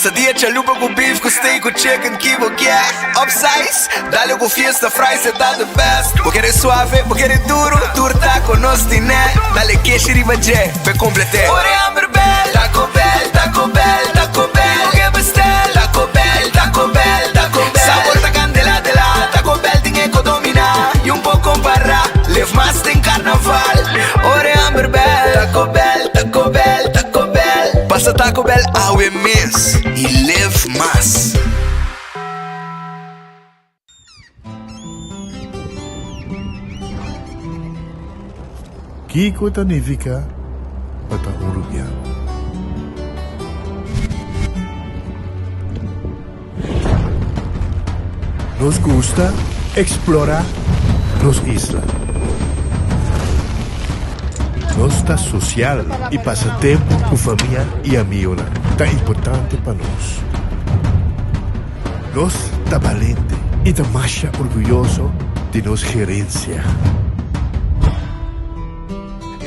Quesadilla, chalupa com beef, com steak, com chicken, kibo, yeah. Upsize, dale com fiesta, fries, cê tá the best. Vou querer suave, vou querer duro, turta com nós tiné. Dale queijo e ribaje, pra completar. Ore Amber Bell, Taco Bell, Taco Bell, Taco Bell. O que bestel, Taco Bell, Taco Bell, Taco Bell. Sabor da candela de lá, Taco Bell tem que dominar. E pouco para, live mais tem carnaval. Ore Amber Bell, Taco Bell, Taco Bell, Taco Bell. Passa Taco Bell ao mês e live mais. Kiko Tanivika Bata Uruguiano. Nos gusta explorar nos islas. Nos está social e passa tempo com família e amigos. Tá importante para nós. Nós tá valente e tá mais orgulhoso de nossa gerência.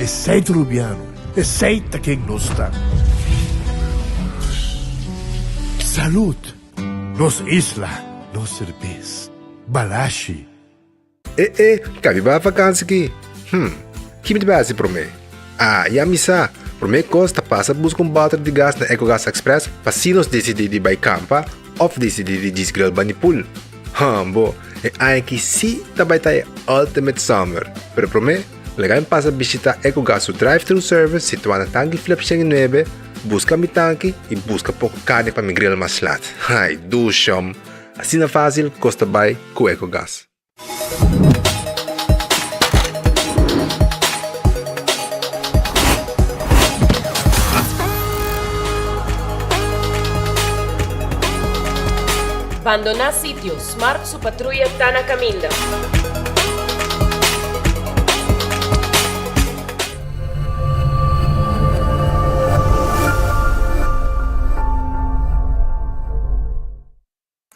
Aceita Rubiano, aceita quem nós está. Salud, nos isla, nos cerveza, balashi. Cabe ba vacanza aqui? Que me base para mim? E a missa, para mim costa passa buscar battery de gás na EcoGas Express para se nós decidir de buy campa ou decidir de desgrill banipul. Bo, aí que se também tá Ultimate Summer, pero para mim legal passa visitar EcoGas drive-thru service situado na tanque Flip 9, busca mi tanque e busca pouco carne para mi grill mais lat. Ai, do chum. Assim é fácil, costa buy com EcoGas. Abandonar sitio, Smart su patrulla está na caminda.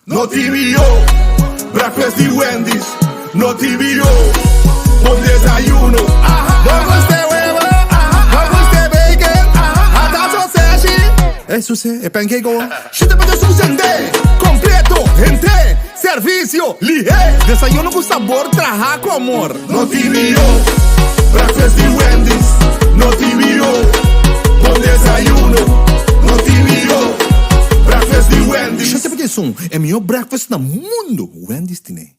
No TVO, breakfast de Wendy's. No TVO, buen desayuno. Vamos de huevo, vamos de bacon, hasta sausage. Eso sí, es pancake. Chute para suceder, completo, gente, servicio, lié. Desayuno con sabor, trabajo con amor. No TVO, breakfast de Wendy's. No TVO, buen desayuno. No TVO. Breakfast de Wendy's. Você sabe que é o melhor breakfast no mundo. Wendy's tem.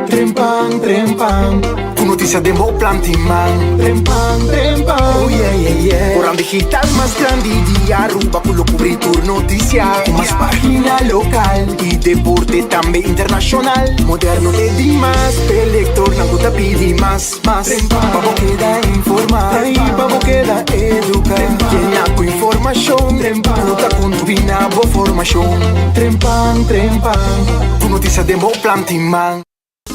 Trempang, trempang, com notícia de bom plantiman. Trempang, trempang, oh yeah, yeah, yeah. Corão digital mais grande de Aruba, com o cobertor noticial. Mais página local e deporte também internacional. Moderno de demais, eleitor não gosta pedir mais. Vamos quedar informado, vamos quedar educado. Quem com informação, não tá com turbina, boa formação. Trempang, trempang, com notícia de bom plantiman.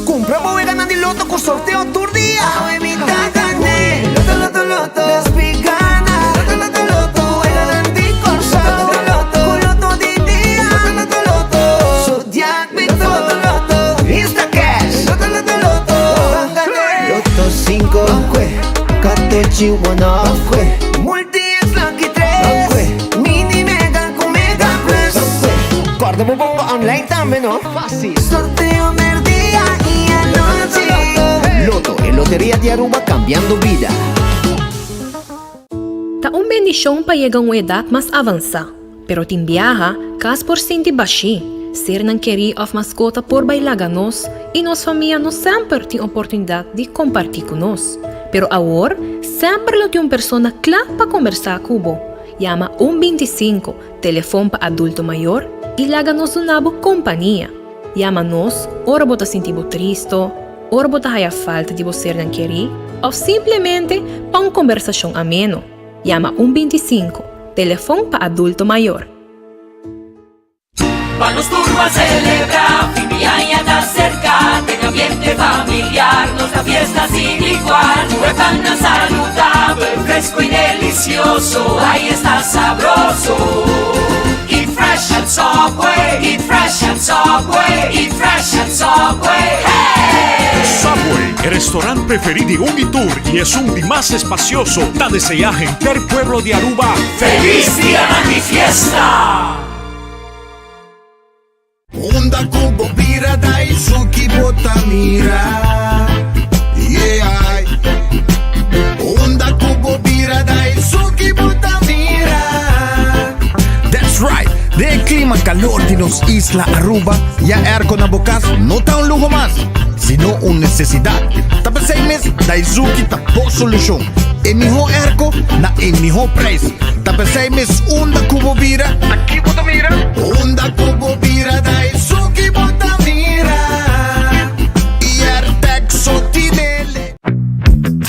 Compra voy ganando el loto con sorteo tour día. Evita gané. Loto, loto, loto. Las picanas. Loto, loto, loto. El anticorso. Loto, loto. Con loto di día. Loto, loto, loto. Zodiac Vito. Loto, loto. Insta Cash. Loto, loto, loto. Loto 5. Catechi 1. Multi es Lucky 3. Mini Mega con Mega Plus. Guarda un poco online también, ¿no? Fácil. Sorteo del día y anoche. Loto, en Lotería de Aruba, cambiando vida. Ta un bendición pa llegar a una edad más avanzada, pero tin viaja cas por sinti baixi, ser nan querer of mascota por bailar nos e nos família não sempre tem oportunidade de compartilhar com nós. Pero agora, sempre lo tem uma pessoa clara para conversar com você. Llama 125, telefone para adulto maior e laga-nos uma boa companhia. Llama-nos, ora bota sentir triste, ora bota a falta de você não querer, ou simplesmente para uma conversação ameno. Llama 125, telefone para adulto maior. Vamos todos a celebrar, fin de año está cerca, en ambiente familiar, nuestra fiesta sin igual, huevana saludable, fresco y delicioso, ahí está sabroso. Eat fresh and Subway, eat fresh and Subway, eat fresh and Subway, hey! Subway, el restaurante preferido de Unitour y es un de más espacioso, da desear gente el pueblo de Aruba. ¡Feliz día de mi fiesta! Onda kubo bira dai suki botamira. Yeah. Onda kubo bira dai suki botamira. That's right. De clima calor de nos Isla Aruba, ya airco na bocas no tan un lujo más, sino una necesidad. Tapa 6 meses, Daisuki tapo solución. En mejor airco, na en mejor precio. Tapa 6 meses, onda kubo bira, aquí botamira. Onda kubo bira, Daisuki botamira. Y Artexo tinele.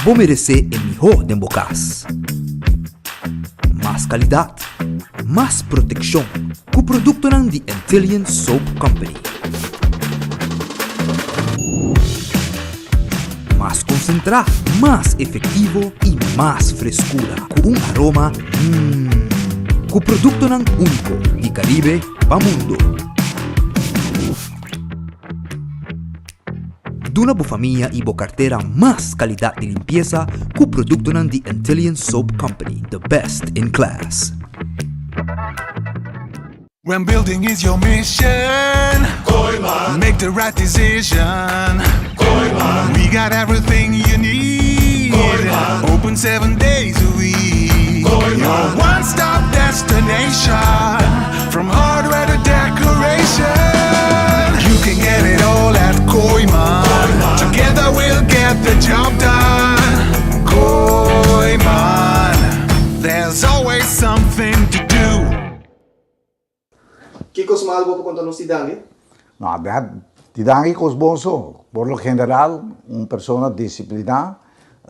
Vou merecer el mejor de bocas. Más calidad, más protección. Com produto ng The Antillean Soap Company. Más concentrado, más efectivo y más frescura. Con un aroma con producto ng único de Caribe pa mundo. Duna bo familia y bo cartera más calidad de limpieza con producto ng The Antillean Soap Company. The best in class. When building is your mission, Koiman. Make the right decision. Koiman. We got everything you need. Koiman. Open 7 days a week. Koiman. Your one-stop destination. From hardware to decoration. You can get it all at Koiman. Together we'll get the job done. Koiman. There's always something to do. ¿Qué cosa más algo contra los Tidani? No, Tidani es bonzo. Por lo general, una persona disciplinada,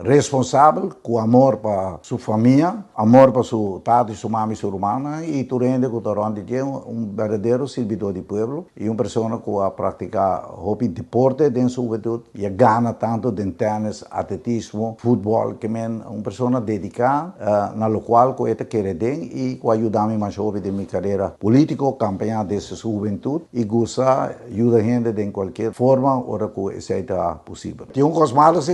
responsable, con amor para su familia, amor para su padre, su mamá y su hermana, y tú rende que tiene un verdadero servidor del pueblo y una persona que va a practicar hobby deporte en su juventud y gana tanto de tenis, atletismo, fútbol, que una persona dedicada, a lo cual que quiere y que ayuda a mí más joven de mi carrera político, campaña de su juventud y gusta ayuda a gente de cualquier forma o que sea posible. Tiene un cosmado, sí,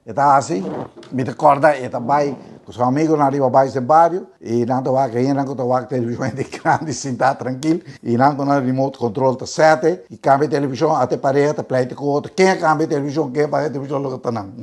está así, me recuerda, está ahí, con sus amigos arriba abajo del barrio, y nanto va que nanto va que televisão de grande, sentar tranquilo, y nanto na remote control está sete, y cambia televisão até parede, pleite com outro, quem cambia televisão, quem paga televisão, logo tá não.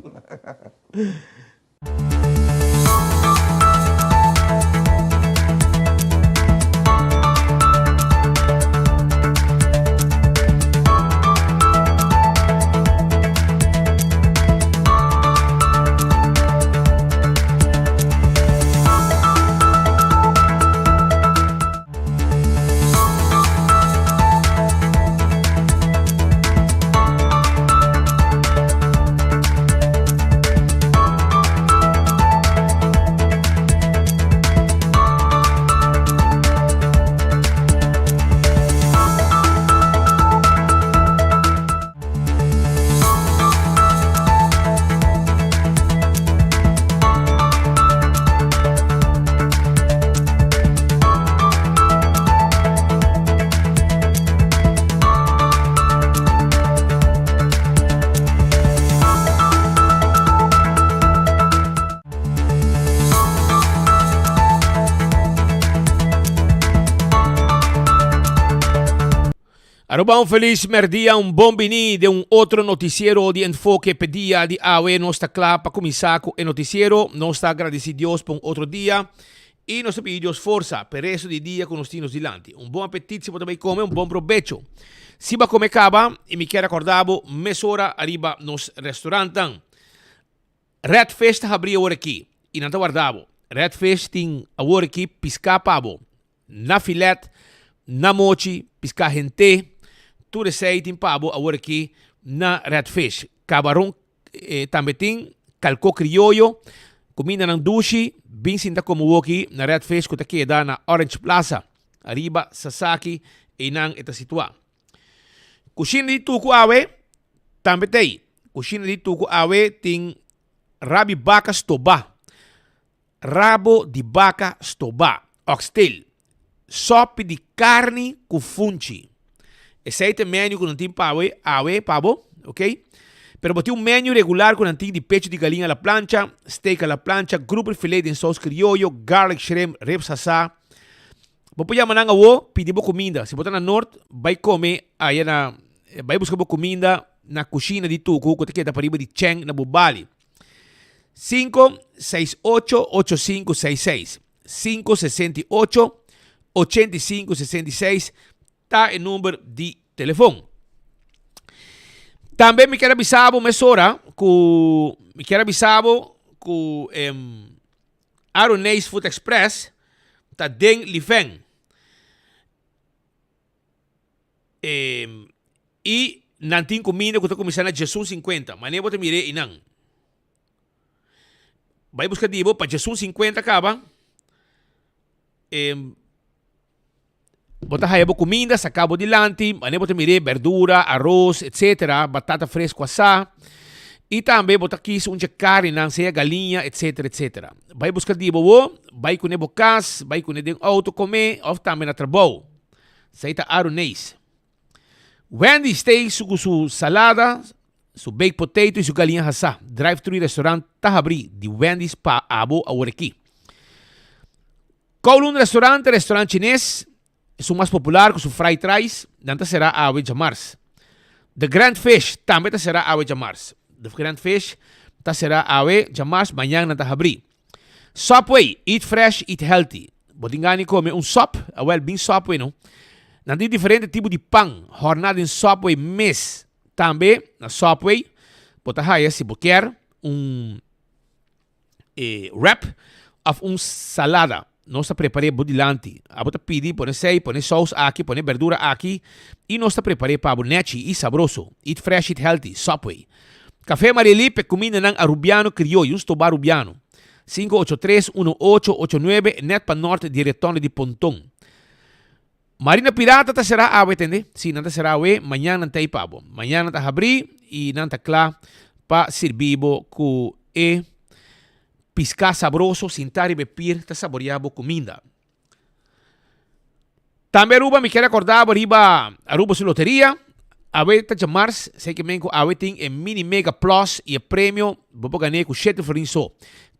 Aruba un feliz merdia, un bom bini de un otro noticiero de enfoque pedía de AWE. No está claro para comenzar con el noticiero. No está agradecido Dios por un otro día. Y nos pide Dios fuerza para eso de día con los tinos delante. Un buen apetito, si vos también come, un buen provecho. Si va a comer caba, y me quiero acordar, mesora arriba nos restaurantes. Red Fest abriu ahora aqui. E não está guardado. Red Fest tem agora aqui piscar pavo. Na filete, na mochi, piscar gente. Tudo receita em pavo agora aqui na Red Fish. Camarão também tem, calco criollo, comida ng dushi, bem sinta como aqui na Red Fish que aqui da na Orange Plaza, arriba Sasaki e nang ita situa. Kusina di tuku awe, também tem. Kusina di tuku awe tem rabi vaca stoba, rabo de vaca stoba, oxtail, sopa de carne com funchi. Esse é o menu que não tem pavo, ok? Pero tem um menu regular que não tem de pecho de galinha à la plancha, steak à la plancha, grupo de filé de sauce criollo, garlic shrimp, ribs assá, Bopo yaman nga wo, pidi bo comida. Se botar na norte, vai comer, vai buscar bo comida na cozinha de Tuco, que te para riba de Cheng na Bubali. 568-8566. 568-8566 tá o número de telefone. Também me quero avisar mesora que Aronês Food Express tá deng Lifeng. E nantin comida que eu tô começando a Jesus 50. Mas nem vou te mirar inang. Vai buscar dibo para Jesus 50 acaba. Bota hayabo comida, sacabo dilante, mas nem vou te mirar verdura, arroz, etc. Batata fresca assá. E também bota aqui carne, não sei, galinha, etc, etc. Vai buscar dibo, vai com nebo cas, vai com nebo auto comer, ou também na trabalho. Saita Aronês. Wendy steak, su salada, su baked potato e su galinha assá. Drive-thru restaurant Tahabri de Wendy's pa abo aqui. Kowloon restaurante chinês, é o mais popular com su fried rice, nanta será a Jamars. The Grand Fish também será a Jamars. The Grand Fish será a Jamars, manhã na Tahabri. Subway, eat fresh, eat healthy. Botingani come sop, bem Subway, não? Nanti diferente tipo de pão, jornada em Subway mês. Também na Subway, bota aí se quer wrap of salada. Nós preparei bodilante. A bota pedir, põe sei, põe sauce aqui, põe verdura aqui. E nós preparei para bonechi e sabroso. Eat fresh, eat healthy, Subway. Café Marilipe, comida ng Arubiano Criollo, stoba Arubiano. 583-1889, net pa norte, direttone di Pontong. Marina Pirata será awe, entende? Sim, nanta será awe, manhã nanta ipabo. Manhã nanta abrir e nanta clá pa servibo ku piscar sabroso, sentar e beber, ta saboreabo comida. Também Aruba, me quer acordar, Aruba su loteria. Awe ta Jamars, sei que menco awe tem mini mega plus e prêmio, bobo ganhar com 7 florin so.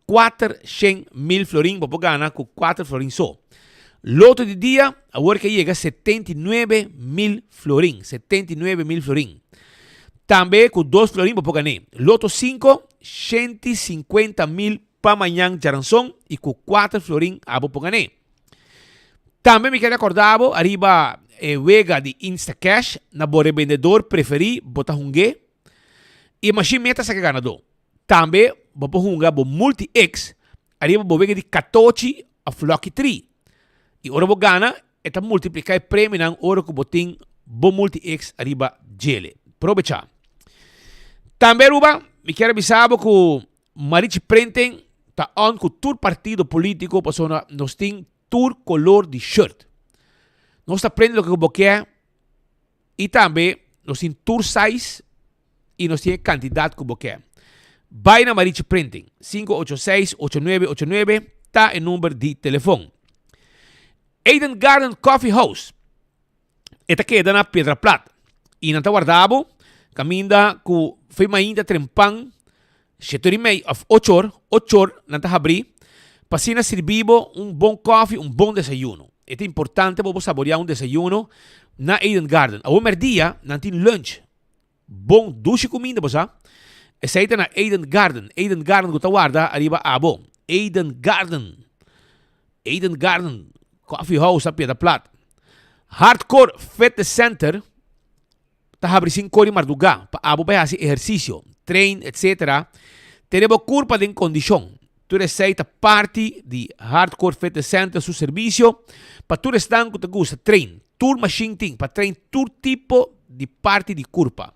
400.000 florin, bobo ganhar com 4 florin so. Loto de dia, agora que chega 79.000 florin. 79.000 florin. Também com 2 florin para ganhar. Loto 5, 150.000 para amanhã jaranson e com 4 florin para ganhar. Também me quero acordar, arriba wega de Instacash, na bore vendedor preferido, bota hungue. E machine meta sa ganador. Também, bopo hunga, bo multi-X, arriba bo wega de 14 a Flocky 3. E ora bo gana, eta multiplicar prêmio nang ora ko boting bo multi-X arriba gele. Provecha. Também Ruba, me quero avisar que Marichi Prenten tá on com todo partido político, para nós tem todo color de shirt. Nós tá prendendo o que eu quer e também nós tem tour size e nós tem candidato que eu quer. Vai na Marichi Printing, 586-8989, tá o número de telefone. Eden Garden Coffee House. Esta queda na Pedra Plata. E não está guardado. Caminda com foi ainda trempang. 7h30 of 8 horas. 8 horas não está abrir. Pasina servibo bom coffee, bom desayuno. É importante para saborear desayuno na Eden Garden. A primeiro dia, não tem lunch. Bom duche comida, você. Essa é na Eden Garden. Eden Garden que está guardado arriba a bom. Eden Garden. Eden Garden. Coffee House a Pedra Plata. Hardcore Fitness Center. Tá abrindo 5 horas madrugada. Para abo para fazer exercício, treino, etc. Temos curva de condição. Tu receita parte de Hardcore Fitness Center su serviço. Para tu restar que te gusta treino. Tour machine ting. Para treino todo tipo de parte de curva.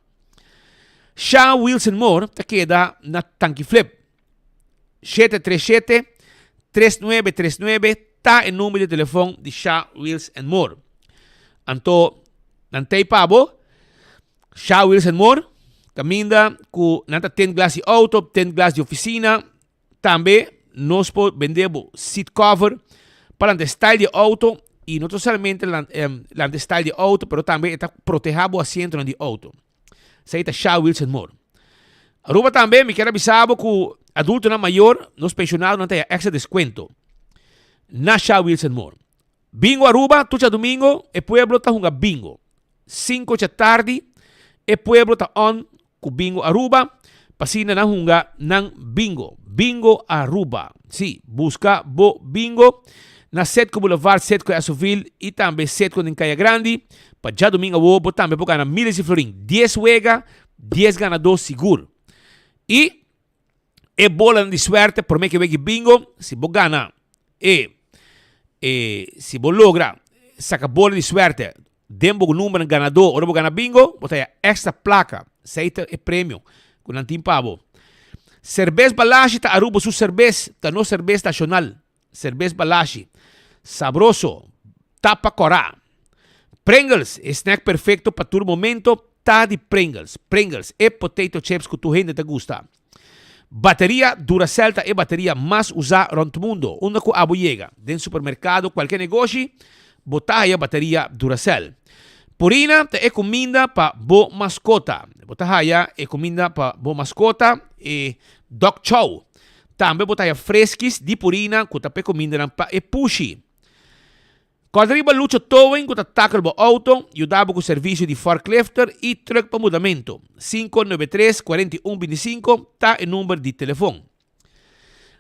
Shaw Wheels and More. Te queda na Tanki Flip. 737-3939. Tá o número de telefone de Shaw Wheels and More. Anto, nantay pabo, Shaw Wheels and More, caminda com nanta 10 glass de auto, 10 glass de oficina. Também nós vendemos seat cover para o style de auto e não somente o style de auto, mas também está protegendo o assento de auto. Isso é Shaw Wheels and More. Aruba também me quero avisar que adulto na maior, nos pensionados não tem extra desconto. Na Shaw Wheels and More. Bingo Aruba, tucha domingo, e pueblo ta hunga bingo. 5 da tarde, e pueblo ta on ku bingo Aruba, pasina na hunga ng bingo. Bingo Aruba. Si, busca bo bingo na Setco Boulevard, Setco Asoville e também Setco em Caia Grande. Pa já domingo bo também po gana miles e florin. 10 wega, 10 ganador seguro. E bola de suerte por me que wegi bingo, si bo gana si bo logra saca bola de suerte, dembo o número ganador, ora bo gana bingo, botaya extra placa, seita e prêmio, com nantim pavo. Cerveza Balashi ta Aruba su cerveza, ta no cerveza nacional. Cerveza Balashi. Sabroso. Tapa corá. Pringles, snack perfecto para tu momento, ta de Pringles. Pringles e potato chips que tu gente te gusta. Bateria Duracell ta e bateria mais usada rond o mundo. Una ko abo llega. Den supermercado, qualquer negócio, botar a bateria Duracell. Purina te e comida pa bo mascota. Botahaya e comida pa bo mascota e dog chow. Também botaya fresquis di purina que ta pe comida pa e pushi. Quadriba lucho towing que ta tackle bo auto, yudabo com serviço de forklifter e truck pa mudamento. 593-4125 ta e número de telefone.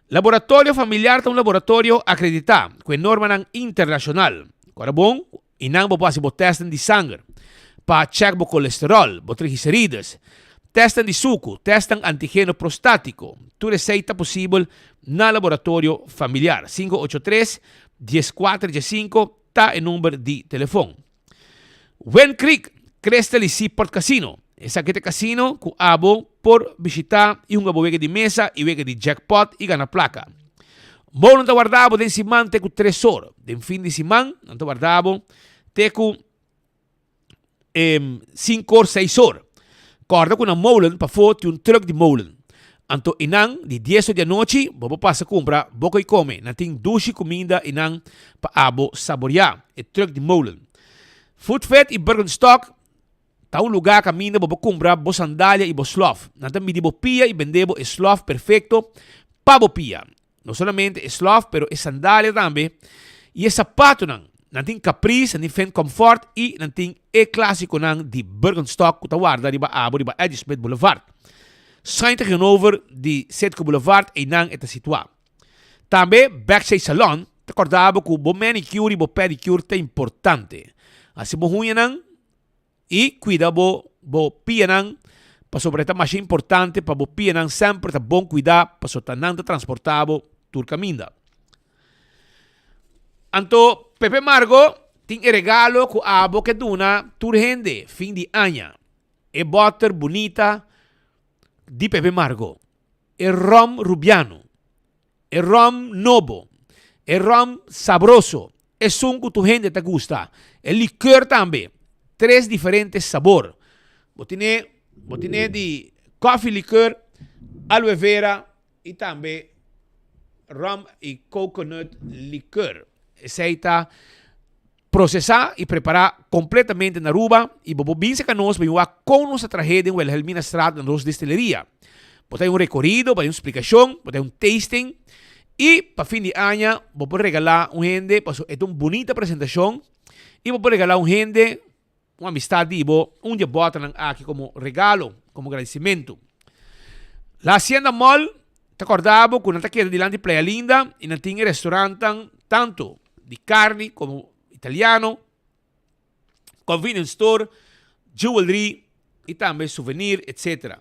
Laboratório familiar ta laboratório acreditado, com norma internacional. Agora bom, inang bo pasi bo testen de sangue, pa check bo colesterol, bo triglicérides, testan de suco, testan antígeno prostático. Tu receita possível na laboratório familiar. 583-1415 ta e número de telefone. Wen Creek, Crystal e Seaport Casino. Essa aqui é casino com abo por visitar e uma boega de mesa e wega de jackpot e gana placa. Bom, não te guardavo den siman te ku 3 horas. Den fim de siman, não te guardavo te ku 5 horas, 6 horas. Corda com uma molen para foto um truck de molen. Anto inang de 10 da noite, bobo passa compra, boco e come. Nating dushi comida inang pa abo saborear. E truck de molen. Foodfet e Birkenstock, ta un lugar caminda bobo compra bo sandália e bo slof. Natam midi bo pia e vendebo e slof perfecto pa bo pia. No solamente e slof, pero e sandália também. E e sapato nang. Nanting Caprice, nanting Fan Comfort e nanting e clássico nang di Birkenstock que ta guarda riba abo riba Eddie Smith Boulevard. Zijn tegenover de Setco Boulevard e nang eta situado. Também Backstage Salon, te acordava que o bo manicure e bo pedicure é importante. Assim bo hunha nang e cuida bo pia nang pa sobre esta mais importante pa bo pia nang sempre ta bom cuidar pa so tanang ta transportabo tur caminda. Anto Pepe Margo tem regalo ku abo que duna tur gente fim de ano. E butter bonita di Pepe Margo, el rom rubiano, el rom nobo, el rom sabroso, es un que tu gente te gusta, el licor también, 3 diferentes sabores. Botiné de coffee liqueur, aloe vera y también rum y coconut liqueur. Aceita processar e preparar completamente na Aruba e bobo binse canos bem com nossa trajedia em Helmina Estrada na nossa destileria. Botai recorrido, botai explicação, botai tasting e para fim de ano bobo regalar gente, paso é bonita apresentação e bobo regalar gente uma amistade ibo dia bota aqui como regalo, como agradecimento. La Hacienda Mall te acordava com nata queda dilante Playa Linda e não tinha restaurante tanto de carne como italiano, convenience store, jewelry e também souvenir, etc.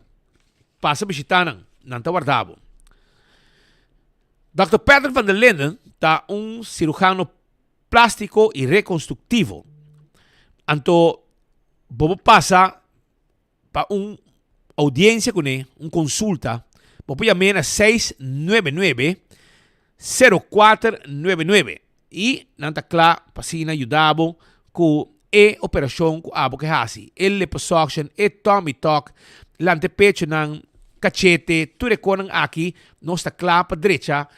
Passa a visitar, não te guardavo. Dr. Patrick van der Linden está cirujano plástico e reconstructivo. Anto, bobo passa para audiência com ele, consulta, bobo chamar a 699-0499. E nanta kla pasina ajudabo ku e operação ku abo que hasi el liposuction e tummy tuck lante pecho nang cachete tu reconang aqui nosta kla pa derecha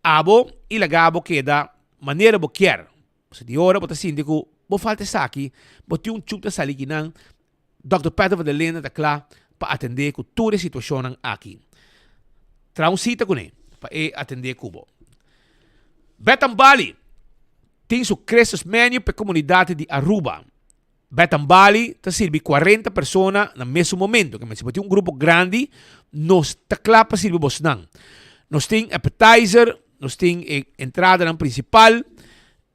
abo ilagabo queda maneira bo quer se di ora bota sindi ku bo falta saki boti un chuta saliki nang Dr. Patrick van der Linden da kla pa atender ku tu situação nang aqui tra un sita ku ne pa e atender kubo Betan Bali tem su Crestos Menu para comunidade de Aruba. Betambali ta sirve 40 pessoas no mesmo momento. Que se tem grupo grande, nós ta clapa sirve bosnan. Nós tem appetizer, nós tem entrada na principal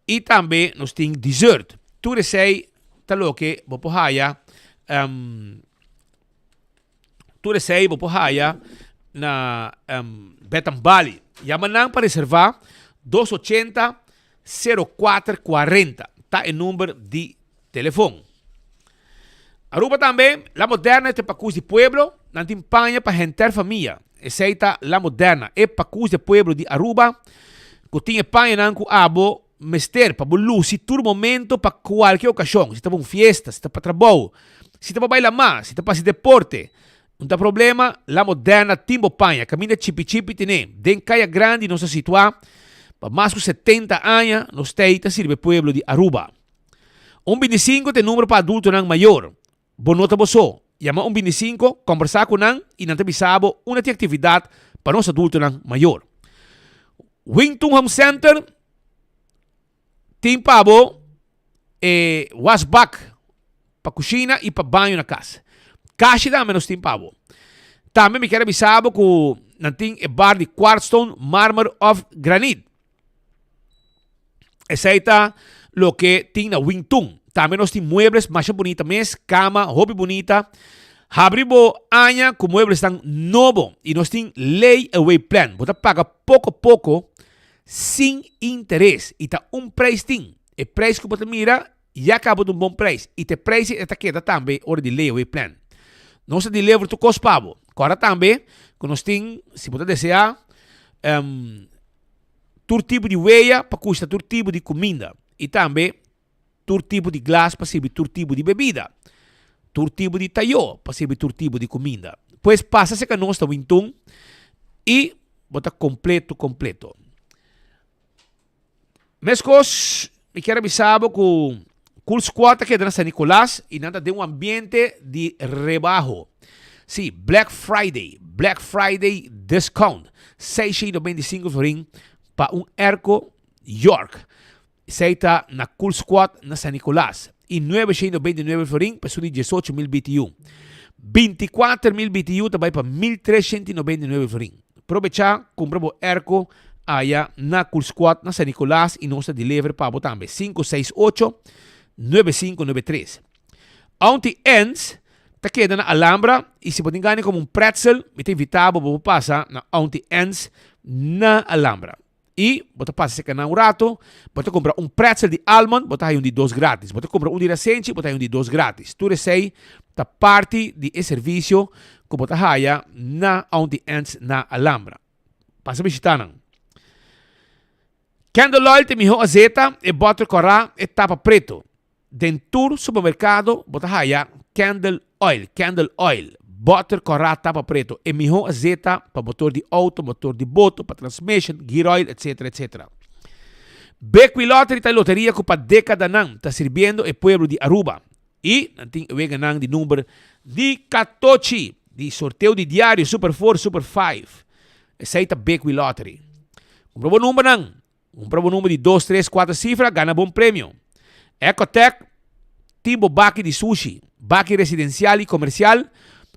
e também nós tem dessert. Tudo sei ta lo que bopo haya tudo sei bopo haya na Betambali. Yamanang para reservar 280 0440. Tá o número de telefone. Aruba também, La Moderna é pacus de pueblo, na timpanha para gente família. Essa La Moderna é pacus de pueblo de Aruba, que tinha panha nan ku abo mester para bolusi todo momento para qualquer ocasião. Se tá uma fiesta, se tá para trabalho, se tá para bailar mais, se tá para se deporte. Não tem problema, La Moderna timbo panha, caminha chipi tem. Den caia grande não se situar, para mais de 70 anos, nos teita sirve pueblo de Aruba. 125 tem número para adulto não maior. Bonota boso. Llama 125, conversar com nan e não te bisabo uma atividade para nós adultos não maior. Wington Home Center tem pabo washback para cozinha e para banho na casa. Caixa também nós tem pabo. Também me quero bisabo que não tem bar de Quartzstone Mármore of Granite. Essa é o que tem na Wington. Também nós temos muebles mais bonita mes, cama, hobby bonita. Abribo aña com muebles tão novo e nós temos layaway plan. Você paga pouco a pouco sem interesse e tá preço tem. O preço que você mira já acaba de bom preço e o preço está queda também hora de layaway plan. Nós deliver tu cospavo. Agora também que nós temos, se você desejar, todo tipo de weia para custar todo tipo de comida e também todo tipo de glass para servir todo tipo de bebida. Todo tipo de tayo para servir todo tipo de comida. Pois passa-se que nós estamos então e bota completo. Mescos, me quero avisar que o Cool Squad que é de San Nicolás e nada de ambiente de rebajo. Sim, Black Friday discount. 6,95 florin para erco York. Seita na Cool Squad na San Nicolás. E 929 florin para subir 18,000 BTU. 24,000 BTU também para 1,399 florin. Aproveitar, comprar o erco allá na Cool Squad na San Nicolás e nós deliver para o também 568-9593. Auntie Ends ta queda na Alhambra e se pode ganhar como pretzel, me te invitava para passar na Auntie Ends na Alhambra. E você passa na um rato, você compra pretzel de almond, você tem de 2 grátis. Você compra de recente, você tem de 2 grátis. Tudo sei da parte de serviço que você tem na Auntie Ends na Alhambra. Passa a visitar. Candle Oil tem melhor azeta e butter corá e tapa preto. Dentro do supermercado, você tem Candle Oil. Butter corá tapa preto. E melhor azeta para motor de auto, motor de boto, para transmission, gear oil, etc. Bequi Lottery está loteria que para década não está servindo o pueblo de Aruba. E tem o ganhar de número de 14 de sorteio de diário Super 4, Super 5. Esse aí é Bequi Lottery. Comprou o número não. Comprou o número de 2, 3, 4 cifras, ganha bom prêmio. Ecotec, timbo baki de sushi, baki residencial e comercial,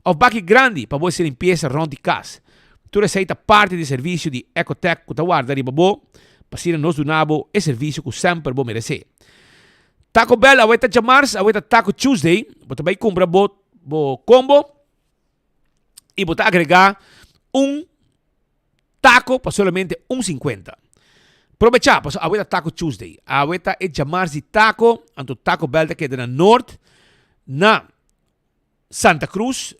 ou baki grande para você limpeza rond de casa. Tu receita parte do serviço de Ecotec que tu guarda de babo, para ser nós do nabo e serviço que sempre vou merecer. Taco Bell, aweta chamars, aweta Taco Tuesday, você vai comprar bo combo e você agregar taco para somente 1,50. Aprovechar, pues aweta Taco Tuesday. Aweta é chamar-se taco, anto Taco Bell que é na norte, na Santa Cruz,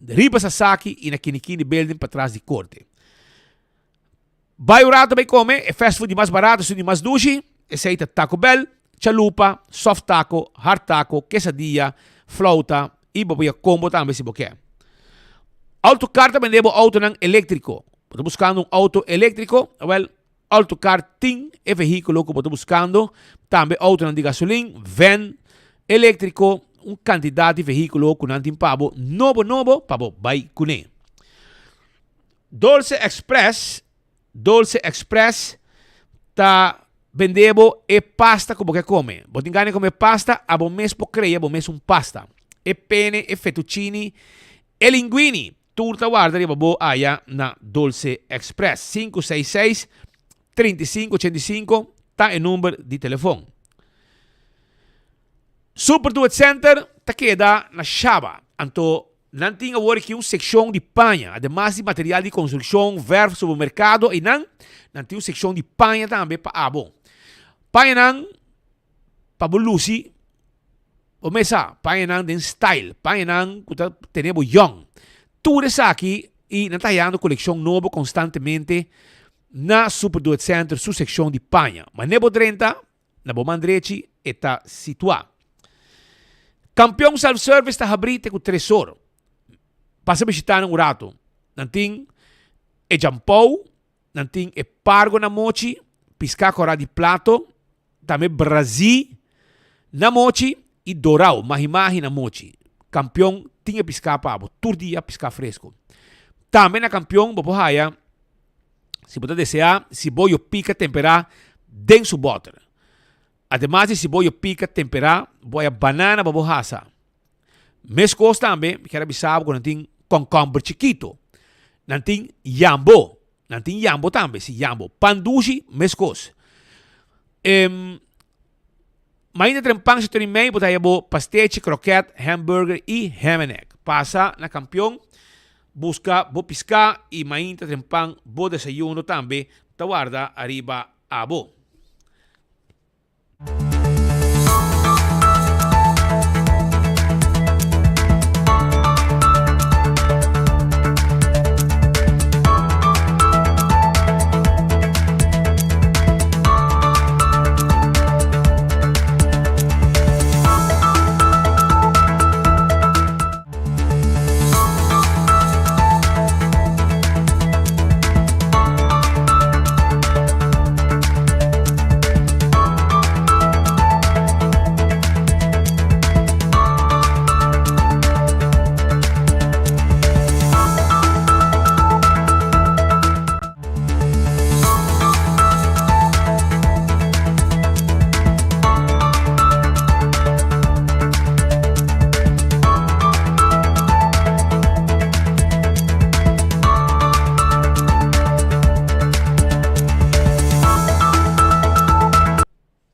de Riba Sasaki e na Kinikini Building para trás de corte. Vai o rato vai comer, é fast food mais barato, de mais duche, esse aí é Taco Bell, chalupa, soft taco, hard taco, quesadilla, flauta e boboia combo também se você quer. Autocar também leva auto elétrico. Estou buscando auto elétrico, well, Autocar tem é veículo que estou buscando, também auto de gasolina, van, elétrico, quantidade de veículo que não tem pabo, novo, pabo, vai com ele. Dolce Express tá vendebo e pasta como que come. Botingane come pasta, abo mes po creia, abo mes un pasta. E pene, e fettuccini, e linguini. Turta guarda riba bo aya na Dolce Express. 566 3585 ta e numero di telefono. Super Duet Center ta queda na Shaba. Anto não tinha aqui uma secção de panha, además de material de construção, verf, supermercado, e não tinha uma secção de panha também para abo. Panha não, para bolusi, o mesa, panha não tem style, panha não, que temos young. Tudo isso aqui, e não está tendo coleção nova constantemente na Super Duet Center, sua secção de panha. Mas nebo 30, na Bomandreci, está situado. Campeão self-service está abrindo com tresor. Passa a visitar um rato. Nanting e jampou, nanting e pargo na mochi, piscar cora de plato, também Brasil na mochi e dorau, mahimahi na mochi. Campeão tinha piscar pabo, todo dia piscar fresco. Também na campeão, bobohaya, se você desejar, se boio pica temperar, den su butter. Además de se boio pica temperar, boia banana bobohasa. Mescos também, quero avisar que nanting concombre chiquito. Nanting jambo. Nanting jambo também, si jambo. Pandushi, mescos. Mas ainda tem pão, se tem meio, botar aí pastete, croquete, hambúrguer e ham and egg. Passa na campeão, busca, bo piscar e ainda tem pão, bo desayuno também, tá guarda arriba a bo.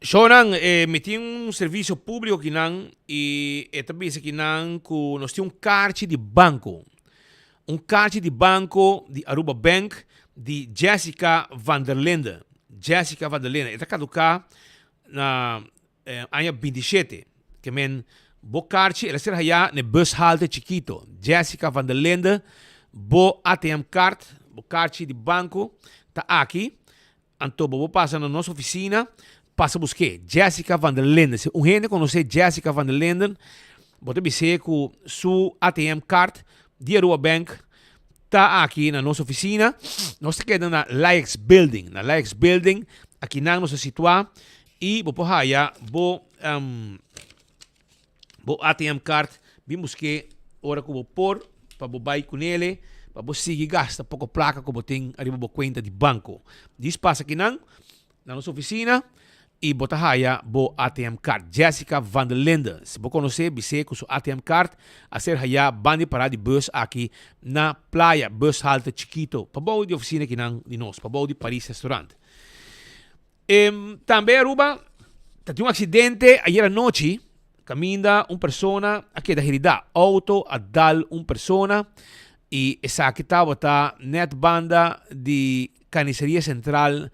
Sonang, meti um serviço público aqui não e também aqui não que nós temos carte de banco. Carte de banco de Aruba Bank de Jessica van der Linden. Jessica van der Linden. Está caducar na ano 27. Que men bo carte, ela será já na bushalte chiquito. Jessica van der Linden, bo ATM card, bo carte de banco, tá aqui. Então, bo passa na nossa oficina. Passa a buscar Jessica van der Linden. Se um gente conhece Jessica van der Linden, você dizer que sua ATM card de Aruba Bank está aqui na nossa oficina. Nós estamos na Laix Building. Na Laix Building, aqui na nossa situar. E você pode bo ATM card, bem buscar hora que você pôr, para você vai com ele, para você seguir gasta pouco placa que você tem arriba a conta de banco. Diz passa aqui na nossa oficina. E bota haya bo ATM card Jessica van der Linden. Se você conhecer, você com seu ATM card, a ser haya bandi para de bus aqui na playa, bus halte chiquito, para bom de oficina aqui de nós, para bom de Paris restaurante. Também Aruba, teve um acidente ayer à noite, caminha uma pessoa aqui da realidade, auto a dar uma pessoa e essa aqui estava net banda de Carniceria Central,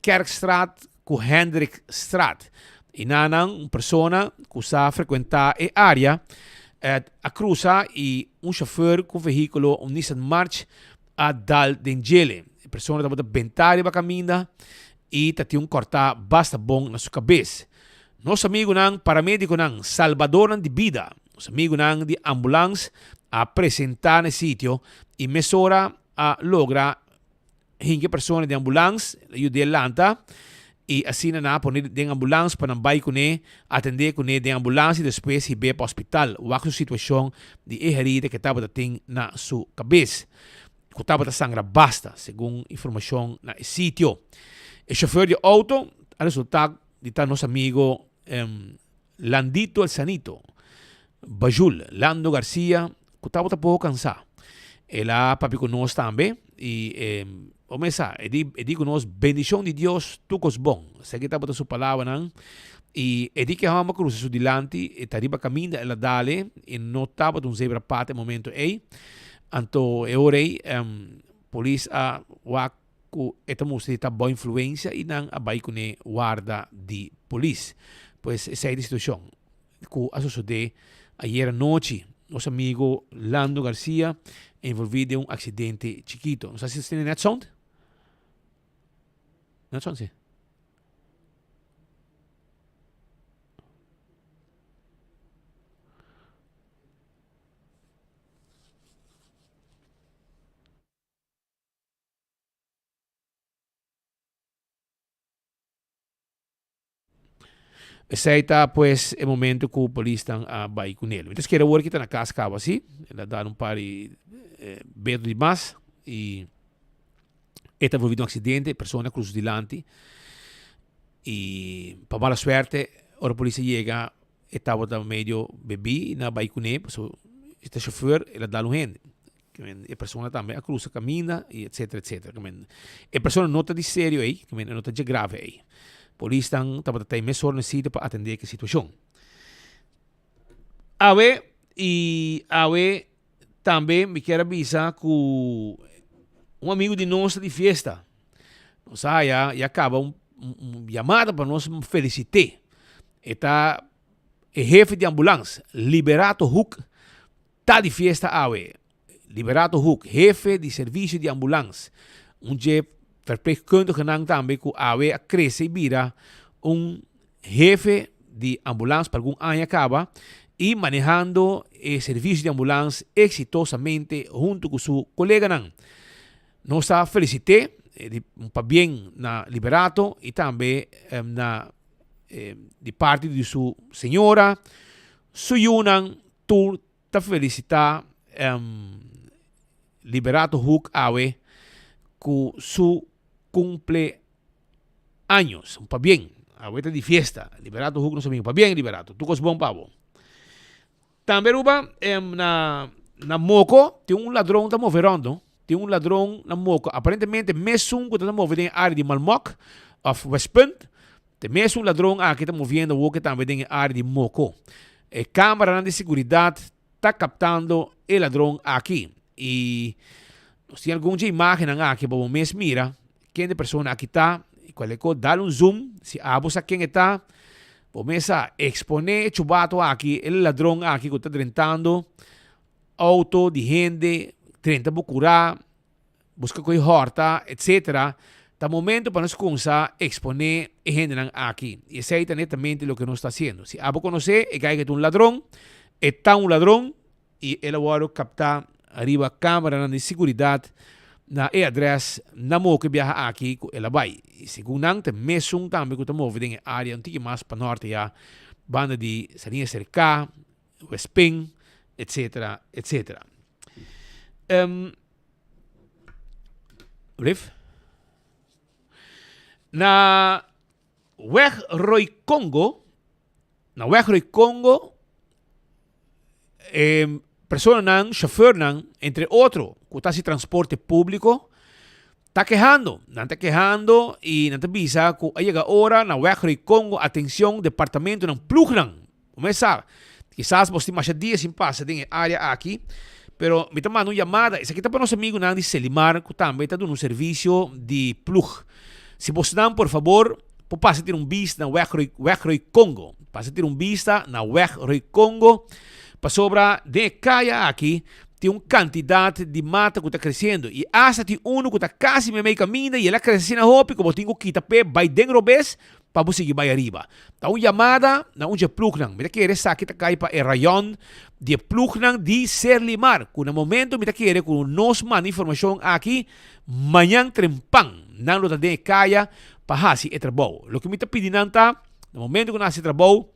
Kerkstraat, com Hendrik Straat. E nanang persona que sa frequentar a área a cruza e um chauffeur com veículo, um Nissan March, a dal dengele. A persona estava bentar para caminhar e tinha um cortar basta bom na sua cabeça. Nosso amigo nang paramédico nang salvador de vida. Nosso amigo nang de ambulância a apresentar no sítio e mesora a logra hinke persona de ambulância e de Atlanta. E assim na poner de ambulância para não vai com ele, atender com ele de ambulância e depois ir para o hospital. O que situação de herida que estava tendo na sua cabeça. Que estava sangra basta, segundo informação na sítio. O chofer de auto al resultado de nuestro amigo Landito el Sanito, Bajul, Lando García, que estaba un poco cansado. Él ha papi con nosotros también y digo nos bendición de Dios tu cos bon. Sé que estaba su palabra y que vamos a cruzar su delante y arriba camina la dale y no estaba un zebra pate momento anto orei polis a waku etamos esta boa influência e não a bai kune guarda de polis. Pues essa é a situação que sucedeu ayer noite. Nosso amigo Lando Garcia envolvido em acidente chiquito. Não sei se você tem net sound? Net sound, sim. Esse está, pues, o momento que o polícia está vai com ele. Então, quero ver que está na casa, assim. Ele dá par de bedo de mais. E está envolvido em um acidente, a pessoa cruzou delante. E, para mala suerte, a polícia chega, estava meio bebi, na vai com ele. Este chauffeur, ele dá um rende. A pessoa também cruza, camina, etc, etc. A pessoa nota de sério aí, nota de grave aí. Polícia estava até mais necessita para atender a situação. Também me quero avisar que um amigo de nós de festa, nós já acaba chamada para nós felicitar. Está o jefe de ambulância, Liberato Huck, está de festa Liberato Huck, jefe de serviço de ambulância, jefe verpleegkundige também que a cresce e vira jefe de ambulância para algum ano acaba e manejando o serviço de ambulância exitosamente junto com seu colega. Nós está felicitando para bem na Liberato e também de parte de sua senhora, Suyunan, tu está felicitar Liberato Huck com su cumple años, para bien, ahorita de fiesta, Liberato Huck no se para bien Liberato, tu cos bom pavo. Também na Moco, tem ladrão que está movendo, tem ladrão na Moco, aparentemente mesmo que está movendo em área de Malmok, of West Punt, tem mesmo ladrão que está movendo o também em área de Moco. A câmera de segurança está captando o ladrão aqui e se alguma imagem aqui para o mês mira quem de pessoa aqui está e qual é que dá zoom se abusa quem está o mês exponer chubato aqui o ladrão aqui que está tentando auto de gente tenta procurar busca coi horta etc. Tá momento para nós começar a exponer a gente aqui e esse é netamente o que nós está fazendo. Se abo conhecer e que é um ladrão está um ladrão e ele vai captar arriba câmera de segurança na adresse na mo que viaja aqui com ela vai. E segundo tem mesmo também que estamos vendo em área antiga mais para norte já banda de Sarinha Cerca, Westping, etc, etc. Na weg Roy Congo, persona, chauffeur, entre outros, que está em transporte público, está quejando e não te avisa que chega a hora na Weg Congo, atenção, departamento ng Plugnan. Começa, quizás você mais dias sem passar em área aqui, pero me está mandando uma chamada, isso aqui está para nosso amigo de Selimar, que também está dando um serviço de plug. Se você não, por favor, passa a ter vista na Weg Congo, passa a ter vista na Weg Congo, para sobra de caia aqui, tem quantidade de mata que está crescendo. E hasta tem que está quase meio caminho e ela cresce na roupa, como tem que quitar pé, vai dentro vez, para você seguir vai arriba. Então, uma chamada, na onde Plugnan. Me quer essa aqui cai para o rayon de Plugnan de Serlimar. Que no momento, me quer que nós manda informação aqui, manhã trempang, não lo de caia, para hasi e trabalho. O que me está pedindo, no momento que nós trabalho,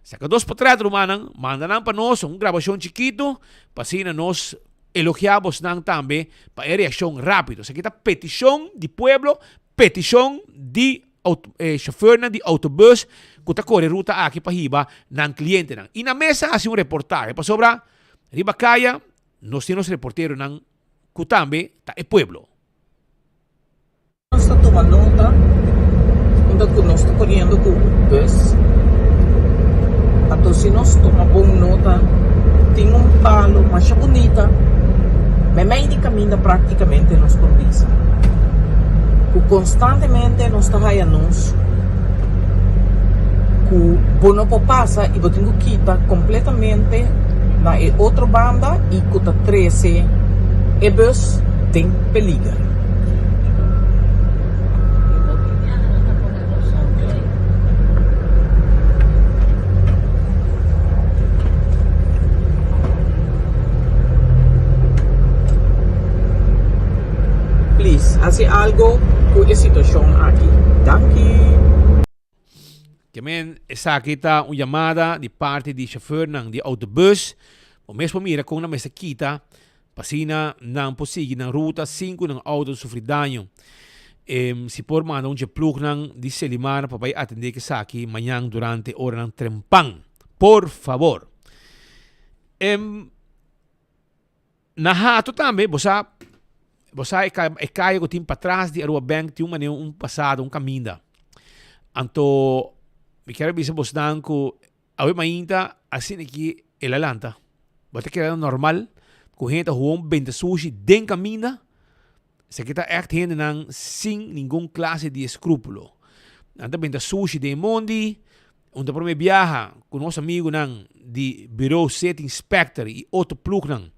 saca 2 para 3 rumanan, mandan para nós gravação chiquito, para assim nós elogiamos também para a reação rápido. Isso aqui está petição de pueblo, petição de chauffeur ng di autobus kuta corre ruta aqui para hiba ng kliyente nang. Ina mesa hace un reportaje pa sobra riba kaya nos tienes reportero ng kutambe ta e pueblo. Está tomando nota quando nós está correndo com o bus. Então se nós tomamos nota tem palo, mas bonita. Mas de caminho praticamente nos condiza. Constantemente nos está nos que bono passa e botinho quita completamente na outra banda e cuta 13 e bus tem peligro. Please, hace algo con la situación aquí. Thank you. Kemen esa kita un llamada di parte di chauffeur ng di autobus. O mesmo mira kung na mesa kita pasina ng posigi ng ruta 5 ng auto sufri daño. Si por manda un plug ng di Selimar papay atende que saki mañana durante hora ng trempang. Por favor. Nahato tambe bosa é caio que tem para trás de Arua Bank tem um passado um caminho anto me quero dizer vos dan que a mainta assim aqui ela lanta bota que era normal com gente gewoon bente sushi den caminho se que tá echt gente não sem nenhum classe de escrúpulo anda bente sushi de mondi onde por me viaja com nosso amigo não de bureau set inspector e outro plug não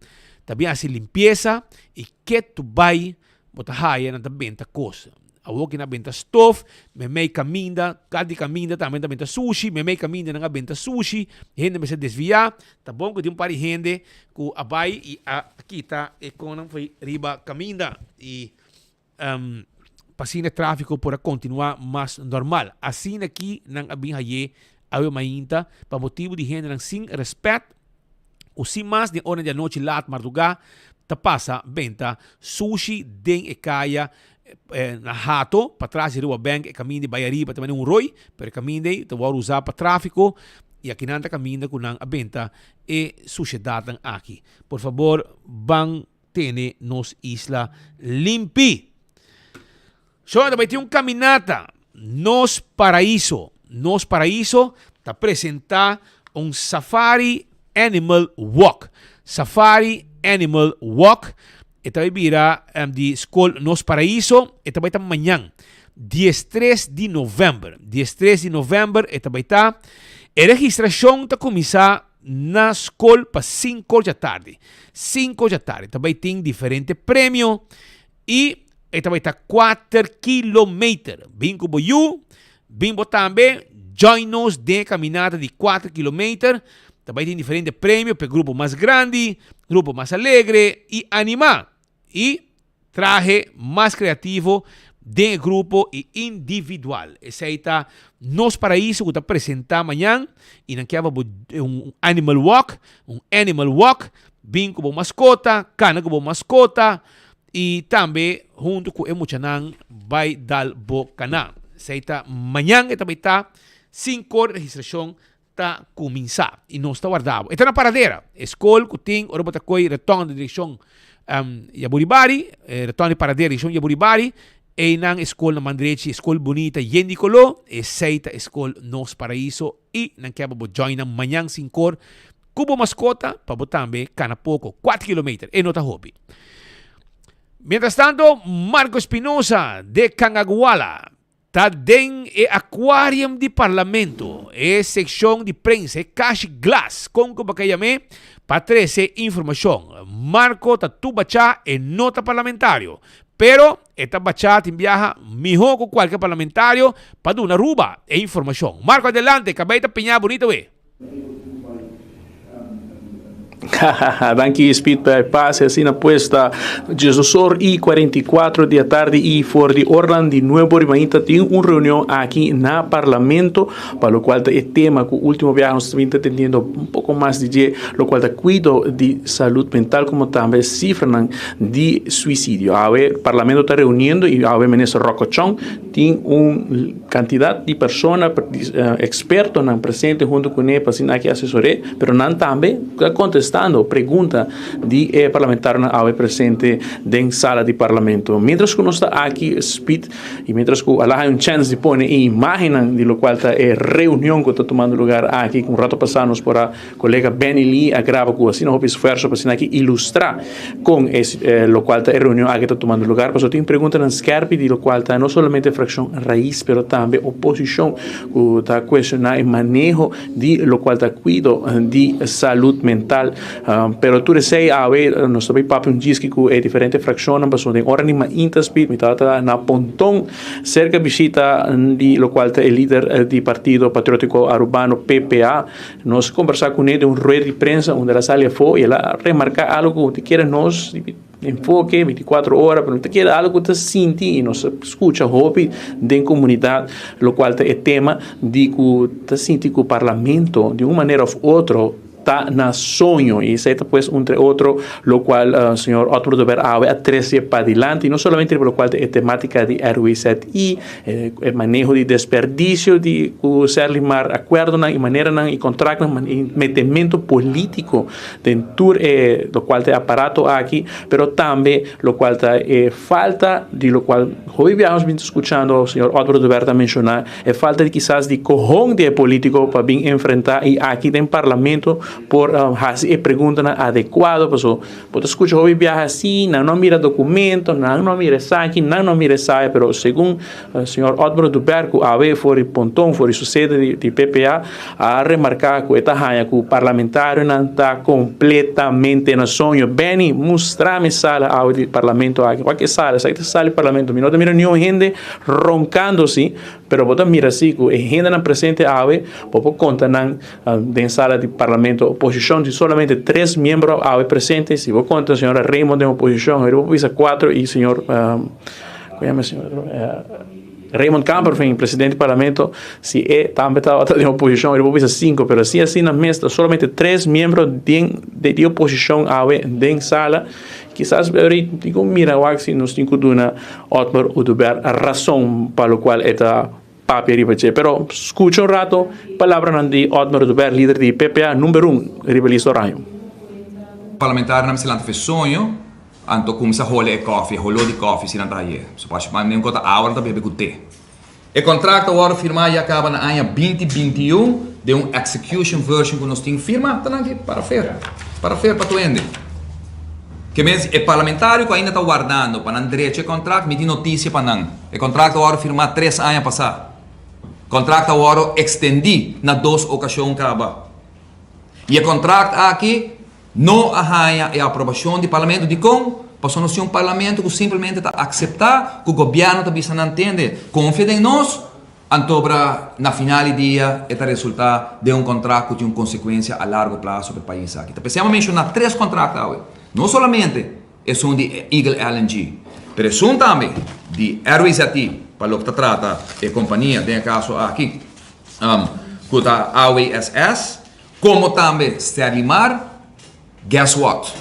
também assim limpeza e que tu vai botar raia na benta coisa. A outra na benta stove, me mei caminda, cada caminda também na benta sushi, me mei caminda na benta sushi, gente me se desviar, tá bom que tem par de gente que abai e aqui tá e com não foi riba caminda e passina tráfico para continuar mais normal. Assim aqui não abin haye a mainta para motivo de gente não sem respeito. O si mais de hora da noite lat madrugada ta passa venta sushi den e kaya na hato para trás de Rua Bank e caminho de Baiari para também roi para caminho de te vou usar para tráfico e aqui nanta caminho com a venta e sushi datan aqui. Por favor, bang tene nos isla limpi. So também tem caminata Nos Paraíso ta apresentar safari Animal Walk. Safari Animal Walk. Ito ay bira di School Nos Paraíso. Ito ba ita manyang 13 de novembro. 13 de novembro. Ito ba ita. E registrasyon ta kumisa na school pa 5 da tarde. 5 da tarde. Ito ba iting diferente premio. E ito ba ita 4 kilometer. Bingo boyu. Bimbo tambe. Join nos de caminata di 4 kilometer. Também tem diferentes prêmios para grupo mais grande, grupo mais alegre e animar. E traje mais criativo de grupo e individual. Esse aí está Nos Paraíso que está apresentar amanhã. E não quer animal walk, bem como mascota, cana como mascota. E também, junto com o Emuchanang, vai dar bocanã. Esse aí está amanhã, e também está 5 registração. Começar e não está guardado. Esta é na paradeira. Escola que tem, ora bota coi retorno de direção Yaburibari, retorno de paradeira direção Yaburibari, e na escola na Mandrechi, escola bonita Yendicolo, e seita escola Nos Paraíso, e na quebra bo join na manhã 5 cubo mascota, para botar também cana pouco, 4 km, e nota hobby. Mientras tanto, Marco Espinosa, de Cangaguala, está dentro do aquarium do parlamento, é secção de prensa, é cash glass, com que bacayame, para trazer informação. Marco está tu bachá e nota parlamentário, pero esta bachá te viaja melhor que qualquer parlamentário para dar uma ruba e informação. Marco, adelante, acabei de pinhar bonito, Danke Speed bij Paz, assim na puesta 18:44 da tarde e for de Orlando de nuevo Rimainta tem uma reunião aqui na Parlamento, para o qual é tema que o último viagem nós estamos entendendo pouco mais de lo qual é cuido de saúde mental como também cifra de suicídio. A Parlamento está reunindo e a ministro Rocochon tem quantidade de pessoas expertos presentes junto com ele para assinar que assessoria, pero não também contestando pergunta de parlamentar na presente na sala de parlamento. Mientras que nós está aqui speed e mientras que ela tem chance de pôr imagem de lo qual está reunião que está tomando lugar aqui, com rato passamos por a colega Benny Lee a grava com assim um esforço para aqui ilustrar com lo qual está reunião aqui está tomando lugar. Mas eu tenho pergunta na Scarpi de lo qual está não somente fração raiz, pero também oposição que está questionando o manejo de lo qual está cuido de saúde mental. Pero tu sei a ver nós também papo diz que é diferente fração mas tem hora nima interspeed mitata na pontão cerca visita de lo qual é líder do Partido Patriótico Urbano PPA. Nós conversar com ele de rueda de prensa onde ela sale foi e ela remarcar algo que quer nós enfoque 24 horas, pero te queda algo que te siente e nos escucha hobby de comunidade, lo qual é tema de que te sente que o parlamento de uma maneira ou outra está na sonho e isso é pues entre outro lo qual senhor Otto Duber a 13 para adelante e não somente lo qual é temática de RW7I o manejo de desperdício de ser limar acordo e maneira e contrato e metimento político dentro lo qual é aparato aqui, pero também lo qual é falta de lo qual hoje viemos escutando o senhor Otto Duber mencionar é falta de quizás de cojón de político para vir enfrentar e aqui tem parlamento por hacer preguntas adequadas, pues escucha hoy viaja así, no mira documentos, no mira saque, no mira saia, pero según el señor Otto Duber, a ver por el pontón, por su sede de PPA, ha remarcado que esta haya que el parlamentario está completamente en el sueño. Benny, mostrame sala del parlamento aquí, cualquier sala del parlamento, no te mira ni gente roncando sí, pero vos mira así, que gente presente a ver, vos contan en sala del parlamento oposição de solamente 3 membros presentes. Se vou contar a senhora Raymond de oposição, eu vou pensar 4 e o senhor Raymond Camper, presidente do parlamento, se também está de oposição, eu vou pensar 5, mas assim na mesa, solamente 3 membros de oposição dentro sala. Quizás digo, mira, se nós temos que dar Otmar Uduber a razão para a qual está papel pero escucho un rato palavra de Otmar Duber, líder de PPA número 1 Ribelisto Raio. Parlamentar na Misilante fez sonho, anto começa a rolar coffee, rolou de coffee se não tá aí. Só pode mais nem conta a hora da bebê com té. O contrato agora firmar e acaba na ano 2021 de execution version que nós temos firma, tá aqui para tu ende. Que mesmo é parlamentário que ainda está guardando para não direito contrato, me dá notícia para não. O contrato agora firmar 3 anos passar. Contrato agora extendi na 2 ocasiões acaba. E o contrato aqui não arranha a aprovação do parlamento de passou a ser um parlamento que simplesmente está aceitar que o governo também não entende, confia em nós, antobra na final do dia é o resultado de um contrato que tem uma consequência a largo prazo para o país aqui. Então, precisamos mencionar 3 contratos hoje. Não somente é um de Eagle LNG, mas é também de RWZT, para o que trata a companhia, tem caso aqui, que a AWSS, como também Sterimar. Guess what?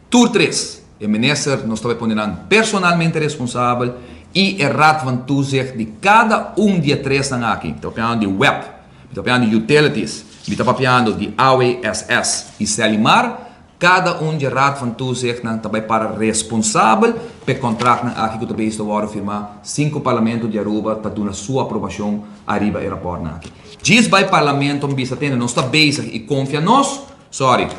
Tur 3, o ministro nos está ponendo personalmente responsável e é rato van toezicht de cada de 3 aqui. Estou falando de web, estou falando de utilities, estou falando de AWSS e Sterimar. Cada de raad van toezicht também para responsável pelo contrato aqui que também estou a firmar 5 parlamentos de Aruba para dar a sua aprovação arriba e rapport aqui. Diz vai parlamento bisa tendo não está basic e confia nós. Sorry.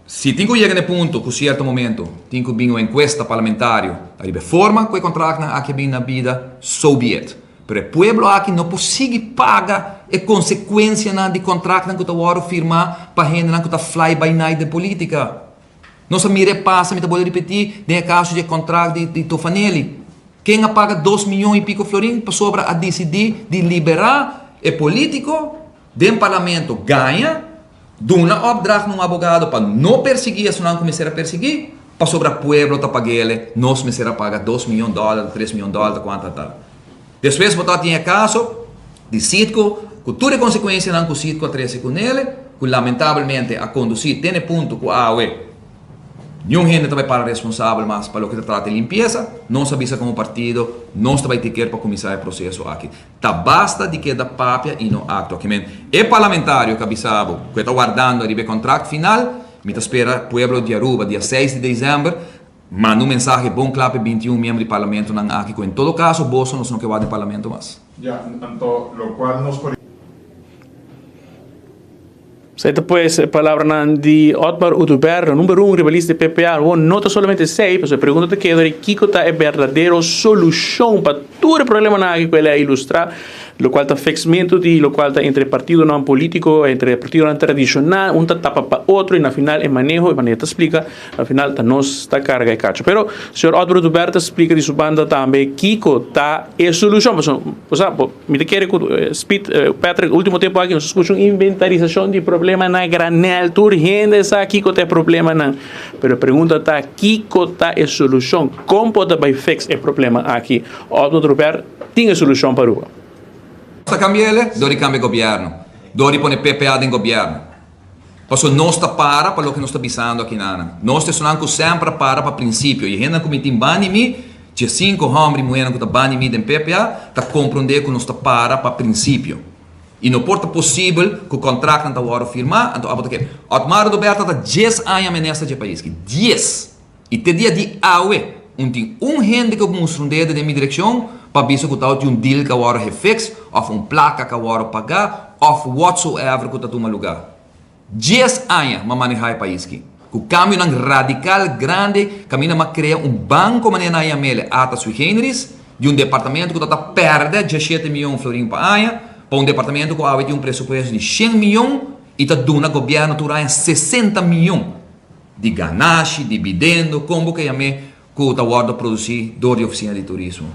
Se tem que chegar no ponto que certo momento tem que vir uma encuesta parlamentar arriba forma que o contrato aqui bem na vida, so be it. Pero o povo aqui não consegue pagar a consequência de contrato que está firmar para gente que está fly by night de política. Não se mire passa, me vou repetir, tem caso de contrato de Tofanelli. Quem paga 2 milhões e pico florim para sobra a decidir de liberar o político, dentro do parlamento ganha, Doe uma opdracht num advogado para não perseguir, se não começar a perseguir, para sobre o povo tá pagar, nós começar a pagar $2 milhões, $3 milhões, quanto tal. Depois, você tem caso de sítio, com toda a consequência não com o sítio atrás com ele, que lamentavelmente a conduzir tem ponto com a AUE. Nenhum gente vai para responsável, mas para o que trata de limpeza, não se avisa como partido, não se vai ter que para começar o processo aqui. Tá basta de que da papia e não acto aqui. É parlamentário que avisava, que está guardando o contrato final, me espera o povo de Aruba, dia 6 de dezembro, manda um mensagem bom claro 21 membros do parlamento aqui, que em todo caso, Bolso não que vai do parlamento mais. Ya, tanto, lo cual nos Certo, pues, palavra de Otmar Udubert, número 1 rivalista de PPA. No solamente 6, pero se pregunta que Kiko está es verdadero solución para todo el problema que él ilustra, lo cual está fixamento de lo cual está entre partido no político, entre partido no tradicional, un tapa para otro y al final el manejo, y manera te explica, al final está carga y cacho. Pero el señor Otmar Udubert explica de su banda también, Kiko está es solución. O sea, me quiere Patrick, último tiempo aquí nos escucha una inventarización de problema na granel, tu gente sabe Kiko tem problema não. Pero pergunta tá, Kiko tá a solução. Como pode vai fix o problema aqui? Otmar Udubert tem a solução para o. Sta cambiare, dori cambia governo, dori pone PPA in governo. Posso non sta para lo che non sta bisando aqui nana. Non sta sonando sempre para princípio. E ainda come tim bani mi, c'è 5 homem mulheres que tá bani mi den PPA, tá compreender que non sta para princípio. E não porta possível que o contrato não está firmar, então a botar Otmar Udubert está 10 anos nessa de país, 10. E te dia de AUE, tem gente que mostra dedo na minha direção, para ver se que tal de deal que agora é fix, ou placa que agora pagar, ou whatsoever que está toma lugar. 10 anos para manejar o país aqui. O cambio radical grande, caminha para criar banco maneira na mele ata sui generis, de departamento que está perde 17 milhões de florins para ano, para departamento que tem presupuesto de 100 milhões e está dando governo que 60 milhões de ganache, dividendo, como que está guarda produzir dor de oficina de turismo.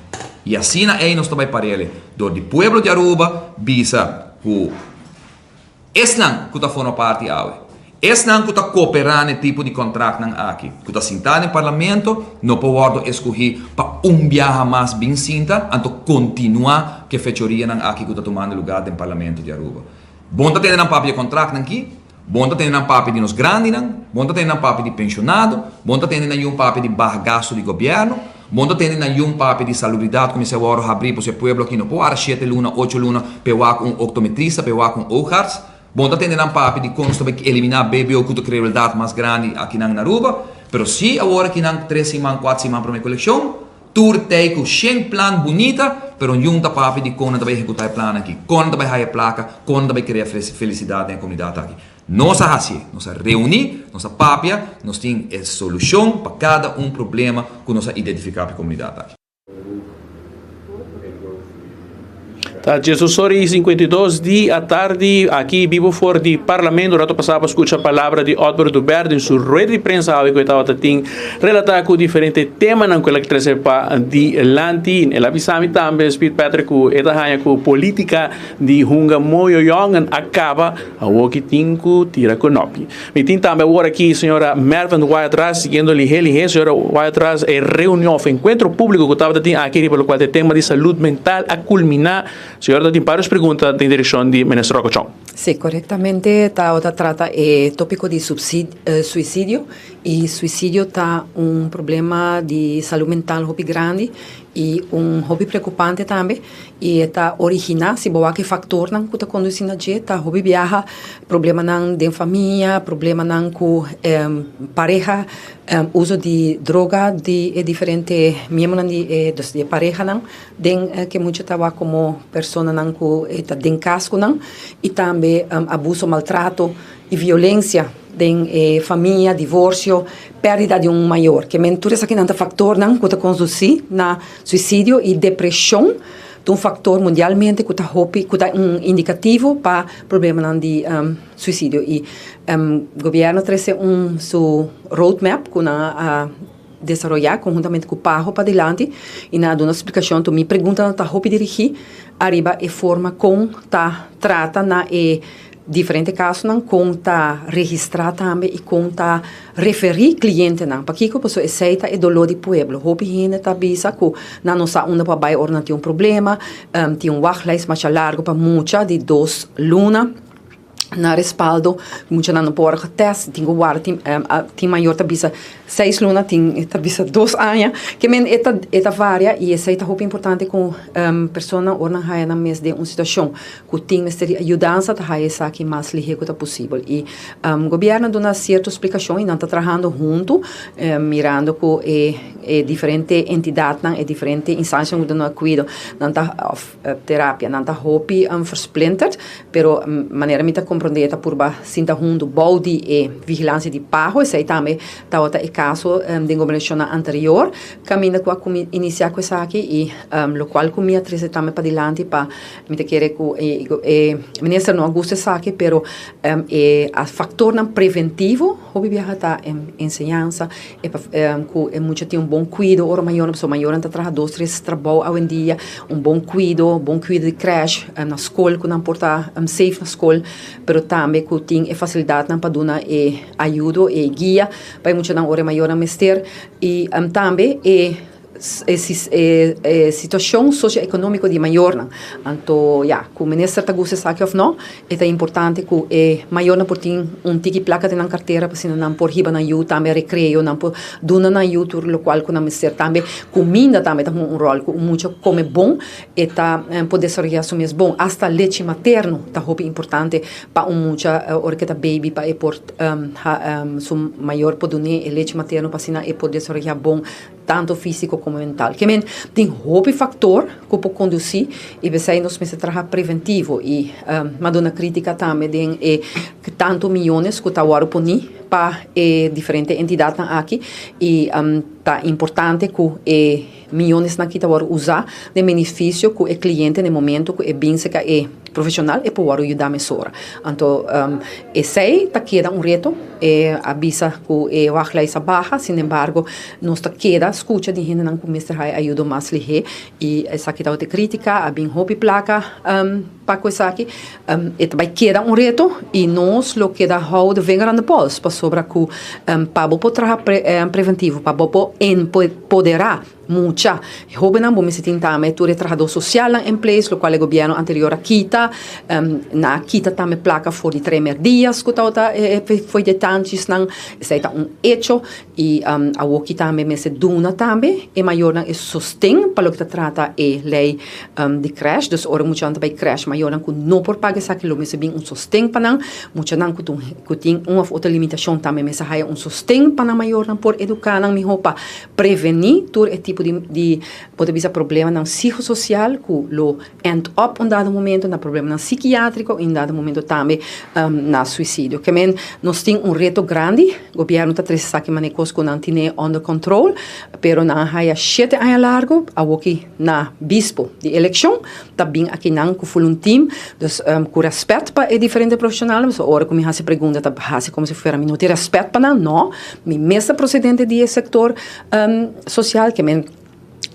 E assim nós também para ele, do povo de Aruba, visa que eslan que está fazendo parte da eslan que está cooperando tipo de contrato aqui, que está sentado no parlamento, não pode escolher para viagem mais bem cinta, então continuar que a fechoria aqui que está tomando lugar no parlamento de Aruba. Bom está tendo papel de contrato aqui, bom está tendo papel de nos grandes, bom está tendo papel de pensionado, bom está tendo papel de baixo gasto de governo, bom está tendo papel de salubridade, como se agora abrir para o povo aqui, não pode 7 lunas, 8 lunas, pegar com optometrista, pegar com ojars. Bom, está tendo papo de como se eliminar BBO que a realidade mais grande aqui na Aruba, mas se agora que não 3 semanas, 4 semanas para minha coleção, tudo tem com 100 plano bonita, mas não está papo de como vai executar o plano aqui, como vai fazer a placa, como vai criar felicidade na comunidade aqui. Nós assim, nós reunir, nossa papia, nós temos a solução para cada problema que nós identificar para a comunidade aqui. Tá, Jesus Sori 52 da tarde aqui vivo fora do parlamento, rato passado escuta a palavra de Otmar Udubert em sua rede de prensa que estava tem relatar com diferentes temas não que ele traz para diante ela avisame também Speed Patrick com esta hanha com política de hunga moyoyong acaba a o que tinco tira com nopi me tem também agora aqui senhora Mervyn Wyatt seguindo ele senhora Wyatt reunião encontro público que estava aqui pelo qual tema de saúde mental a culminar. Senhora, tem várias perguntas em direção de Ministro Rocochão. Sí, correctamente. Trata el tópico de suicidio. Y suicidio está un problema de salud mental muy grande y un hobby preocupante también. Y está original, si boa que factor que está conducindo a gente, está hobby viaja, problema de familia, problema com pareja, uso de droga de diferentes miembros de pareja, que mucho estava como persona que está den casco, e também abuso, maltrato e violência de família, divórcio, perda de maior, que menturas aqui não factor que está conduzir na suicídio e depressão, de factor mundialmente que está indicativo para problema de suicídio. E o governo traz seu roadmap que desarrollar conjuntamente com o PARRO para adelante e na dona explicação tu me pergunta está roupa dirigir arriba e forma com tá trata na diferente casos não conta registrar também e conta referir cliente não para que a pessoa aceita é dolor de pueblo hopi hine tá bisa que na nossa onda para vai orna tem problema tem wachtlijst mais largo para muita de 2 lunas na respaldo, muita não pode teste, tem guarda, tem maior tabisa 6 lunas, tem tabisa 2 anos, que men eta varia e essa é muito importante com pessoa orna haia na mês de uma situação que tem que ajudança tá haia aqui mais ligeiro que possível e o governo dá certa explicação e não está trabalhando junto, mirando com diferente entidade, e diferente instância que não cuido, não está terapia, não está hopi versplintered, pero maneira me tá compreender por sinta junto body e vigilância de pago, esse também tá outra caso de governação anterior, caminha com a iniciar com essa aqui e lo qual com minha treze também para diante para me te querer que ministro não gosta essa aqui, pero a fator não preventivo, o viajar tá ensinança é muito tem bom cuido, ora maior pessoa maior está trabalhando 2, 3 trabalho ao dia, bom cuido de crash na escola que não porta safe na escola, pero também que tem facilidade para dar ajuda e guia para muito não ora maior a mester e também situação socioeconômica de maior então que o ministro está gostando sabe ou não é importante que maior não tem tiki placa na carteira para se não por riba na ajuda também recreio não por dona na ajuda o qual que o ministro também comida também tem rol que muito come bom e tá poder ser assumir bom hasta leite materno tá muito importante para muita hora que tá baby para por su maior poder leite materno para se e poder ser bom tanto físico como mental. Que men tem outro fator que pode conduzir e você nos precisa trabalhar preventivo e madonna crítica também tem que tanto milhões que está agora poni para diferentes entidades aqui e tá importante que milhões na kita agora usar de benefício que o cliente no momento que é bem seca é profissional e pode ajudar a mesura. Então esse tá queda reto avisa que é wachtlijst baixa, sin embargo nos tá queda escuta de gente não começa a ajuda mais ligeiro e essa aqui tá outra crítica a bem hopi placa para coisa aqui vai queda reto e nós lo queda how de vengar na pols para sobra que para bo trabalhar preventivo para bo empoderar mucha joven não me sentir também tu trabalhador social em place, o qual o governo anterior quita na quita também placa for de 3 dias que tá foi de tantos não isso é hecho e a o que também me se duna também e maior não é sustém para o que trata lei de crash dus ora muito anda by crash maior não que não por pagar essa quilo me se bem sustém para não muito não que tem uma outra limitação também me se há sustém para maior não por educar não me roupa prevenir tur tipo de pode vir problema não psicossocial que lo end up em dado momento na problema não psiquiátrico em dado momento também na suicídio que men nós tem reto grande o governo está trazendo que manecos que não tem under control pero na há 7 anos largo aqui na bispo de eleição também aqui não que foi team dus com respeito para diferentes profissionais so ora como se pergunta tá como se fosse minuto respeito para não me mesa procedente de setor social que men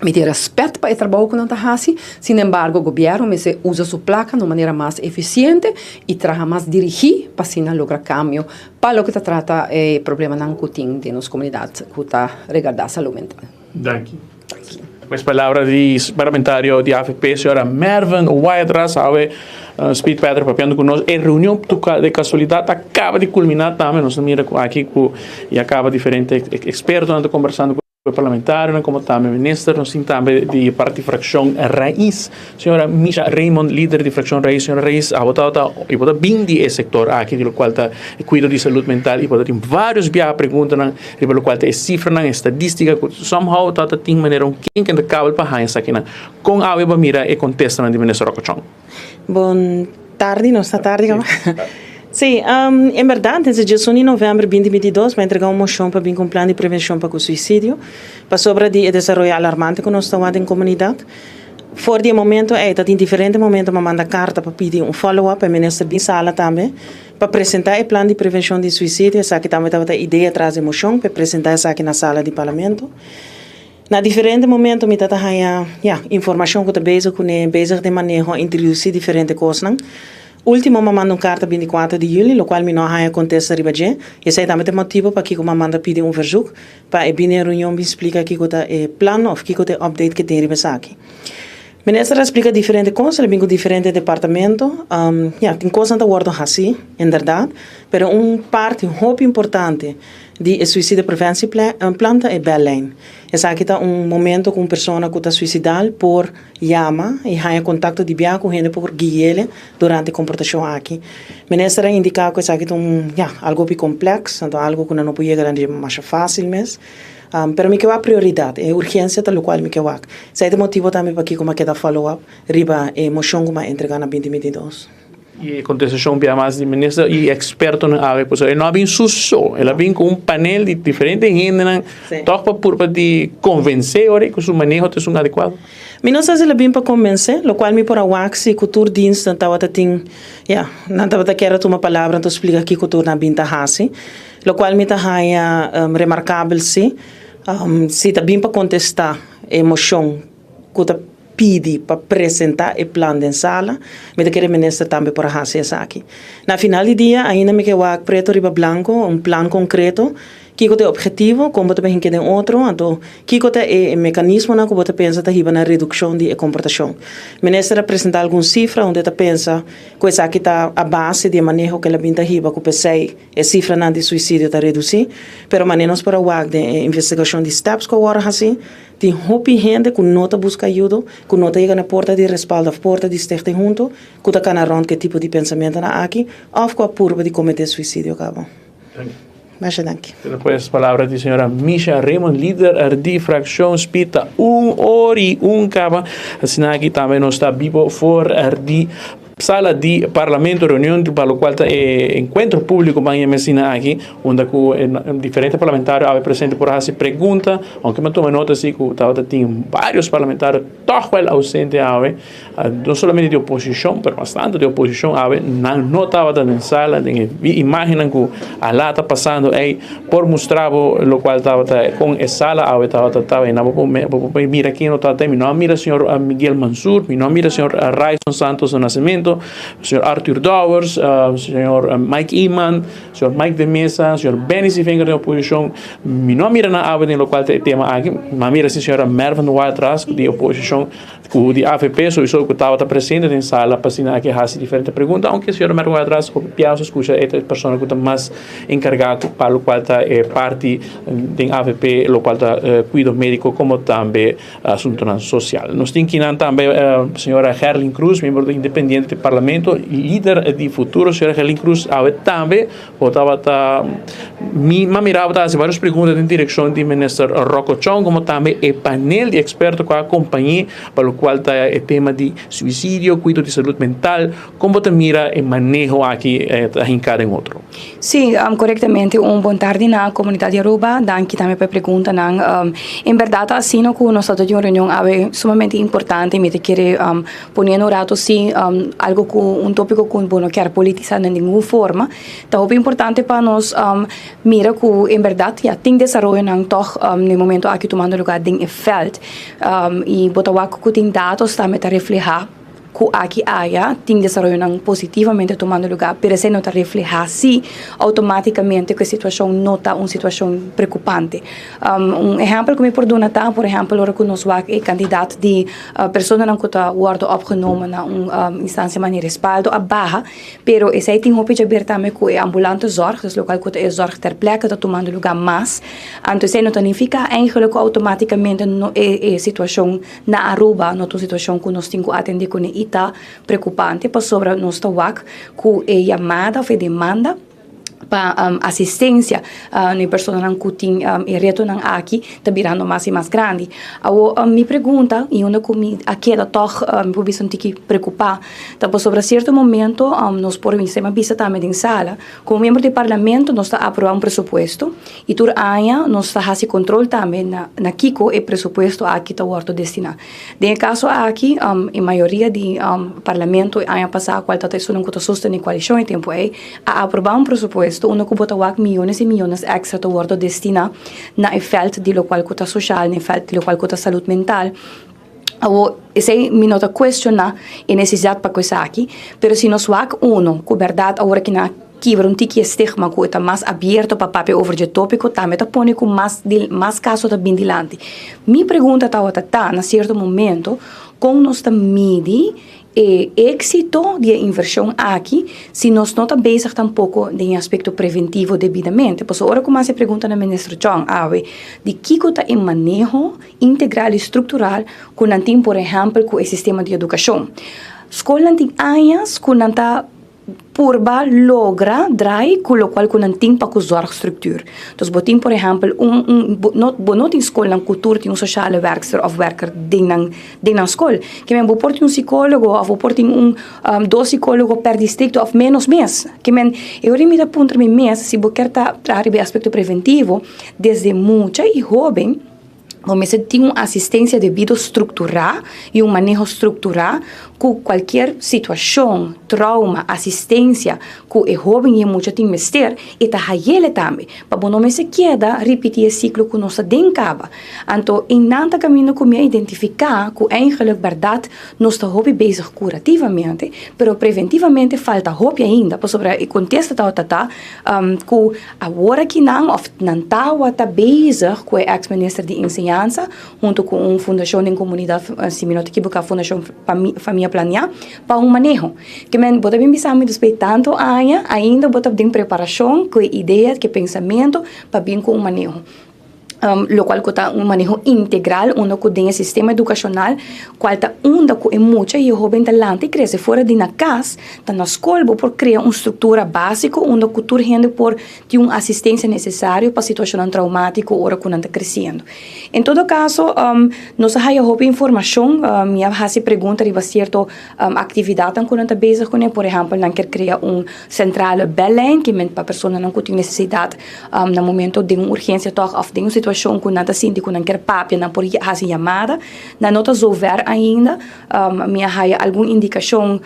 me ter respeito para o trabalho que não está fazendo, sin embargo, o governo usa sua placa de maneira mais eficiente e trabalha mais dirigir para assim lograr cambio para o que trata problema não que tem de nas comunidades que está regardando a saúde mental. Daqui. As palavras do parlamentário de AFP, senhora Mervyn Wyatt, sabe, Speed Pedro, papiando conosco, a reunião de casualidade acaba de culminar também, nós mira aqui e acaba diferente expertos andando conversando com o parlamentário, como também ministro, nós também de parte fração Raiz, senhora Misha Raymond, líder de fração Raiz, senhora Raiz, a votar e votar bem de setor aqui, do qual está cuido de saúde mental e tem vários perguntas, do qual tem cifra, estadística, somehow está tem maneira quem que acaba para essa aqui, com a web mira e contesta de ministro Rocochong. Boa tarde, nossa tarde. Sim, em verdade, desde dia 1 de novembro de 2022, vai entregar uma moção para vir com plano de prevenção para o suicídio, para sobre de desenvolver alarmante que nós estamos em comunidade. Fora de momento, em diferentes momentos, me manda carta para pedir follow-up para o ministro de sala também, para apresentar o plano de prevenção de suicídio, essa que também estava a ideia atrás da moção, para apresentar essa aqui na sala de parlamento. Na diferentes momentos, me dá informação que está bezig de manejo, introduzir diferentes coisas. último me mandou carta 24 de julho, lo qual me não há contesta ribaje. Esse é também o motivo para que eu manda pedir verzoek para binnen reunião me explica que é plano ou que é update que tem ribasaki. O ministro explica diferentes coisas, ele vem com diferentes departamentos. Tem coisas que worden assim, verdade, mas parte muito importante de suicídio prevenção planta é Berlijn. Essa aqui está momento com pessoa que está suicidal por llama e há contato de bia com gente por guiele durante a comportação aqui. O ministro indica que essa aqui é algo bem complexo, então algo que não pode chegar de mais fácil mesmo. Pero me queda prioridade, é urgência tal qual me queda. Esse é o motivo também para que como queda follow-up, riba a moção que me entregar na 2022. E a contestação bem mais de ministro e experto na área, pois ele não vem só, ele vem com panel de diferentes gente, toca para de convencer que o seu manejo é adequado. Mi não sei se ele vem para convencer, lo qual me por a wax e culturdienst então até tem, não estava quero uma palavra então explica que cultura na binta hasi, lo qual me tá remarcável se tá bem para contestar emoção que tá pedi para apresentar o plano de sala, me querer ministro também para fazer isso aqui. Na final do dia, ainda me quero preto riba blanco, plano concreto, que é o objetivo, como você pensa que tem outro, então, que é o mecanismo que você pensa que na redução de comportação. O ministro apresenta algumas cifras onde você pensa que essa aqui está a base de manejo que ela vinda riba, que pensei, a cifra de suicídio está reduzir, mas maneiras para o de investigação de steps que agora assim, tem muita gente que não busca ajuda, que não chega na porta de respaldo, a porta de estar junto, que está canarando que tipo de pensamento na aqui, ou com a curva de cometer suicídio, acaba. Mas dank. Depois as palavras da senhora Misha Raymond, líder da fração Spita, hora e caba. Assim aqui também nós está vivo for de sala de parlamento, reunião para o qual encontro público vai ensina aqui, onde diferentes parlamentares estavam presentes por essa pergunta, aunque me tome nota assim que tem vários parlamentares todos ausentes não somente de oposição, mas bastante de oposição não estava na sala, imaginam que a lá está passando aí por mostrar o qual estava com a sala estava mira aqui não está mi nome mira senhor Miguel Mansur, mi nome mira senhor Raison Santos do Nascimento, senhor Arthur Dowers, senhor Mike Iman, senhor Mike de Mesa, senhor Benny Sivenger de oposição, mi não mira na ave no qual tem tema aqui, mas mira sim senhora Mervyn White de oposição, o de AFP, só isso que estava presente na sala para assinar aqui as diferentes perguntas, aunque a senhora Mervyn White o piaço escuta é a pessoa que está mais encarregado para o qual está parte da AFP, o qual está cuidado médico como também assunto social. Nós temos também a senhora Herlin Cruz, membro do Independente do Parlamento, líder de futuro, senhora Herlin Cruz, também estava mirava várias perguntas em direção do ministro Rocco Chong, como também o painel de expertos que acompanha para o qual está o tema de suicídio, cuidado de saúde mental, como te mira o manejo aqui em cada outro. Sim, corretamente, boa tarde na comunidade Aruba, danke também para a pergunta. Em verdade, assim, que nós estamos em uma reunião sumamente importante, me querer poner no rato, sim, algo com tópico que não quer politizar de nenhuma forma. Então, é importante para nós mirar que, em verdade, já tem desenvolvimento no momento aqui tomando lugar em feld e botar que tem dados também para refletir que aqui tem desenvolvimento positivamente tomando lugar, pero se não está reflejando automaticamente que a situação não está uma situação preocupante. Exemplo que me perdona tá, por exemplo, que nós é candidato de pessoa que está worden opgenomen na uma instância de respaldo a barra, pero esse aí tem um pouco de também que é ambulante zorg, dus local que é zorg ter plekke está tomando lugar mais, então se não significa eigenlijk automaticamente a situação na Aruba, não é situação que nós temos que atender com está preocupante para sobre nós WAC que a chamada ou demanda para assistência na pessoa que tem reto aqui está virando mais e mais grande. Me pergunta e onde que aqui da toch me pode sentir preocupar, então sobre certo momento nós podemos ser uma vista também em sala, como membro do parlamento nós está aprovando presupuesto e tur aia nós está fazendo controle também na Kiko e presupuesto aqui está orto destinado. No caso aqui a maioria de parlamento aia passar qual está isso não que sustenta coalição em tempo aí a aprovar presupuesto uno que bota milhões e milhões extra to wordo destina na felt di local kuta social, na felt di local kuta saúde mental. esse me nota questionar a necessidade para coisa aqui, pero se nós wak uno, com verdade, agora que na quebra tiki estigma que está mais aberto para papel over de tópico, também está pondo com mais caso da bindilante. Minha pergunta está, na certo momento, como nós está medi êxito de inversão aqui, se nós não estamos bezig tampouco de aspecto preventivo devidamente. Por isso, agora como se pergunta na ministra John, de que está em manejo integral e estrutural com tem, por exemplo, com o sistema de educação. Escola tem anos com está purba logra drai com o qual não tem para usar estrutura. Então, botin, por exemplo, não tem escola na cultura tem social worker of worker dentro da escola, que men vou portar psicólogo ou vou portar dois psicólogos per distrito of menos mês, que men eu limita ponto me mês se vou querer trazer aspecto preventivo desde muita e jovem. Você tem uma assistência devido estruturar e um manejo estruturar com qualquer situação, trauma, assistência que o jovem e muito tem mestre e tá ele também para não se queda repetir o ciclo que nós dencava. Então, em nada caminho como identificar que eigenlijk verdade nós está hobby bezig curativamente, pero preventivamente falta hobby ainda. Por sobre o contexto que agora que não tá bezig com o ex-ministro de ensinança junto com uma fundação em comunidade, se me não equivocar, a Fundação Família Planear, para um manejo. Que men bota bem pensar muito tanto ainda bota bem preparação, com ideia, com pensamento, para bem com um manejo. Lo qual está um manejo integral, onde que tem sistema educacional, qual está onde que é muito e o jovem talante cresce fora de na casa, está na escola, por criar uma estrutura básica, onde que tu rende por ter uma assistência necessária para situação traumática ou hora que não está crescendo. Em todo caso, nós temos informação, minha se pergunta de certa atividade que não está bezig com, por exemplo, não quer criar central Belém, que para a pessoa não tem necessidade no momento de uma urgência ou de uma situação que não síndico não quer papel, não pode fazer chamada, não está resolver ainda, minha há alguma indicação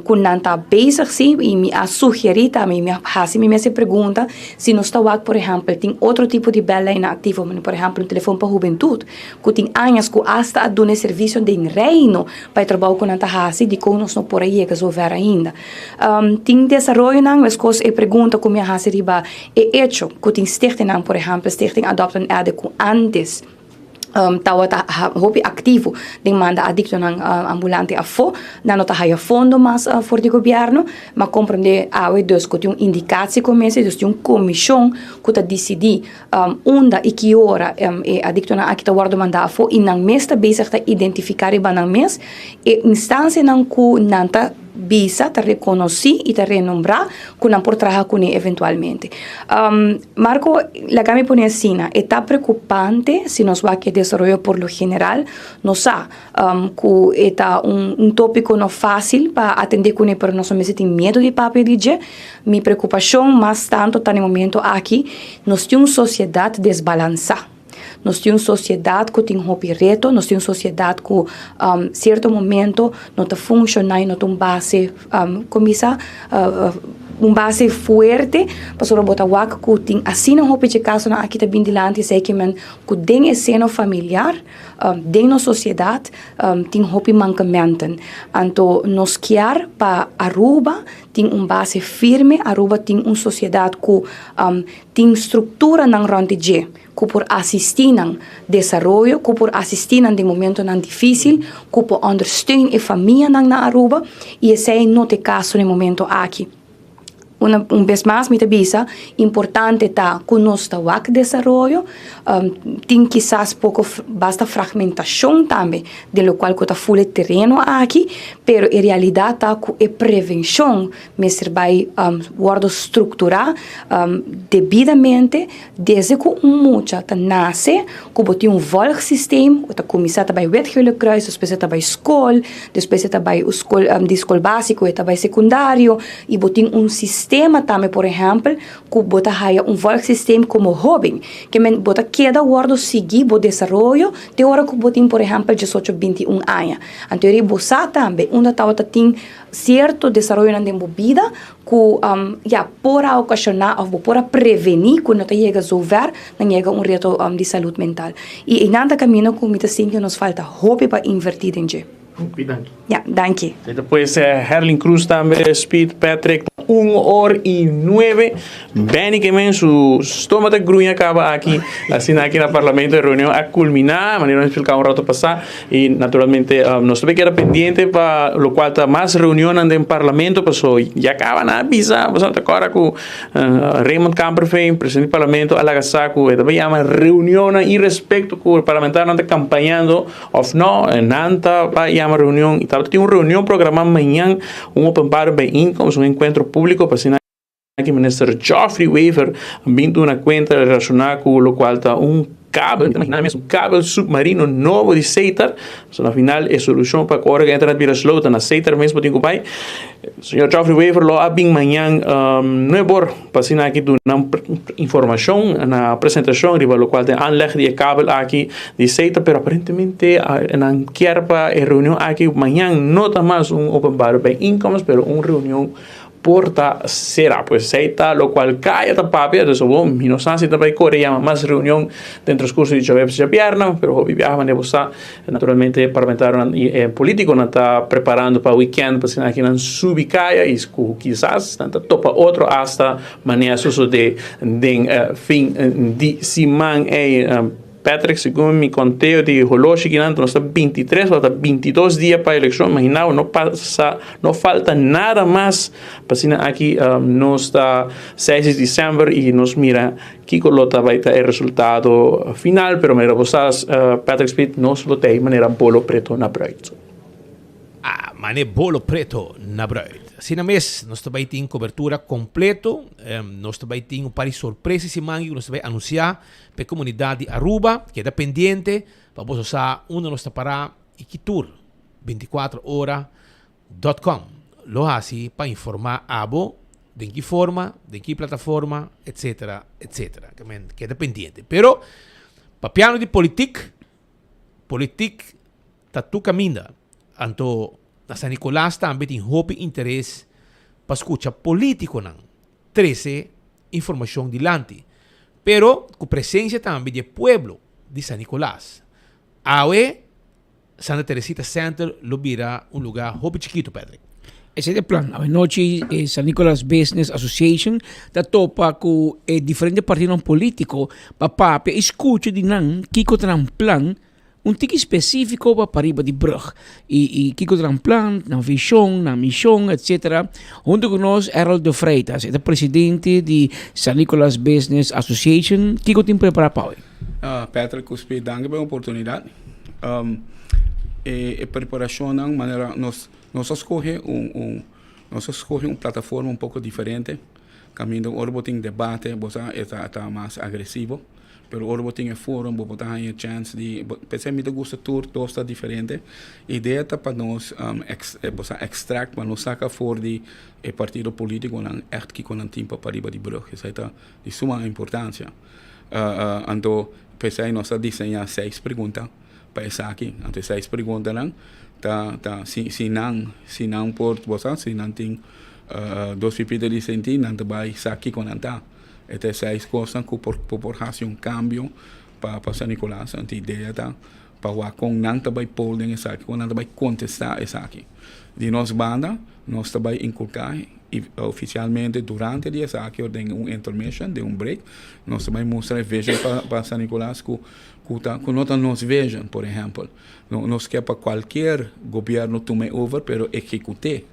que não está bezig sim e me sugerir também, minha se pergunta se nós está por exemplo, tem outro tipo de Belém ativo, por exemplo, um telefone para a juventude, que tem anos que hasta a dar serviço de reino para trabalhar com a hasi, de como nós não por aí resolver ainda. Tem desenvolvimento, mas coisas e pergunta como minha hasi riba é hecho, que tem stichting, por exemplo, stichting adoptam com antes hobby ativo de manda adicto ng ambulante a fo na nota haya fondo mas for de governo mas compreende dus que tem indicação começa dus tem comissão que tá decidir onda e que hora é adicto na aqui tá guardo manda a fo e nang mês tá bezig tá identificar e banang mês e instância nang ku nanta bisa te reconheci e te renombrar que não por trabalhar com ele eventualmente. Marco, la que me pone assim, está preocupante se nós vamos que desenvolver por lo general, não sabe que está tópico não fácil para atender com ele, pero nós somos tem medo de papel de minha preocupação, mas tanto tá no momento aqui, nós temos uma sociedade desbalançada. Nós temos uma sociedade que tem um reto, nós temos uma sociedade que, certo momento, não está funcionando, não tem uma base, uma base forte, para sobre botar o que tem assim um de caso na aqui também dilante sei que tem esse seno familiar, dentro da sociedade, tem mancamento. Então, nós quer para Aruba tem uma base firme, Aruba tem uma sociedade que tem estrutura na rondije, que por assistir no desenvolvimento, que por assistir no momento difícil, que por understeunen a família na Aruba, e esse é não tem caso no momento aqui. Vez mais, me avisa, importante está que nós estamos em desenvolvimento, tem quizás pouco, basta fragmentação também, de lo qual está full terreno aqui, pero em realidade está que a prevenção, mas vai guardo estruturar devidamente, desde que muita nasce, que tem volg sistema, que começa a trabalhar wetgeving kruis, depois está bij escola, depois está bij de escola básico, está bij secundário, e tem sistema também, por exemplo, que bota haya volgsystem como hobby, que men bota queda guardo seguir o desarrollo de hora que botin, por exemplo, 18, 21 anos. En teoria, você também, onde tem certo desarrollo na vida, que por ocasionar ou por prevenir que não chega a resolver, não chega reto de saúde mental. E nada caminho que me assim que nos falta hope para invertir em je. Ja, dank je. Depois Herlin Cruz também, Speed Patrick, 1h09. Bem que men su estômago grunha acaba aqui, assim aqui no Parlamento, a reunião a culminar, maneira de explicar rato passar e naturalmente nós também queda pendente para o qual está mais reunião no Parlamento, passou já acaba na avisa, bastante agora com Raymond Kamperveen, presidente do Parlamento, Alagasaco, e também há uma reunião em respeito com o parlamentar não está campanhando, ou não, nanta para uma reunião, e tal, tem uma reunião programada amanhã, open bar bem incomes, encontro público para assinar que o ministro Geoffrey Weaver vindo uma conta relacionada com o qual está cabo submarino novo de Seitar, so na final é solução para agora que entra na vira slota na Seitar mesmo tem que pai. Senhor Geoffrey Weaver lo abing manhã não é bom para assinar aqui uma informação na apresentação de o qual tem anleg de cabo aqui de Seitar, pero aparentemente na querpa é reunião aqui manhã não está mais open bar bem incomes, pero reunião porta será, pues seita, lo cual cae ta papel, eso bom, y no sé si también Corea más reunión dentro del curso de Chavez ya pierna, pero viaja de bosa, naturalmente parlamentario y político no está preparando para weekend, pues aquí en subicaya y quizás tanta topa otro hasta mañana eso de fin de semana Patrick, según mi conteo de Holoshi, que nos está 23 o hasta 22 días para la elección, imaginado, no falta nada más, pues aquí no está 6 de diciembre y nos mira Kiko Lota va a estar el resultado final, pero manera vosas, Patrick Speed nos lo de manera bolo preto na breut. Mané bolo preto na breut. Assim mesmo, nós também temos cobertura completo, nós também temos um par de surpresas esse mangue que nós vamos anunciar para a comunidade de Aruba, que é dependente, para você usar onde nós parar e que tour 24horas.com. Lo assim para informar a você de que forma, de que plataforma, etc, etc. Que é dependente. Pero, para piano de política está tu caminho. Anto na San Nicolás também tem hope interesse para escutar político não 13 informação dilante pero com presença também do pueblo de San Nicolás awe Santa Teresita Center lo vira lugar hope chiquito, Patrick. Ese é o plano. A noite, San Nicolás Business Association da topa com diferentes partidos políticos para escutar de não que tem um plano tique específico para pariba de brug. E kiko tem plan, na visão, na missão, etc. Junto com nós, Errol de Freitas, é o presidente de San Nicolás Business Association. Kiko tem preparado para Patrick Cuspi, danke pela oportunidade. A preparação, de maneira, nós escolhemos uma plataforma pouco diferente. Caminho do Orboting debate, você está mais agressivo. Pero ahora botin el foro, botar a chance de, pensei gusta tour, todo está diferente. Ideia está para nós extract, para nós sacar fora de partido político, não echt que com tempo para riba de brug. Isso está de suma importância. Então, pensei nós a desenhar 6 perguntas para essa aqui. Então 6 perguntas não, se não por você, se não tem 2 pipitas de sentir, não vai sacar com não. Estas 6 coisas que por fazer cambio para San Nicolás, a ideia está para com não também polden essa aqui, com não também contestar essa aqui. De nossa banda, nós também inculcar oficialmente durante o dia aqui tem intermission, de break, nós também mostrar vision para San Nicolás que nós nos vision, por exemplo, nós quer para qualquer governo tome over, pero execute.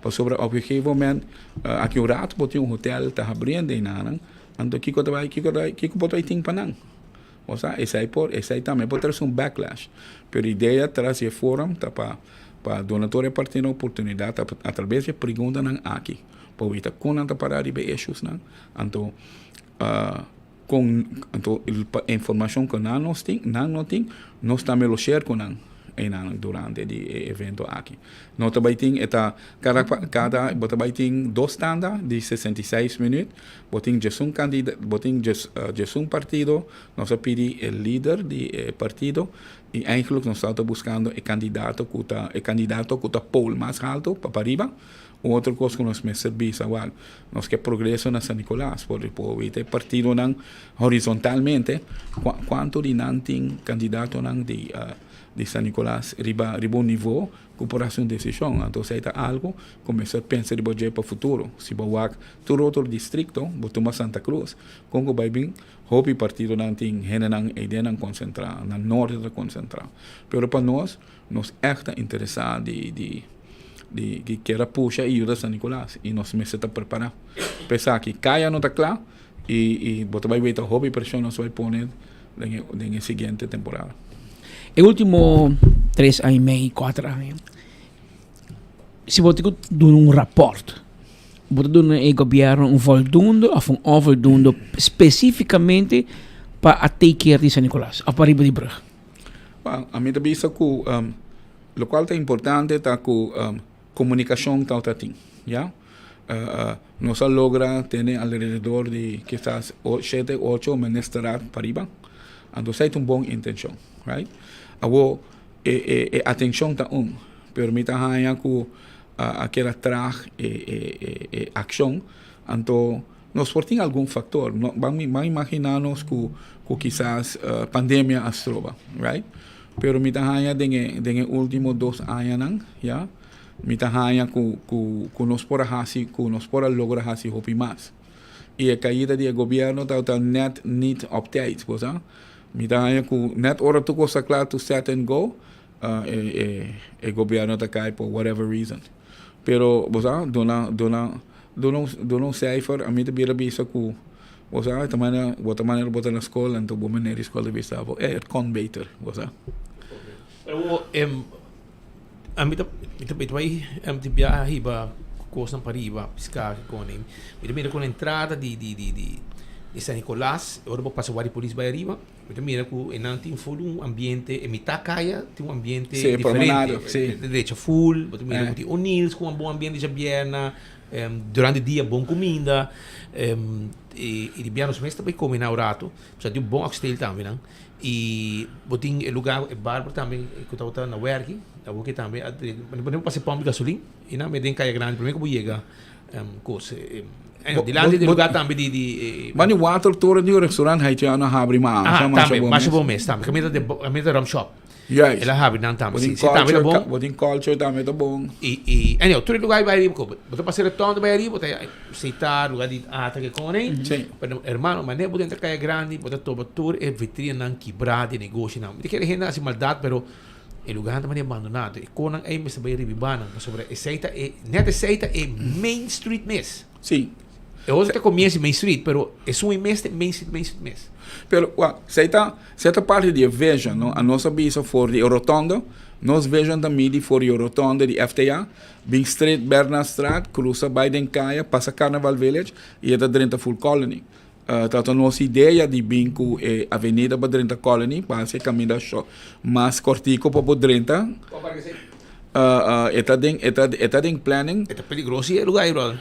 Sobre o objetivo aqui o rato botou hotel está abrindo e nada, então que botou tem para não, ou seja, esse aí também pode ter backlash, pero a ideia traz o fórum tá para donatório partir a oportunidade através de perguntas não aqui, para evitar quando tá parar de issues não, então com a informação que não tem, nós também lo share com não. durante el evento aquí. No também tem cada também tem 2 tandas de 66 minutos. Botem um candidato, botem um partido, nós pedimos o líder do partido e eigenlijk nós estamos buscando o candidato que está pole mais alto para arriba. Outra coisa que nós me serviço igual, nós que progresso na San Nicolás, porque o partido não horizontalmente, quanto de não tem candidato não de San Nicolás riba nível cooperação de decisão. Então, se é algo, começa a pensar para o futuro. Se vai todo outro distrito, botar Santa Cruz, como vai vir, o partido não tem ideia não concentrar, no norte de concentrar. Mas para nós echt interessados de que queira puxar a ajuda San Nicolás e nós começamos a preparar. Pensar que caia não está claro e botar vai ver a hobby pressão nós vai pôr na seguinte temporada. El último 3 anos e meio, 4 anos, se você dar um rapport, você dar ao governo voldoende ou onvoldoende especificamente para take care de San Nicolás, ou para Riba de Brug? A mim também isso que o qual é importante é que comunicação está tem, já? Nós logra ter alrededor de quizás 7, 8 ministerios para arriba, então é uma boa intenção, right? Atenção está permite que aquela traje ação, então nós portamos algum fator, vamos imaginar-nos que quizás pandemia as trova, right? Pero mita hanya dengan último 2 anos, ya, mita hanya que nos pora logra hasi hopi mais. E a caída do governo tá net niet op tijd, bosa. Mita hanya que net ora tu cosa claro to set and go, e governo tá cai por whatever reason. Pero bosa, dona cijfer, a mita bira bisa que bosa, bota maneira bota na escola, então bom maneira escola bisa, it kon beter, bosa. A mim também vai biahe ba coisa para riba piscar com ele. Mira com a entrada de San Nicolás, eu vou passar o polícia vai arriba. Mira com não tem full ambiente, em Mitacaia tem ambiente diferente. De hecho full, mira com O'Neill's com bom ambiente de Bierna, durante o dia bom comida. E de Bierna os meses também comem na orato, já tem bom hostel também, não? E botin o lugar é bárbaro também que eu estava na work, eu que também podemos passar pão de gasolina e não me den caia grande primeiro que eu chega coisa de lá de lugar também de mas o water tour de restaurante haitiano abre mais bom mês também caminho de rum shop ela abre não também se também é bom botin culture também é bom e todo lugar vai ali você passa retorno vai ali você aceitar lugar de que com ele hermano mas nem pode caia grande pode todo tour é vitrine não quebrada de negócio não de que ele assim maldade pero o lugar também é abandonado e quando aí me sabe ribana sobre aceita e net aceita é Main Street mês sim eu até começo Main Street pero é um mês Main Street mês. Pero certa parte de veja, no? A nossa visa for de Rotonda, nós vejam também de for de Rotonda de FTA, Bing Street, Bernardstraat, cruza Biden-Kaya, passa Carnaval Village e é da dentro Full Colony. Então, nossa ideia de Bing é avenida para dentro Colony, passa caminho mais cortico para dentro. Está em planning. É perigoso e é lugar igual.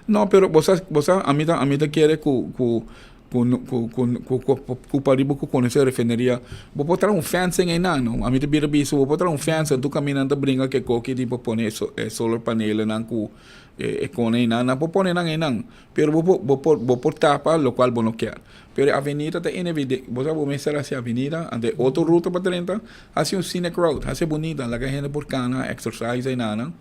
Não, pero você a mim quer que o paribu que conhece a refineria, vou botar fencing aí não, a mim te bira biso, vou botar fencing, tu caminhando brinca que coque tipo pone solar panel não com com aí não vou pôr não, pero vou por tapa, lo qual não quer. Pero a avenida tá inevidente, você vai começar assim a avenida, ande outra ruta para dentro, assim scenic road, assim bonita, lá que a gente por cana, exercise aí não.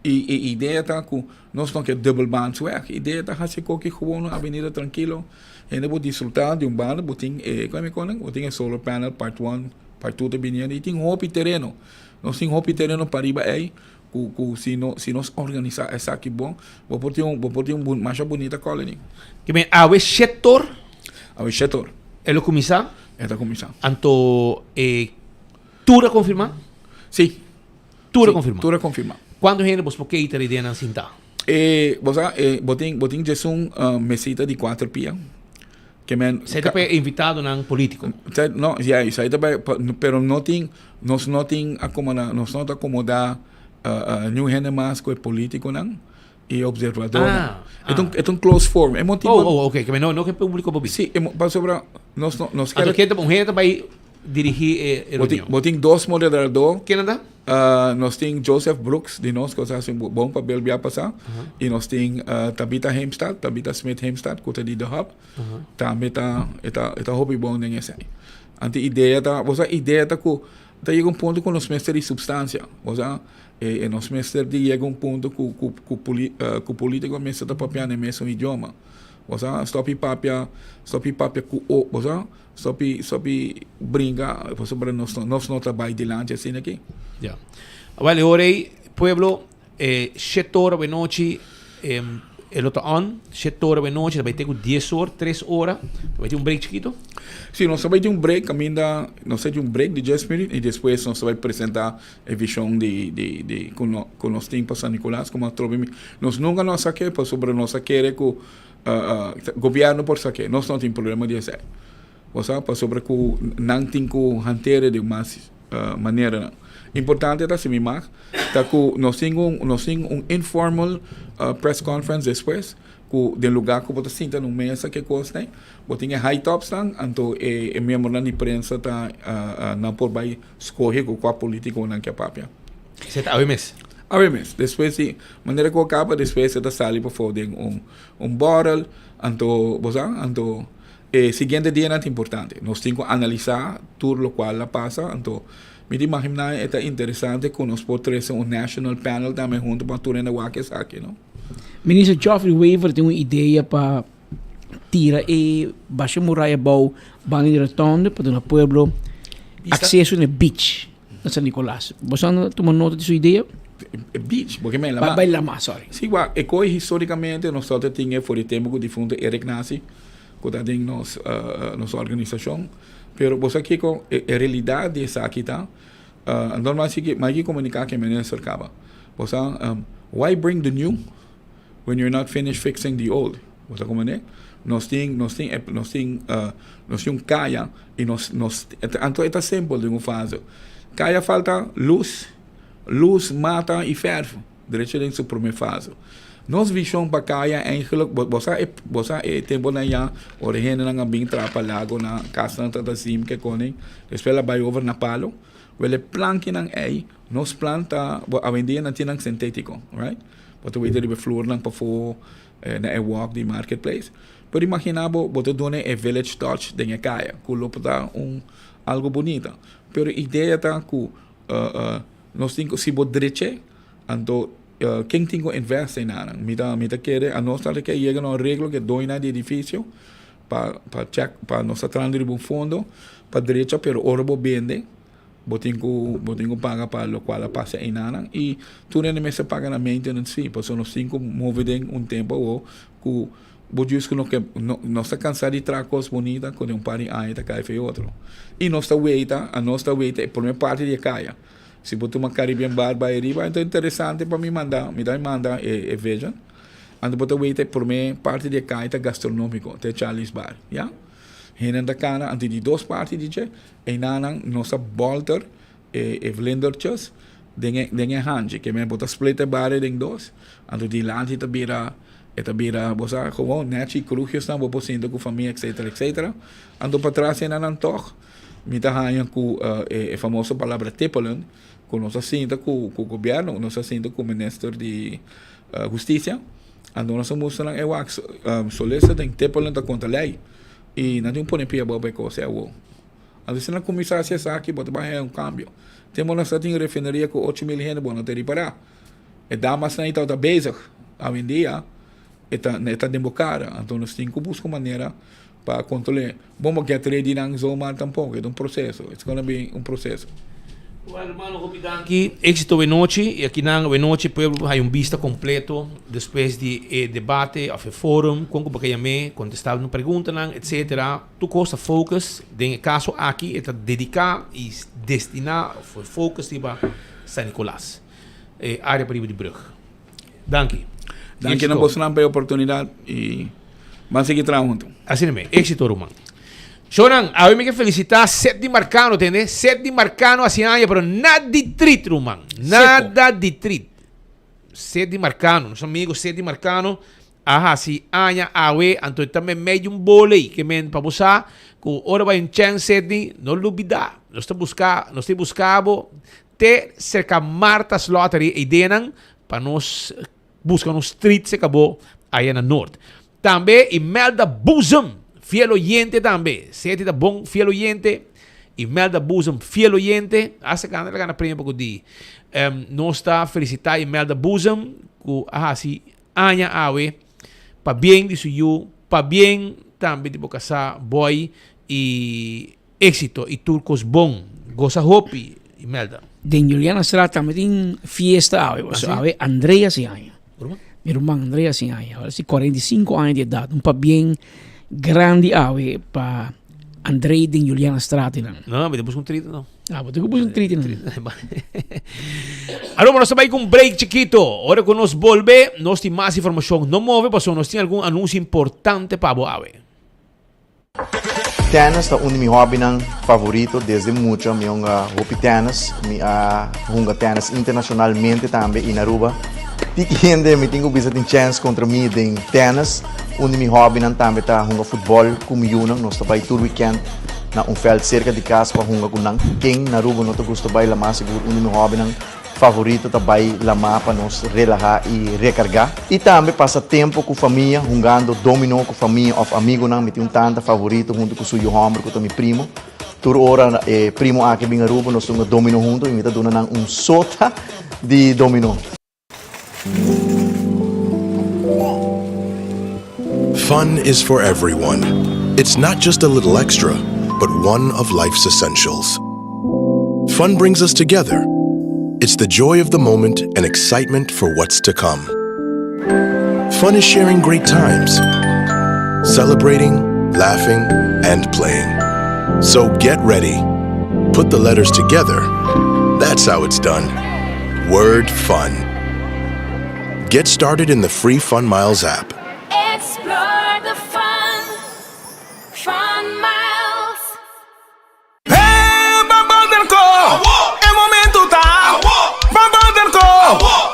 E a ideia está que nós não queremos double band swag. A ideia está que qualquer gewoon uma avenida tranquilo. A gente pode desfrutar de band, botem solar panel, part 1, part 2 também. E tem roupa terreno. Nós temos roupa terreno para riba aí. Se nós organizar essa aqui bom, vou ter mais bonita colony. Que bem, a setor? A setor. É o comissário? É o comissário. Então, tudo confirmado? Sim. Tudo confirmado? Tudo confirmado. Quando gente vos porque ter ideia na cinta? Botin jesum mesita de 4 pia que men Você está invitado ng político. No, yeah, isso aí também, pero nós não tem acomodar new gente mais com o político não e observador. É um close form. É motivo. Ok, que não que público bobi. Sim, para sobre nós quero que gente vai dirigir a reunião. Botem dois moderadores. Quem anda? Nós tem Joseph Brooks de nós que faz um bom papel bem passar e nós tem Tabitha Smith Heimstad que de The Hub. Também tá hobby bom nesse aí. Ante ideia tá, tá chega ponto com nós mestre de substância, nós mestre de chega ponto com político mestre tá papel no mesmo idioma. Stop papia com stop brinca, sobre nós não trabalha dilante assim aqui. Ja. Vale, orei, pueblo, 7 horas da noite, el outro on, 7 horas da noite, vai ter 10 horas, 3 horas, vai ter break chiquito? Sim, nós vamos ter break, nós temos break de 10 minutos e depois nós vamos apresentar a visão com nós tem para San Nicolás, como a trobe. Nós nunca nos saque, sobre nós querer que o governo por saque, nós não temos problema de isso. Para sobre que não tem que hantear de mais maneira. Importante é assim, que nós temos informal press conference depois, que de lugar que você senta numa mesa que costa, você tem high tops, então o membro da imprensa tá não por vai escolher qual político não quer papia. Você tá AWMS? AWMS. Depois, maneira que acaba, depois você tá sali para fazer bottle, então seguinte dia é importante. Nós temos que analisar tudo o qual passa, então me imagino que é interessante que nós podemos ter national panel também junto para tudo na Wakes aqui, não? Ministro Geoffrey Weaver tem uma ideia para tirar e baixar muralha bom banho de rotonda para o pueblo acesso no beach na San Nicolás. Você não toma nota de sua ideia? Beach, porque me vai lá, sorry. Sim, historicamente nós só tínhamos por o tempo que o defunto Eric Nassi, que está em nossa organização. Pero você aqui com a realidade dessa aqui tá, normalmente mais que comunicar que menino cercava. Você why bring the new when you're not finished fixing the old? Você como né? Nós tem caia e nós então é simple de uma fase. Caia falta luz mata e ferro. Direito em sua primeira fase. Nos visão para caia eigenlijk você tempo na ya origem na bem trapalhago na casa da sim que conem espela vai over na palo ele planque nang aí nos planta a vendia na tinang sintético, right? Para tu ver de flor nang para for na walk the marketplace. Pero imaginabo botar done a village touch de caia que lopta algo bonito. Pero ideia tá que nós tem que se bodreche ando quem tem que investir nada, mita querer a nós que chega no arreglo que doina de edifício para nós atrás de fundo para direita pero orbo vende botinho paga para o qual passa em nada e tudo nem se paga na maintenance fee, porque nós temos que mover tempo ou que budjus que nós está cansado de tracos bonitas quando par de anos cai foi outro e nós está wait por minha parte de caia. Se botar uma Caribbean bar by riba, então é interessante para me mandar vejam. Ando botar wait por minha parte de caia gastronômico, te Charles Bar, ya? Henen da cana, ante de duas partes de e nanan nossa bolter e blendertjes, dengue hanji, que me botar split bar em dois, ando de lanche bira bosa como neti crujios na bobo sinto com família, etc. Ando para trás nanan toch. Mita hayan ku famosa palavra Tepelen, com nossa cinta com o governo, nossa cinta com o ministro de justiça, ando nossa moça lang ewax solesa tem Tepelen da conta lei e não tem pôr pia boba coisa o ando se na comissão se aqui bota vai cambio temos nossa tem refinaria com 8 mil gente bom não ter para e damas na ita da basic a vendia eta democrata então nós tem que buscar maneira para controlar. Vamos que a trade não zoma tampouco, é processo. It's gonna be processo. Well, hermano, Robidanki, éxito de noite. E aqui na noite, pueblo, hay vista completo depois de debate, of fórum, com o que contestar uma pergunta, etc. Tu costa focus, no caso aqui, é dedicar e destinar o focus para San Nicolás, área para de Brugge. Danke. Danke na você pela oportunidade e Vamos seguir trabajando. Assim mesmo, éxito, Roman. Shonan, a mí que felicitar Sete Marcano, entende? Sete Marcano assim año, pero nada de trit, Roman. Nada de trit. Sete Marcano, nossos amigos Sete Marcano, assim año, awe, então também meio bole que men para buscar, que ora vai chance de não lubida. Nós estamos buscando ter cerca Martas Lottery e denan para nós buscar um street se acabou aí na norte. Também Imelda Bosom, fiel oyente também. Sete da bom fiel oyente. Imelda Bosom, fiel oyente. Essa gana gana prêmio para de. Nós está felicitar Imelda Bosom, que assim aña awe, para bem de suyo, para bem também de boca boy e éxito e turcos bom. Goza hopi, Imelda. Den Juliana Estrada também tem fiesta awe. Awe Andrea se aña. Mi hermano Andrea sin años, ahora sí 45 años de edad, un pa bien grande ave para Andrea de Juliana Strati. No, me te puse un trito, no. Ah, pues te puse un trito. Ahora vamos a ir con un break chiquito. Ahora que nos volve, nos tiene más información. No mueve, pues nos tiene algún anuncio importante para vos, ave. Tennis é um dos meus hobbies favoritos desde muito. Eu hobby tennis, eu tennis internacionalmente também em Aruba. Tikende, eu tenho uma chance contra mim em tennis. Um dos meus hobbies também é jogar futebol com o nós estamos todo weekend na feld cerca de casa para jogar com quem na Aruba nós gostamos de mais seguro. Um dos meus hobbies favorito também lá para nos relaxar e recargar. E também passa tempo com a família, jogando dominó com a família ou amigo não, me tem tanta favorito junto com o seu homem, com o meu primo. Toda hora primo aqui em Aruba nós jogamos dominó junto e me está dando sota de dominó. Fun is for everyone. It's not just a little extra, but one of life's essentials. Fun brings us together. It's the joy of the moment and excitement for what's to come. Fun is sharing great times, celebrating, laughing, and playing. So get ready. Put the letters together. That's how it's done. Word fun. Get started in the free Fun Miles app. Explore the fun. Fun Miles. Hey, Babaderco! É momento tá! Babaderco!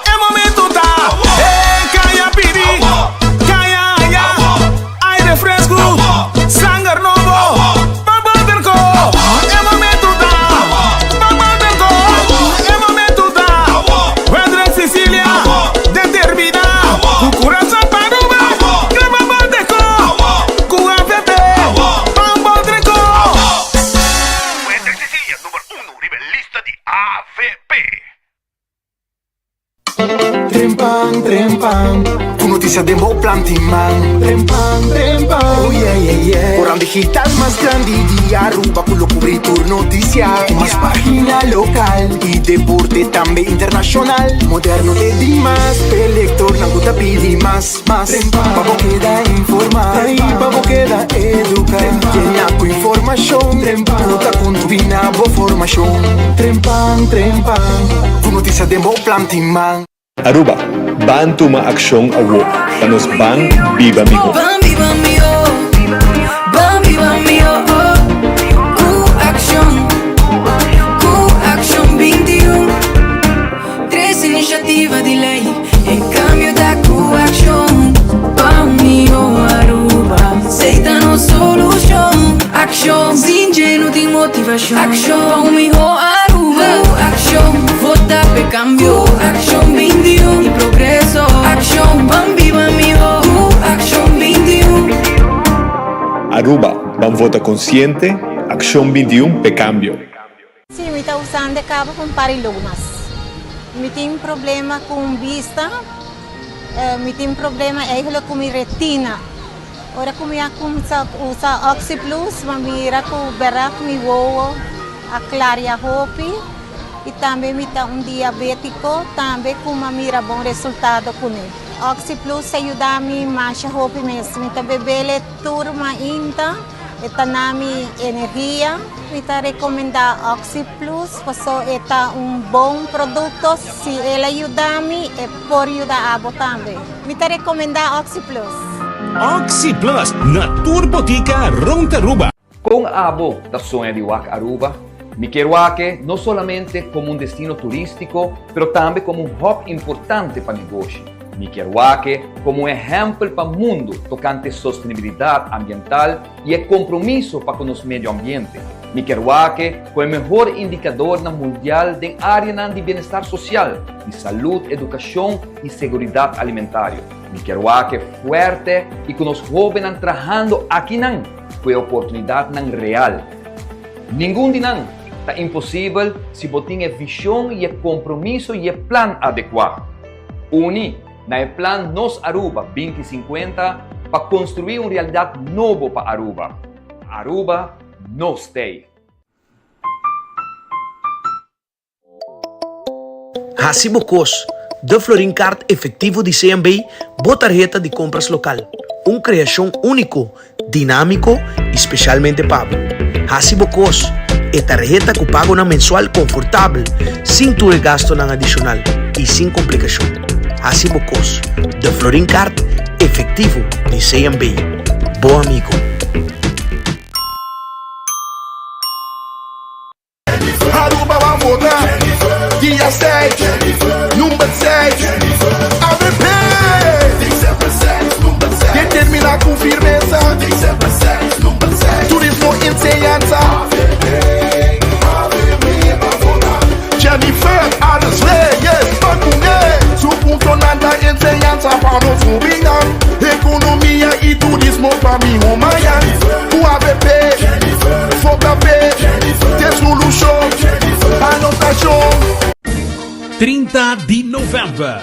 É momento tá! Hey, caia piri! Caia aia! Aire fresco! Sangue novo! Babaderco! É momento tá! Babaderco! É momento tá! Pedro Sicília! Determina! O coração para o mar! Babaderco! Com a VP! Babaderco! Pedro Sicília, número 1, nivelista de AVP. Trempang, trempang, tu noticia de Mo Plantiman. Trempang, trempang, oh yeah, yeah, yeah. Orang digital más grande de Aruba, con lo cobertura noticial. Más página local y deporte también internacional. Moderno de Dimas, elector, na guta pidi más. Pabo queda informar, pabo queda educar. Llena con información, nota con tu binabo formación. Trempang, trempang, tu noticia de Mo Plantiman. Aruba, ban tuma aksyon awo, panos ban viva miho. Ban viva mio, ban viva mio. Q-Action 21. 3 iniciativa de lei em cambio da Q-Action. Ban mio Aruba, aceita no solution. Action, ingênuo de motivação. Action, ban mio Aruba. Q-Action, vota per cambio. Q-Action 21 e progresso. Action, ban viva mio. Q-Action 21. Aruba, ban vota consciente, acción 21 pe cambio. Sim, eu estou usando cabo com parilumas. Eu tenho problema com vista, eu tenho problema com minha retina. Ora como eu uso Oxy Plus, eu mira com o beraco me voa, a claria hopi e também me dá diabético, também com uma mira bom resultado com ele. Oxy Plus ajuda a mim mancha hopi mesmo, então bebê turma ainda, eta nami energia. Eu recomendo Oxy Plus, porque é bom produto, se ele ajuda a mim, pode ajudar a você também. Eu recomendo Oxy Plus. Oxy Plus na Turbotica Ronda Aruba. Con abo da sonha de Waka Aruba, me quero Waka não somente como um destino turístico, pero também como um hub importante para negócio. Me quero Waka como um exemplo para o mundo tocante sustentabilidade ambiental e compromisso para com o meio ambiente. Me quero Waka como o melhor indicador mundial de área de bem-estar social, de saúde, educação e segurança alimentar. Me quero Waka forte e com os jovens trabalhando aqui não, foi a oportunidade não real. Nenhum de nós está impossível se botar a visão e compromisso e plano adequado. Uni na Plan Nos Aruba 2050 para construir uma realidade nova para Aruba. Aruba no stay. Hacibocos, de Florin Card efetivo de CMB, boa tarjeta de compras local. Uma criação único, dinâmico e especialmente pago. Hacibocos é tarjeta que paga na mensual confortável, sem ter gasto na adicional e sem complicação. Hacibocos, de Florin Card efetivo de CMB. Bom amigo. Aruba vai mudar. Dia 7, número 7. AVP. Determina com firmeza. Turismo enseñanza. Jennifer, a los reyes, Pacungue. Su punto nada enseñanza para nos ubicar. Economía y turismo para mi Humayan. UAVP, FOCAP, de solução, anotação. 30 de novembro.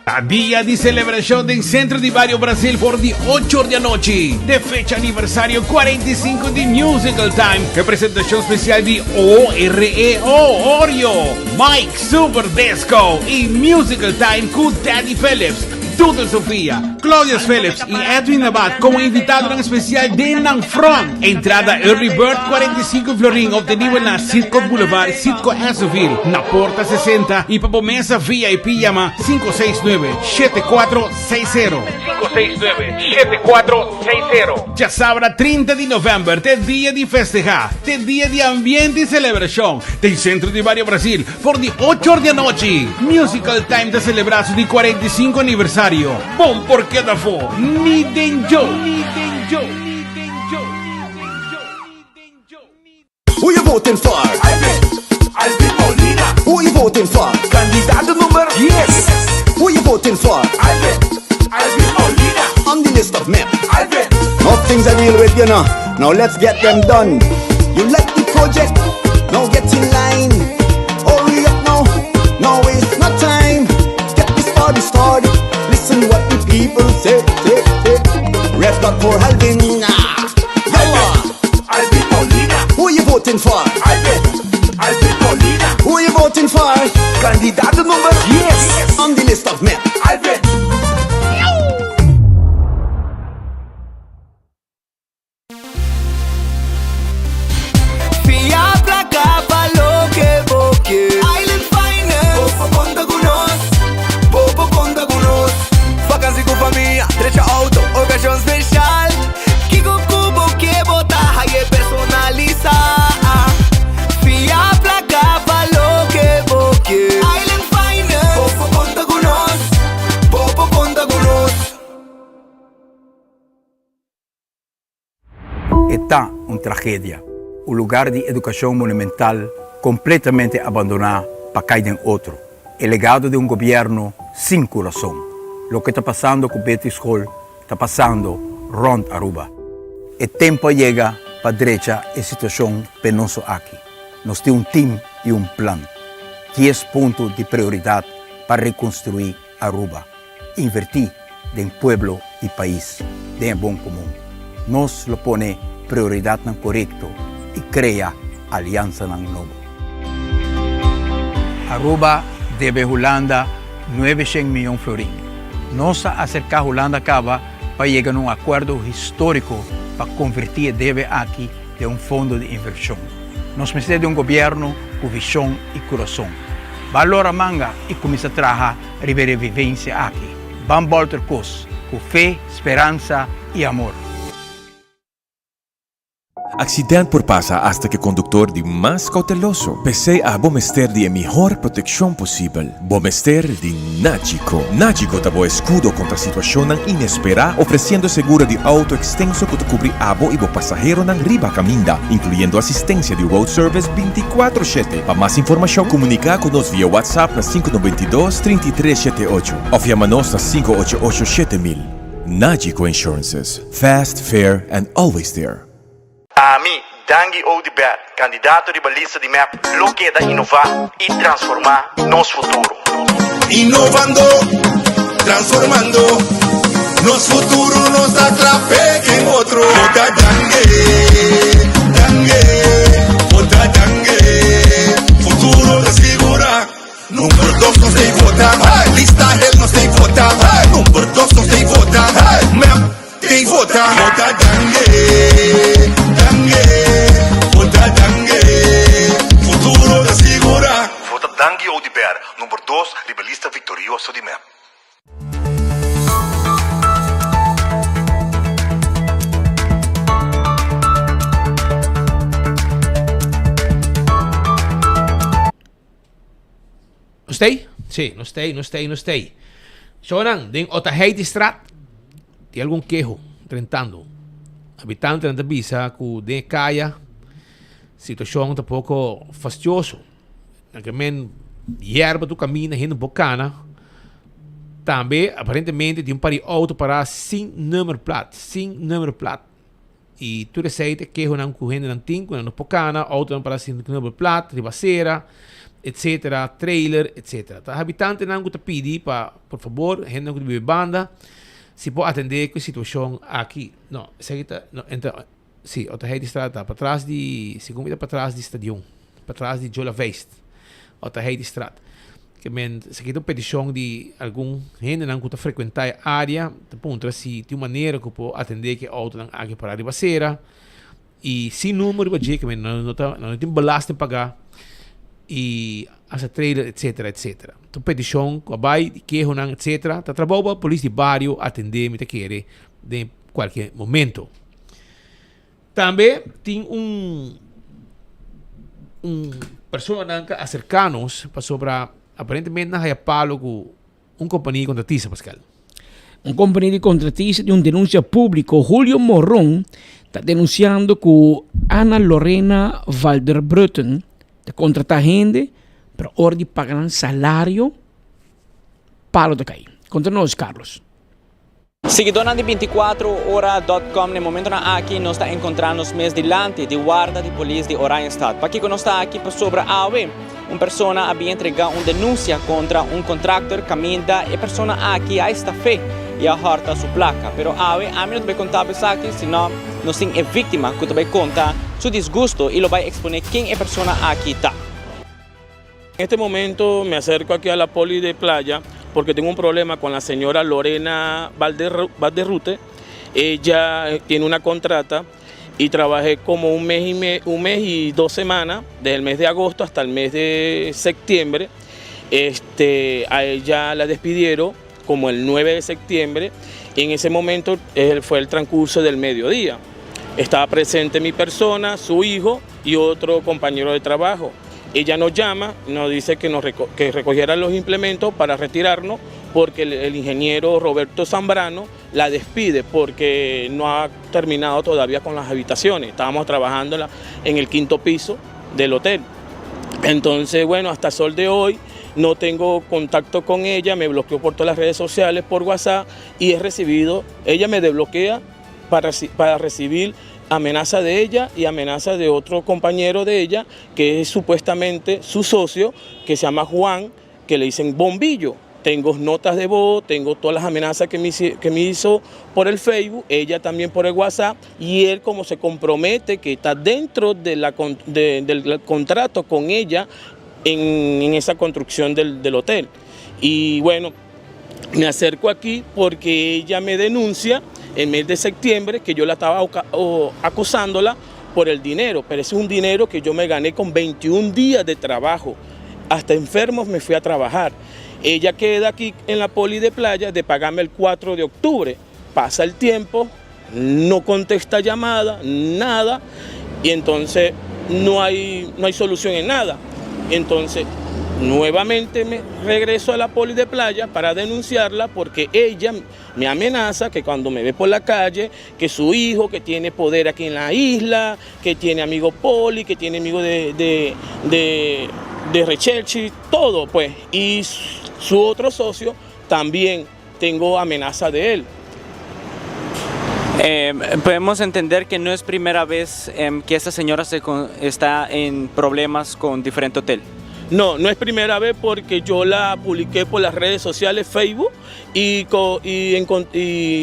A dia de celebração do Centro de Barrio Brasil por de 8 da noite. De fecha aniversário 45 de Musical Time. Representação especial de OREO, Oreo, Mike Super Disco e Musical Time com Daddy Phillips, Duda Sofia, Claudia Phillips e Edwin Abad como invitado especial de Nang Front. Entrada Early Bird 45 Florin, obtenido na Sitco Boulevard, Sitco Esoville, na porta 60 e para mesa VIP llama 569-7460. 569-7460. Já sabrá 30 de novembro, te dia de festejar, te dia de ambiente e celebração. Tem Centro de Barrio Brasil, por de 8 da noite. Musical Time de celebração de 45 aniversário. Bom porque da fo, ni denjo. Who you voting for? Alvin Molina. Who you voting for? Candidato número 10. Who you voting for? Alvin Molina. On the list of men. Alvin. No things I deal with, you know. Now let's get them done. You like the project? Now get in line. Hurry up now. No waste no time. Get this party started. Listen what the people say. Red dot for Alvin. Alvin Molina. Who you voting for? Alvin Molina. Who you voting for? Candidato number 10 on the list of men. Alvin. Fiabla capa lo que boque. Island Finance. Popo conta con nos. Vacancy con familia, trecha auto, ocasión special. Kiko cubo que bota y personaliza. Fiabla capa lo que boque. Island Finance. Popo conta con nos. Popo conta con nos. Está uma tragédia. O lugar de educação monumental completamente abandonado para cair em outro. O legado de um governo sem coração. O que está passando com o Betty School está passando Ronda Aruba. O tempo chega para a direita a situação penosa aqui. Nós temos time e plano. 10 pontos de prioridade para reconstruir Aruba. Invertir em pueblo e país, de bom comum. Nós lo pone prioridade no correto e cria aliança no novo. Aruba deve Holanda 900 milhões de florins. Nós acercar Holanda acaba para chegar a acordo histórico para convertir deve aqui de fundo de inversão. Nós precisamos de governo com visão e coração. Valora manga e começa a trabalhar a vivência aqui. Vamos voltar con fe, esperanza y amor. Accidente por passa hasta que condutor de mais cauteloso. Pensei a Bomester de melhor proteção possível. Bomester de Nagico. Nagico dá escudo contra situação inesperada, oferecendo seguro de auto extenso que cobre abo e o passageiro na riba caminda, incluindo assistência de road service 24/7. Para mais informação, comunicar conosco via WhatsApp na 592-3378 ou chama-nos na 588-7000. Nagico Insurances. Fast, fair and always there. Ami, Dangi Oudibert, candidato di lista di MAP, lo queda innovar y transformar nuestro futuro. Innovando, transformando, nos futuro nos atrape en otro. Vota Dangue, vota Dangue, futuro de segura. Número 2 no se vota, lista él no se vota, número 2 no se vota, MAP te vota. Vota Dangue. Vota Dangue, futuro de segura. Vota Dangi Oudibert, número 2, rebelista victorioso de MAP. No stay? Sí, no stay. Sonan, din Otaheiti Strat, tem algum quejo, tentando. Habitante na Tabisa, com de caia, situação um pouco fastidioso. Naquele hierba do caminho, indo bocana. Também, aparentemente, tem par de auto para sem número plat. E tu receita que é um correndo na tinco, na bocana, auto para sem número plat, ribaceira, etc., trailer, etc. Tá habitante não te pedi para, por favor, gente não de banda. Se pode atender com a situação aqui. Não, então, sim, Otaheiti Estrada para trás de, segundo para trás de estadião, para trás de Jola West, Otaheiti Estrada. Que se aqui tem petição de algum gente não que frequentar a área, ponto se tem maneira que pode atender que auto não aqui para a ribaceira e sem número de que não tem balasto em pagar e essa trailer, etc. Então, petição, vai, que não, etc. Tá trabalhando a polícia de bairro atender, me querer de qualquer momento. Também tem pessoa que acerca-nos para sobre, aparentemente, na palo com companhia contratista, Pascal. Companhia de contratista de denúncia pública, Julio Morrón, está denunciando que Ana Lorena Valderbrutten de contratar gente para hora de pagar salário para de cair. Conta nós, Carlos. Seguidora de 24hora.com, no momento aqui nós está encontrando os meses delante de guarda de polícia de Oranjestad. Para que nós está aqui para sobre a uma pessoa havia entregado uma denúncia contra um contractor caminda e a pessoa aqui a esta fé e a harta sua placa. Pero a mim não vai contar para aqui, senão nós temos a vítima que vai contar su disgusto y lo va a exponer quién es persona aquí está. En este momento me acerco aquí a la poli de playa porque tengo un problema con la señora Lorena Valderrute. Ella tiene una contrata y trabajé como un mes y 2 semanas, desde el mes de agosto hasta el mes de septiembre. A ella la despidieron como el 9 de septiembre y en ese momento fue el transcurso del mediodía. Estaba presente mi persona, su hijo y otro compañero de trabajo. Ella nos llama, nos dice que recogieran los implementos para retirarnos porque el ingeniero Roberto Zambrano la despide porque no ha terminado todavía con las habitaciones. Estábamos trabajando en el 5º piso del hotel. Entonces, bueno, hasta el sol de hoy no tengo contacto con ella, me bloqueó por todas las redes sociales, por WhatsApp y ella me desbloquea para recibir amenaza de ella y amenaza de otro compañero de ella, que es supuestamente su socio, que se llama Juan, que le dicen Bombillo. Tengo notas de voz, tengo todas las amenazas que me hizo por el Facebook, ella también por el WhatsApp, y él como se compromete que está dentro del contrato con ella en esa construcción del hotel. Y bueno, me acerco aquí porque ella me denuncia en mes de septiembre que yo la estaba acosándola por el dinero, pero ese es un dinero que yo me gané con 21 días de trabajo. hasta enfermos me fui a trabajar. Ella queda aquí en la poli de playa de pagarme el 4 de octubre. Pasa el tiempo, no contesta llamada, nada, y entonces no hay solución en nada. Entonces, nuevamente me regreso a la poli de playa para denunciarla porque ella me amenaza que cuando me ve por la calle, que su hijo, que tiene poder aquí en la isla, que tiene amigo poli, que tiene amigo de recherche, todo pues. Y su otro socio también tengo amenaza de él. Podemos entender que no es primera vez que esta señora está en problemas con diferente hotel. No, no es primera vez porque yo la publiqué por las redes sociales, Facebook, y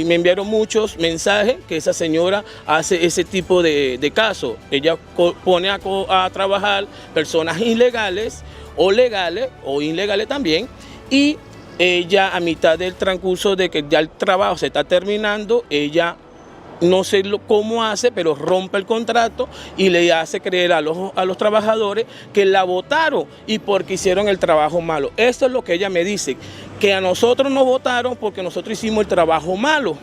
me enviaron muchos mensajes que esa señora hace ese tipo de casos. Ella pone a trabajar personas ilegales o legales o ilegales también, y ella a mitad del transcurso de que ya el trabajo se está terminando, ella no sé cómo hace, pero rompe el contrato y le hace creer a los trabajadores que la votaron y porque hicieron el trabajo malo. Esto es lo que ella me dice, que a nosotros nos votaron porque nosotros hicimos el trabajo malo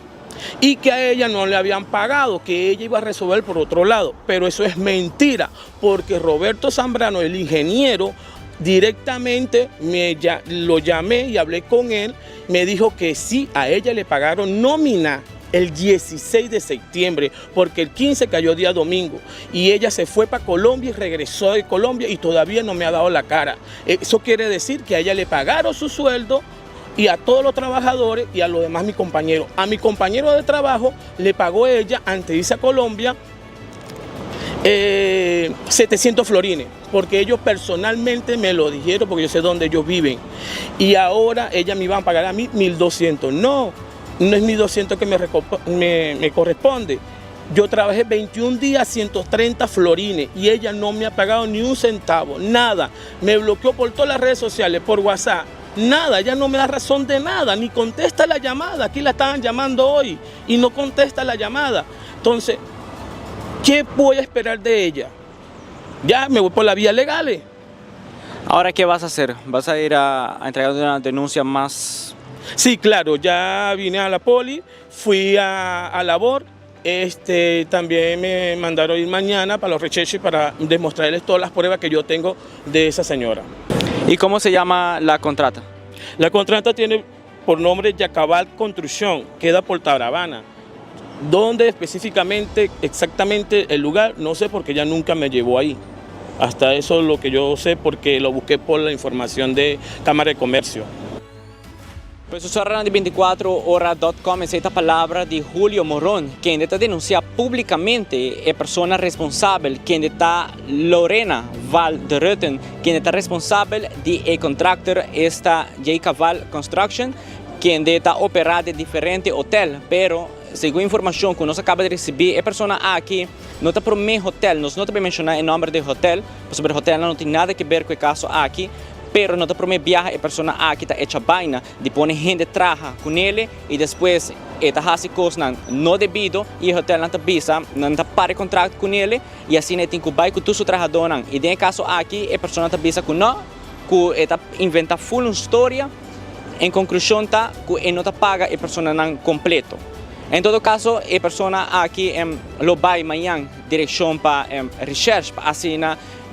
y que a ella no le habían pagado, que ella iba a resolver por otro lado. Pero eso es mentira, porque Roberto Zambrano, el ingeniero, directamente lo llamé y hablé con él, me dijo que sí, a ella le pagaron nómina el 16 de septiembre, porque el 15 cayó día domingo, y ella se fue para Colombia y regresó de Colombia y todavía no me ha dado la cara. Eso quiere decir que a ella le pagaron su sueldo y a todos los trabajadores y a los demás mis compañeros. A mi compañero de trabajo le pagó ella, antes de irse a Colombia, 700 florines, porque ellos personalmente me lo dijeron, porque yo sé dónde ellos viven, y ahora ellas me iban a pagar a mí 1.200. No es 1.200 que me corresponde. Yo trabajé 21 días, 130 florines, y ella no me ha pagado ni un centavo, nada. Me bloqueó por todas las redes sociales, por WhatsApp, nada. Ella no me da razón de nada, ni contesta la llamada. Aquí la estaban llamando hoy y no contesta la llamada. Entonces, ¿qué voy a esperar de ella? Ya me voy por la vía legal. Ahora, ¿qué vas a hacer? ¿Vas a ir a entregar una denuncia más? Sí, claro, ya vine a la poli, fui a labor, también me mandaron ir mañana para los recherches para demostrarles todas las pruebas que yo tengo de esa señora. ¿Y cómo se llama la contrata? La contrata tiene por nombre Yacabal Construcción, queda por Tabrabana. ¿Dónde específicamente, exactamente el lugar? No sé, porque ella nunca me llevó ahí. Hasta eso es lo que yo sé, porque lo busqué por la información de Cámara de Comercio. Pues usuario de 24horas.com es esta palabra de Julio Morón, quien está denunciando públicamente la persona responsable, quien está Lorena Valderruten, quien está responsable del contractor esta Yacabal Construction, quien está operando en diferentes hoteles, pero según información que nos acaba de recibir, la persona aquí no está por mi hotel, no te voy a mencionar el nombre del hotel, porque el hotel no tiene nada que ver con el caso aquí, pero no te promete viaje, la persona aquí está hecha vaina, de poner gente trabaja con él y después está haciendo cosas no debido y el hotel no te avisa, no te para contrato con él y así no te incuba con tu trabajador. Y en el caso aquí, la persona te avisa que no, que está inventa full historia, en conclusión está que no te paga la persona no completo. En todo caso, la persona aquí lo va mañana dirección para research, para así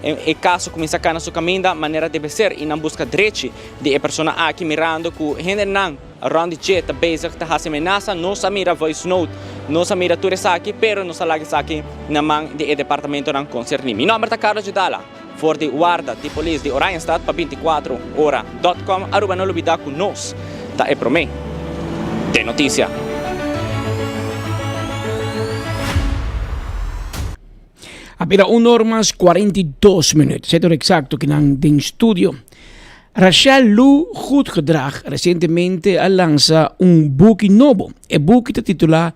el caso comienza a caer su camino de manera debe ser y no busca derecho de la persona aquí mirando que gente no around the jet bezig te hace amenaza no se mira voice note no se mira tú aquí pero no se la aquí na man de departamento non concerni. Mi nombre es Carlos Gidala for the guarda di police di Oranienstad para 24horas.com. Aruba no olvida que nos ta e promé de noticia. Appena 1:42 minuten. Zet er exacto que nan den studio. Rachel Lu Goedgedrag recentemente lanza un book nuevo. El book se titula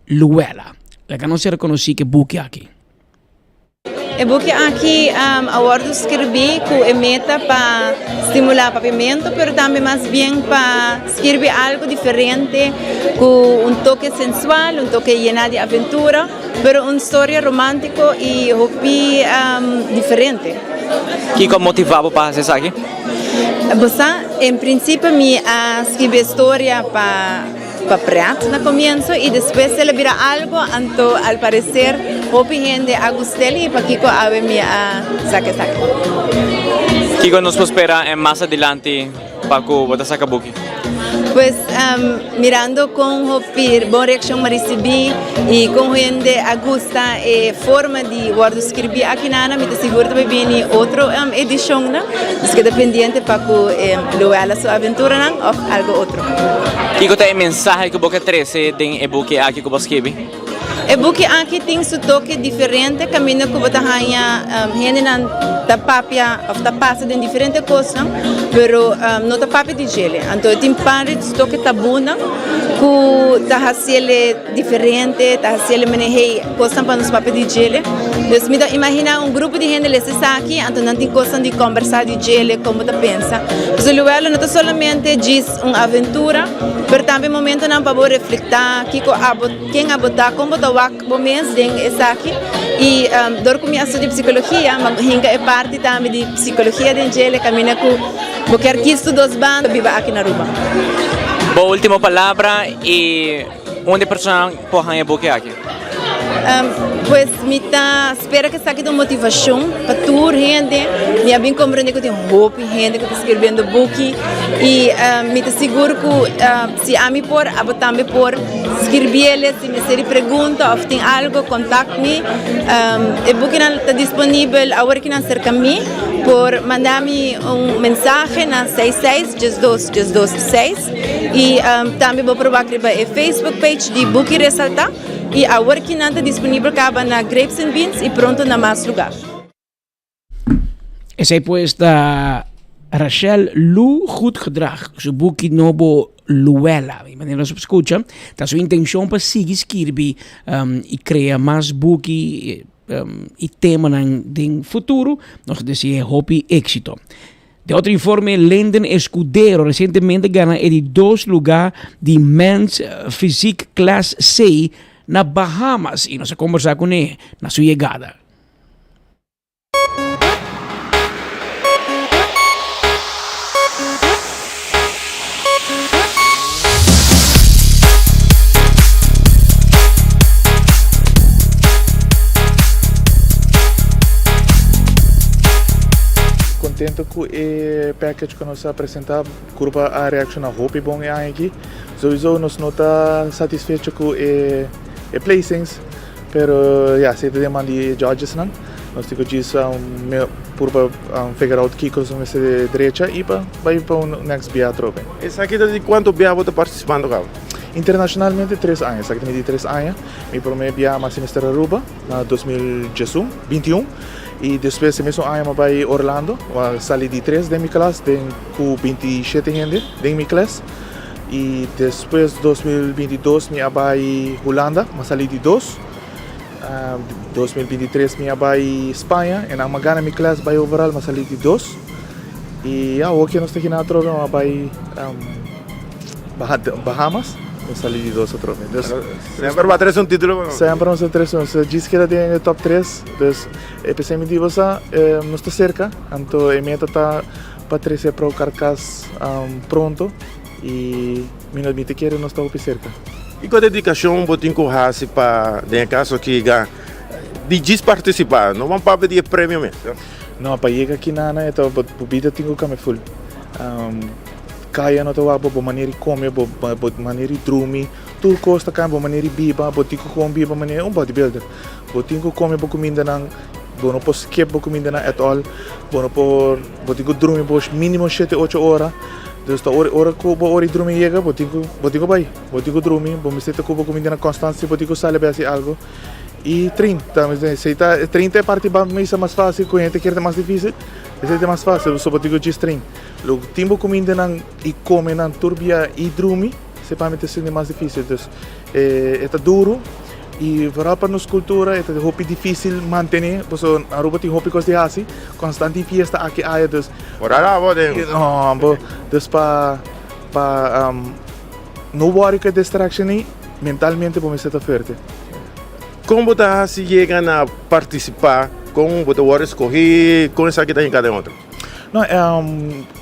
Luella. La que no se reconoce que book aquí. O book aqui aborda escrever com a meta para estimular o papiamento, mas também mais bem para escrever algo diferente, com toque sensual, toque lleno de aventura, mas uma história romântica e diferente. Kiko motivado para hacer isso aqui? Bossa, em princípio, me escrevi história para prato no começo e depois ele vira algo, então, al parecer, hopi gente a gusteli para Kiko ave me saque. Kiko nos espera mais adelante para que você saque buki? Pues mirando com hopir, boa reação me recebi e com gente a gusta e forma de guardo escrever aqui na me seguro que vai vir outra edição, né? Que dependente para que Luela sua aventura não ou algo outro. Kiko tem mensagem que você traz em e-book aqui que você escreve? E-book aqui tem seu toque diferente, caminho que você ganha gente não tapapia ou tapassa de diferentes coisas, pero não tapapia de gelo. Então tem parte de toque tabuna que tá fazendo diferente, tá fazendo manejar coisas para nos papel de gelo. Então me imagina grupo de gente que está aqui, então não tem coisa de conversar de gelo como você pensa. Então o lugar não é somente diz uma aventura, mas também momento não para refletir, quem abotar, como você momentos dentro dessa aqui e dor com minha de psicologia, mas hinga é parte também de psicologia dentro dele, caminha com porque artista dos bandos viva aqui na Aruba. Boa última palavra e onde pessoa pode ganhar buque aqui? Pues espero que saque de motivação para toda gente. Me bem compreender que tem hope gente que está escrevendo book e me seguro que se a mim por também por escrever se me serem pergunta ou tem algo contacte-me. O book está disponível agora que não cerca mim por mandar-me mensagem na 66-226 e também vou provar que vai Facebook page de Book Ressaltar. E a working está disponível na Grapes and Beans e pronto na mais lugar. Essa é pues da Rachel Lu Goed Gedrag, su boek Nobo Luella. E maneira se escuta, tá sua intenção para seguir escrever e criar mais book e tema no futuro, nós deseja hope éxito. De outro informe, Lenden Escudero recentemente ganhou de 2 lugares de Men's Physique Class C na Bahamas e nós vamos conversar com ele na sua chegada. Contento com o package que nós apresentamos, curva a reação a roupa bom aqui. Sowieso nós não está satisfeito com o placings, pero já se demanda de judges não. Nós temos disso por figure out que coisa vai ser direita e vai para o next BA tropa. Essa aqui de quanto BA você participando cá? Internacionalmente 3 anos, exatamente 3 anos. Meu primeiro BA mais semestre Aruba na 2021. E depois esse mesmo ano eu vou a Orlando, vou sair de 3 de minha classe, com 27 gente de minha classe. E depois 2022 eu vou a Holanda, vou sair de 2. 2023 eu vou a Espanha, e na minha classe vai overall, vou sair de 2. E aqui nós temos na trova, eu vou a Bahamas. Salir de 2 outra vez. Sempre vai ter um título? Sempre vamos ter um. Se diz que era de top 3, então, especialmente você não está cerca, então a meta está para trazer para o carcas pronto e me admite que não está cerca. E com a dedicação, você tem que para, em caso que de participar, não vamos para pedir prêmio mesmo? Não, para chegar aqui na então a vida tem que ficar full. Kaya no tawa bo maneira come bo maneira dormir tudo costa kan bo maneira biba bo tico com biba maneira bodybuilder bo tico come bo comida nan bo no po skip bo comida nan at all bo no po tico dormir bo mínimo 7-8 horas dus hora ko bo ori dormir chega bo tico vai bo tico dormir bo me seta ko bo comida na constância bo tico sale bem algo e 30 é parte mais fácil com gente que é mais difícil esse é mais fácil só bo tico de string o tempo comida não e come não turbia e dormir se para mim é mais difícil então é duro e para nossa cultura é muito difícil manter porque a Aruba tem muito coisa de assim constante fiesta aqui aí então ora vou não então para não worry com a distração mentalmente vamos estar forte. Como você chega a participar com o War escolhi com essa que tem em cada outro. Não,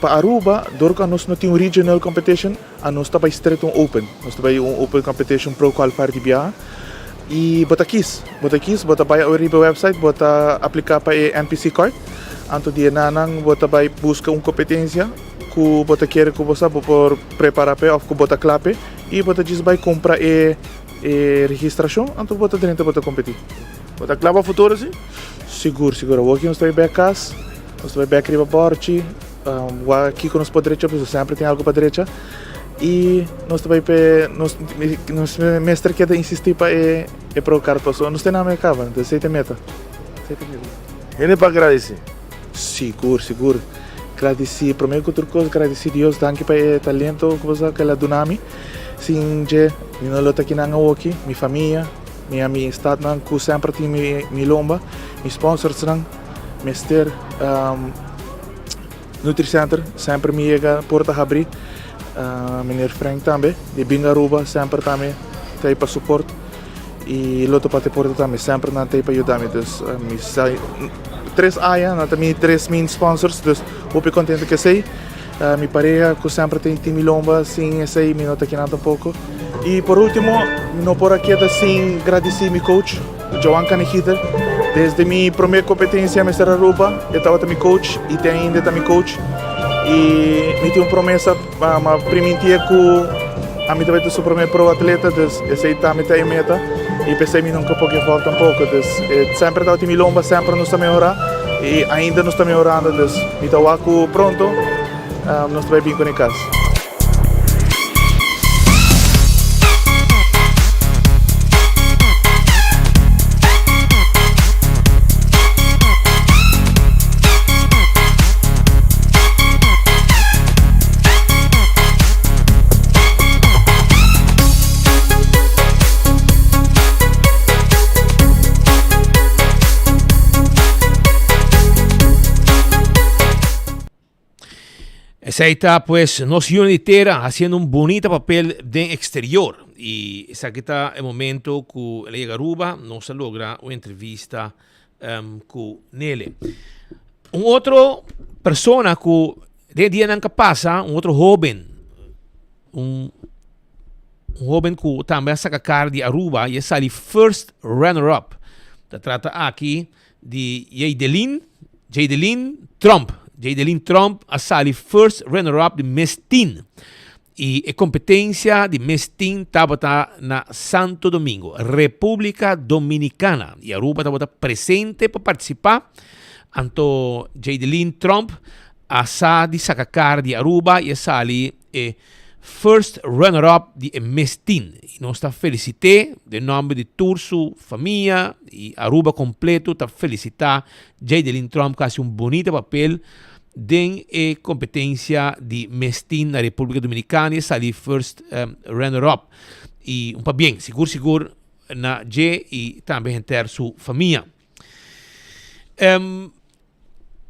para Aruba, dorka nós não tem regional competition, a nós está estreito open. Nós está open competition pro qualifier de BA. E bota vai ao Ariba website, bota aplicar para NPC card. Anto dia nanang bota vai busca competência que bota quer que você por preparar para ou que bota clape e bota diz vai comprar registração, anto bota dentro bota competir. Bota clava futuro sim? Seguro. Aqui nós está back cas, nós está back riba porte, aqui com nós para direita, porque sempre tem algo para direita. E nós também nós mestre quer insistir para para o carro passou, nós temos na cava, então 7 metros. Ele para agradecer. Seguro. Agradecer, primeiro que outra coisa, agradecer Deus, danke para o talento que você que ela donami. Sim, je, eu não estou aqui na aqui, minha família, minha amistade, não, que sempre tem minha lomba, meus sponsors, não, mestre, Nutricenter, sempre me chega porta a abrir. Meneer Frank também, de Bingaruba, sempre também tem para suporte e Loto para te porta também, sempre não tem para ajudar-me, então me sai 3 áreas, não também 3 main sponsors, então eu contente que sei, me pareja que sempre tem time lomba, sim, sei, me nota aqui nada um pouco e por último, não por aqui assim agradecer meu coach, Joan Canejita, desde minha primeira competência Mr. Aruba, eu estava também coach e tem ainda também coach. E me tinha uma promessa para permitir que a mim também sou primeiro pro atleta, então esse também tem meta e pensei que nunca pode faltar um pouco, então sempre está time lomba, sempre nos está melhorar e ainda nos está melhorando, então aqui pronto, nós vai bem conectados. Esa está pues nos unitera haciendo un bonito papel de exterior y esa está el momento que ella llega a Aruba, nos logra una entrevista con Nele. Un otro persona que de día nunca pasa, un otro joven, un joven que también saca cara de Aruba y es el first runner-up. Se trata aquí de Jadelyn Trump. Jadelyn Trump ha salido first runner-up de Mestin. Y la competencia de Mestin estaba en Santo Domingo, República Dominicana. Y Aruba estaba presente para participar. Anto Jadelyn Trump ha salido sacar de Aruba y ha salido first runner-up de Mestin. Y nos felicité de nombre de toda su familia y Aruba completo. Te felicita Jadelyn Trump que hace un bonito papel den competencia de Mestin na República Dominicana e sali first runner-up. E um pa bem, seguro na J e também enter sua família.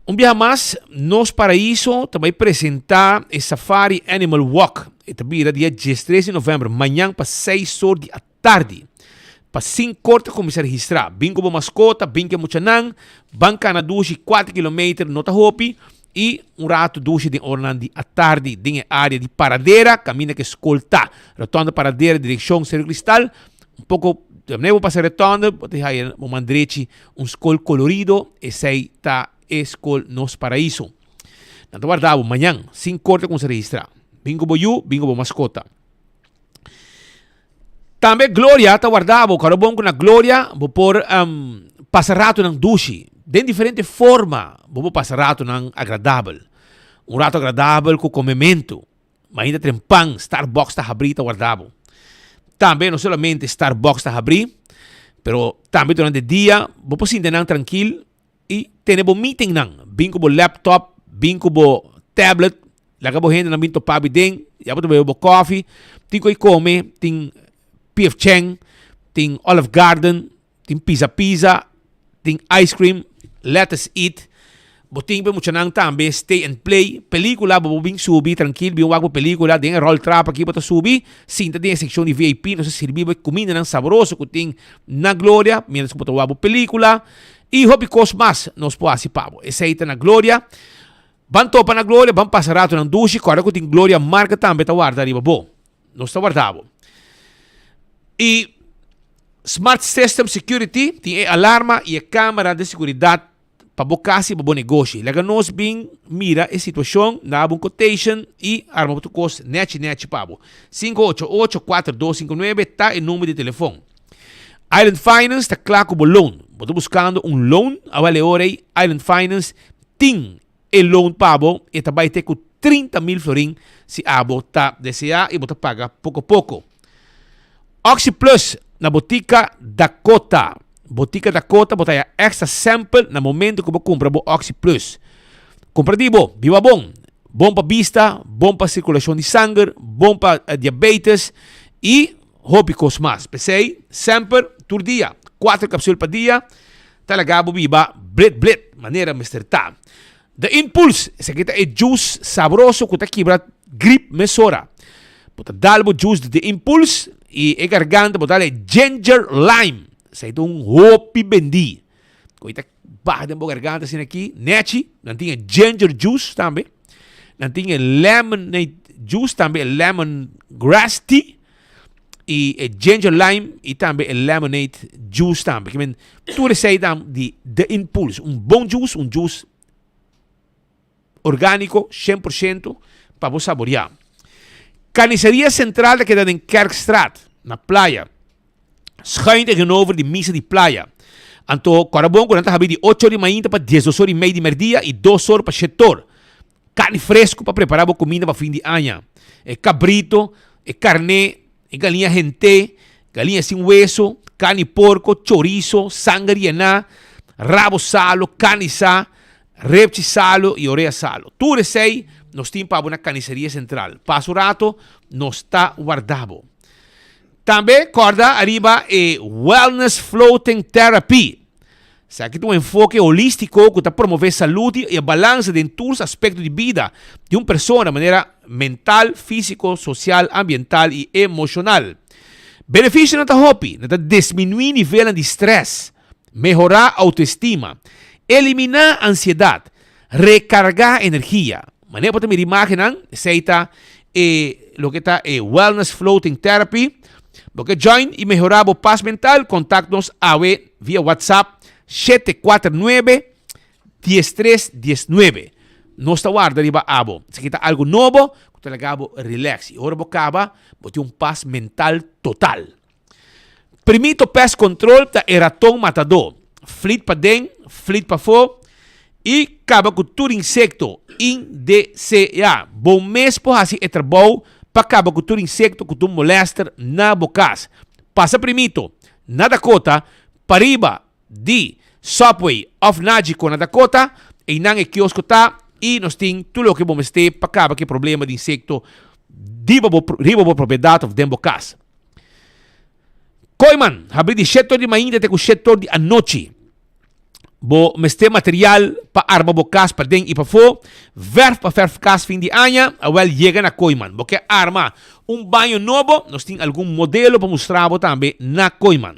Dia mais, nos paraíso também apresentar o Safari Animal Walk. E também dia 13 de novembro, amanhã para 6 horas da tarde. Para 5 cortes começar a registrar. Bingo bo mascota, bingo muchanan, banca na duche 4 km nota hopi. E rato duche de Orlando à tarde em área de paradeira, caminha que escolta, rotonda paradeira, direção Cerro Cristal, pouco, também vou passar rotonda, vou ter aí mandrete escol colorido, e sei tá escol nos paraíso. Não guardava amanhã, 5 cortes com se registrar. Bingo boyu, bingo bo mascota. Também Glória tá guardava, caro bom com a Glória, vou por passar rato na duche. De diferente forma, vou passar rato não agradável. Rato agradável com comimento. Mas ainda tem pão, Starbucks está abrindo, guardado. Também, não somente Starbucks está abrindo, mas também durante o dia, vou sentir tranquilo e ter um meeting não. Bingo bo laptop, bingo bo tablet, laga bo gente na binto pabi ding, já vou beber coffee, tem que comer, tem P.F. Chang, tem Olive Garden, tem pizza, tem ice cream. Let us eat. Boting pa mucha nang tambe, stay and play. Pelikula, bubing subi, tranquil, biwag mo pelikula, din roll trap, aqui bata subi. Sinta din seksyon ni VIP, no sa sirbi ba kumina ng sabroso, kuting na Gloria, mientras ko patawabo pelikula. E hobby cos mas nos po asi pabo. Aceita na Glória. Van topa na Glória, van passarato na dushi, agora que tem Glória marca também tá guarda riba bo. Nós tá guardavo. E Smart System Security tem alarma e câmera de segurança para bocasi para bom negócio. Lega nós bem mira a situação, na bom quotation e arma para cos net pabo. 588-4259 tá o número de telefone. Island Finance tá claro com o loan. Boto buscando loan, a vale hora Island Finance tem o loan pabo e tá vai ter com 30,000 florin se abo tá desejar e bota paga pouco a pouco. Oxy Plus na Botica Dakota. Botica Dakota bota extra sample na momento que você compra o Oxy Plus. Compra dibo, viva bom. Bom para vista, bom para circulação de sangue, bom para diabetes e hópicos mais. Pensei, sample, todo dia. 4 cápsulas por dia. Talagabo viva, bled, maneira Mr. Ta. The Impulse, esse aqui é juice saboroso que tá quebra grip mesora. Bota dalbo juice de The Impulse e a garganta bota ginger lime. Sai hopi bendi. Coita barra de garganta assim aqui, neti, não tinha ginger juice também. Não tinha lemonade juice também, lemon grass tea e ginger lime e também lemonade juice também. Que tudo sai de The Impulse, bom juice, juice orgânico 100% para você saborear. Carniceria Central que queda em Kerkstraat, na praia. Schuin tegenover de missa de praia. Anto, corabon, quando está de 8 horas de manhã para 10 horas e meia de merdia e 2 horas para 7 horas. Carne fresco para preparar a comida para fim de ano. Cabrito, carne, galinha gente, galinha sem hueso, carne porco, chorizo, sangriena, rabo salo, carne sa, repchi salo e oreja salo. Tudo isso aí nós temos para uma carniceria central. Passo rato, nós está guardado. Também, corda, arriba Wellness Floating Therapy. Isso aqui tem um enfoque holístico que está promover saúde e balança de todos os aspectos de vida de uma pessoa de maneira mental, físico, social, ambiental e emocional. Benefício não está hopi, não está diminuir o nível de estresse, melhorar a autoestima, eliminar a ansiedade, recargar energia. Maneira para me imaginar, aceita lo que está Wellness Floating Therapy. Porque join e melhorar a paz mental, contacte-nos via WhatsApp 749-1319. Nós está guardando riba abo. Se quita algo novo, que te legabo relax. E ora bocaba, bote paz mental total. Primito pest control ta eraton matador. Flit pa den, flit pa fo. E acaba com todo insecto indeseado. Bom mês por assim é trabalho. Para acabar com todo insecto que tu molesta na bocas. Passa primito na Dakota, pariba de Subway of Nagico na Dakota, e nang kiosco ta, e nós tem tudo o que vamos ter para acabar com o problema de insecto riba bo propriedade of den bocas. Koiman, abri de 7 de manhã até com 7 de a noite. Bo meste material para arma bocas para den e para fo, verf para verfcas fim de ano, awel chega na Koiman. Porque arma banho novo, nós tem algum modelo para mostrar também na Koiman.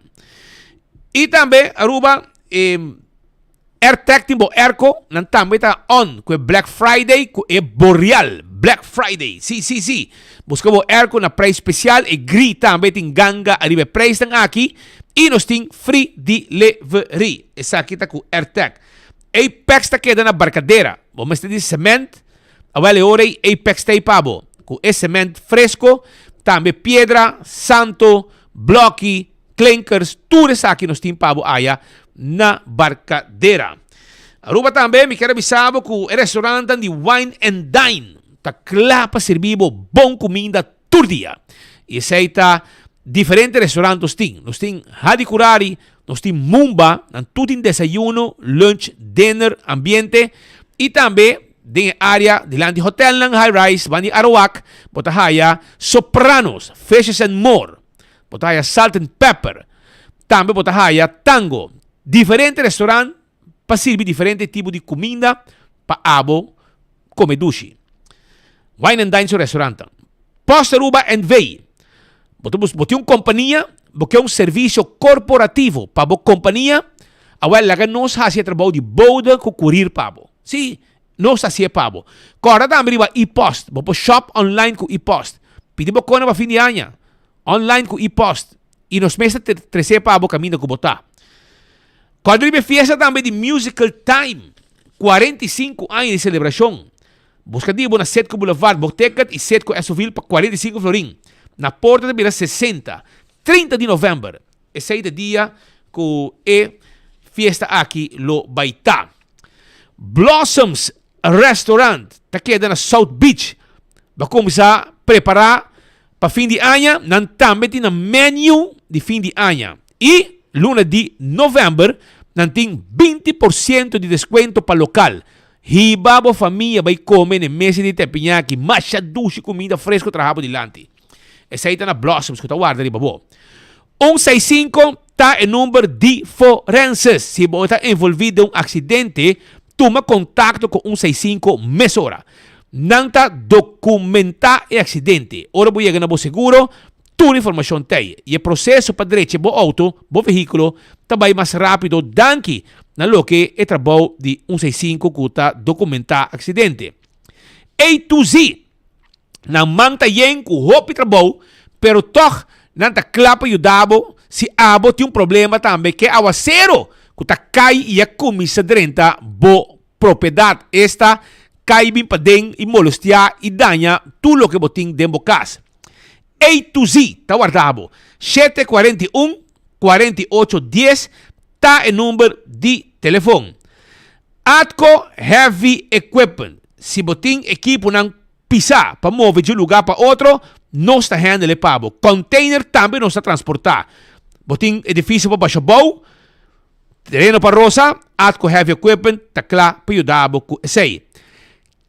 E também aruba AirTag timbo Airco, nan também tá on com Black Friday, com Boreal Black Friday. Sim. Busca o Airco na preço especial e gri também tem ganga arriba preço tang aqui. E nós temos free delivery. Essa aqui está com AirTag. Apex está quedando na barcadeira. Vamos ter de cimento. Agora hora Apex está aí pabo. Com esse cimento fresco. Também pedra, santo, bloque, clinkers. Tudo isso aqui nós temos pabo aí na barcadeira. Aruba também, me quero avisar que o restaurante de Wine and Dine está claro para servir bom comida todo dia. E esse aí está diferentes restaurantes nós temos Hadi Kurari, nós temos Mumba, tudo em desayuno, lunch, dinner, ambiente e também na área de land hotel ng high rise, Bani Arawak, botahaya Sopranos, Fishes and More, botahaya Salt and Pepper, também botahaya Tango, diferentes restaurantes para servir diferentes tipos de comida para abo come dushi. Wine and Dine seu restaurante. Posteruba and Vey. Bote uma companhia, porque é um serviço corporativo para a companhia, Awel, laga nos hasia trabalho de boda com curir pabo. Sim, nos hasia pabo. Agora também vai e-post. Vou shop online com e-post. Pedi bo kona ba fim de ano. Online com e-post. E nos meses 13 pabo caminho com botar. Quando ele fiesta também de Musical Time. 45 anos de celebração. Busca dia na Setco Boulevard, Botecat e Setco Esoville para 45 florim. Na porta de Mira 60, 30 de novembro. Esse é o dia que é fiesta aqui lo baita. Blossoms Restaurant, tá queda na South Beach. Vai começar a preparar para fim de ano, não também tem menu de fim de ano. E luna de novembro, não tem 20% de desconto para local. Hibabo família vai comer no mês de Tepinhaqui, macha duche comida fresca trabalho dilante. Essa aí tá na Blossoms, que tá guarda ali, babo. 165 tá em número de forenses. Se você está envolvido em um acidente, toma contato com 165 mesora. Não tá documentar o acidente. Ora vou chegar no seguro, toda a informação tem. E o processo para direito do auto, do veículo, também mais rápido danke na lo que é trabalho de 165 que está documentar acidente. A to Z, não manta yen com roupa trabalho, pero toch não tá claro ajudado se abo tem problema também que aguacero que tá cai e a comissa direta bo propriedade esta cai bem para dentro e molestia e danha tudo o que botin dentro casa. A to Z, tá guardado. 741 4810 tá em número de telefone. Atco Heavy Equipment. Se botin equipo não pisar para mover de um lugar para outro, não está handle pabo. Container também não está transportar. Botin edifício para baixo bom, terreno para rosa, Atco Heavy Equipment tá claro para ajudar com esse.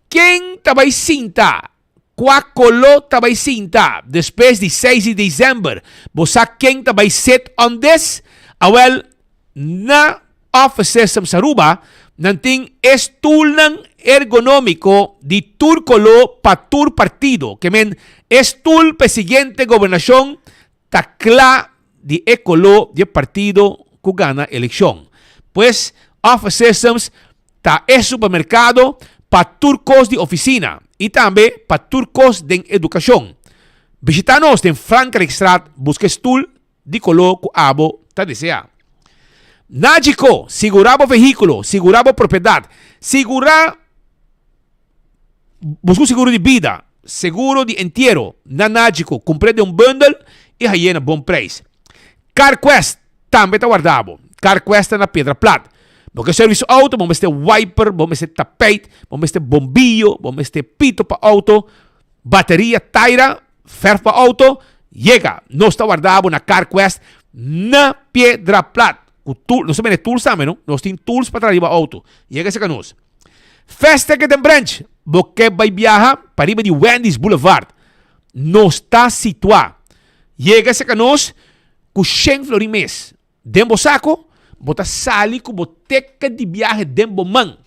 Quem também sinta Quacolo também sinta depois de 6 de dezembro, você quem também set on this, awel na office system sa Aruba, nanting estulan ergonómico de turcolo pa tur partido, que men estul pe siguiente gobernación takla de ecolo de partido que gana elección. Pues office systems ta es supermercado pa turcos de oficina e também para turcos de educação. Visita-nos em Frankrijkstraat, busca stoel de color que abo ta desea. Nágico, segurabo veículo, segurabo propriedade, busca seguro de vida, seguro de entierro, na Nágico, comprende um bundle e aí na bom preço. CarQuest, também está guardado. CarQuest na Pedra Plata. Porque serviço auto, vamos ter wiper, vamos ter tapete, vamos ter bombillo, vamos ter pito para auto, bateria, taira, ferro para auto, chega, não está guardado na CarQuest na Pedra Plata. Não sabemos tools também, não? Nós temos tools para trazer auto. Chega esse canos. Festa que tem branch, porque vai viajar para riba de Wendy's Boulevard. Não está situado. Chega esse canos com 100 florins mês. Dembo saco, bota sali com boteca de viagem dembo man.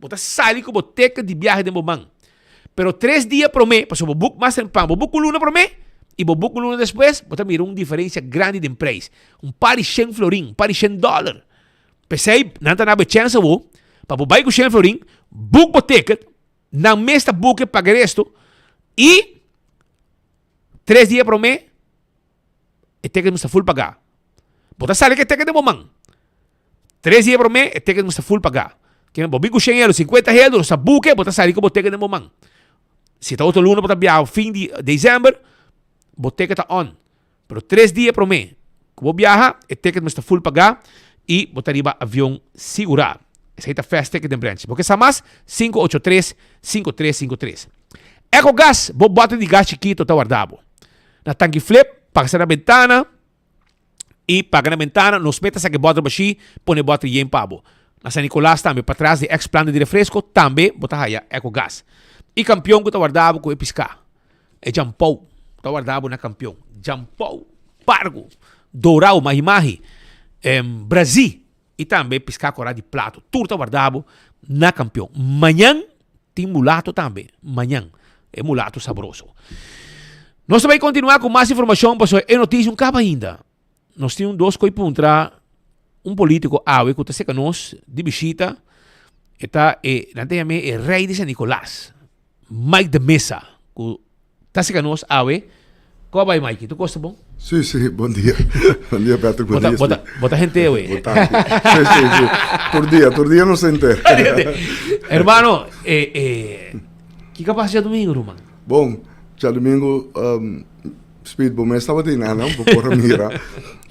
Bota sali com boteca de viagem dembo man. Pero 3 dias por mês, para o book mais tempo, o book luna por mês, e o book luna depois, bota mira uma diferença grande de preço. Par de 100 florin, par de 100 dólares. Pensei, não está na chance vou, para o bairro 100 florin, book boteca, na mesta book pagar isto, e 3 dias por mês, e tem que nos full pagar. Bota sali que tem que dembo man. 3 dias por mês, e tem que nos full pagar. Que o bico 100 euros, 50 euros, sa buque, bota sali que boteca dembo man. Se está outro luna, bota viajar fim de dezembro, boteca está on. Pero 3 dias por mês, que vou viajar, e tem que nos full pagar, e botaria avião segurado. Essa é a festa que tem branch. Porque sa mais, 583-5353. EcoGás, vou botar de gás chiquito, está guardado. Na tanque flip, paga na ventana, e paga na ventana, nos meta sa que bota baixi, põe bota em pabo. Na San Nicolás também, para trás de ex-plano de refresco, também bota aí EcoGás. E campeão que está guardado com o piscar. É Jampou, está guardado na campeão. Jampou, Pargo, Dourau, Mahi-Mahi, Brasil, e também piscar corá de plato. Tudo está guardado na campeão. Manhã tem mulato também. Manhã é mulato saboroso. Nós também continuar com mais informação, pessoal. É notícia, não acaba ainda. Nós temos 2 coisas para entrar un político awe que se conoce de visita está nante llame el rey de San Nicolás, Mike de Mesa, que se conoce awe. ¿Cómo va, Mike? ¿Tú costa bom? Sí, buen día. Buen día, Patrick. Buen día. Bota gente, güey. Sí. Por día no se entera. Hermano, ¿qué capacidad domingo, hermano? Bom, ya domingo, Speed, bom, estava treinando, por mira.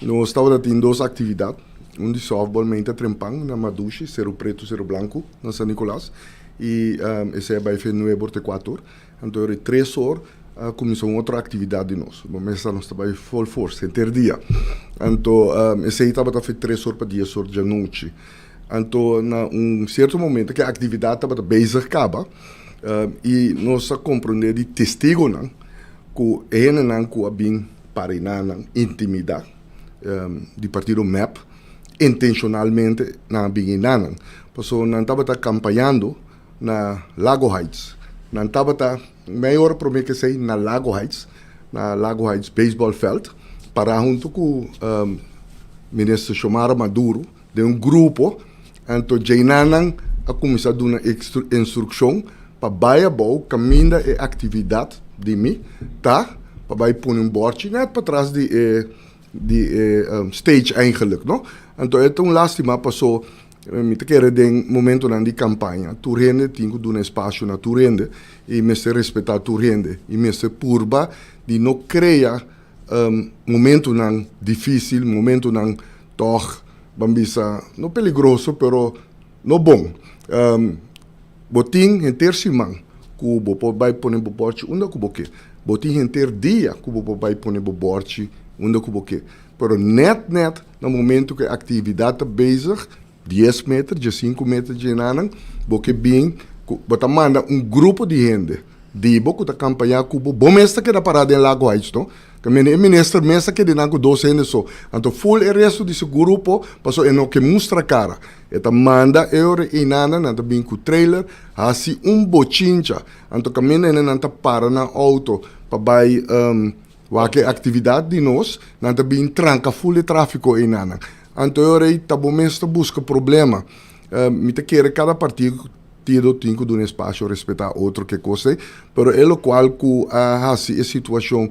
Nós estava tendo 2 atividades. De softball, mente trempang, na Madushi, Cerro Preto, Cerro Blanco, na San Nicolás. E esse é vai ser 9/4. Então, 3 horas. Começou outra atividade de nós. Começa nós trabalhamos full force, inteiro dia. Então, esse aí estava feito 3 horas para 10 horas da noite. Então, em certo momento, que a atividade estava bem acaba, e nós compreendemos de testigo, que ele não que bem para intimidade, de partido MAP, intencionalmente não bem não. Porque não estava campanhando na Lago Heights. Não estava maior para mim que sei na Lago Heights Baseball Field, para junto com o ministro Xiomara Maduro, de grupo, então Jainanan a começar a dar uma instrução para baia bom caminho e atividade de mim, tá? Para baia pôr bordje net para trás de stage eigenlijk, não? Então lástima passou. Me quero de momento na campanha, tu rende tinha de espaço na tu rende e me se respeitar tu rende e me se purba de não criar momento não difícil, momento não toch, bambisa não perigoso, pero não bom. Botin em terceiro que o vai pôr no bordje onde que boque, botin em ter dia que o vai pôr no bordje onde que boque, pero net no momento que a atividade está bezig 10 metros, 5 metros de nanang, porque bem, bota manda grupo de gente, de boca da campanha que bom mesta que da parada em Lago Heights, não? Que ministro mesta que de nango 12 gente só, então full o resto desse grupo passou em que mostra cara, eta manda euro e nanang, então bem com trailer, assim bochincha, então caminha nanta para na auto, para vai qualquer atividade de nós, então bem tranca full de tráfico e nanang. Então, eu mesmo busca problema. Me quer cada partido tem um espaço respeitar outro que coisa, pero é o qual que a situação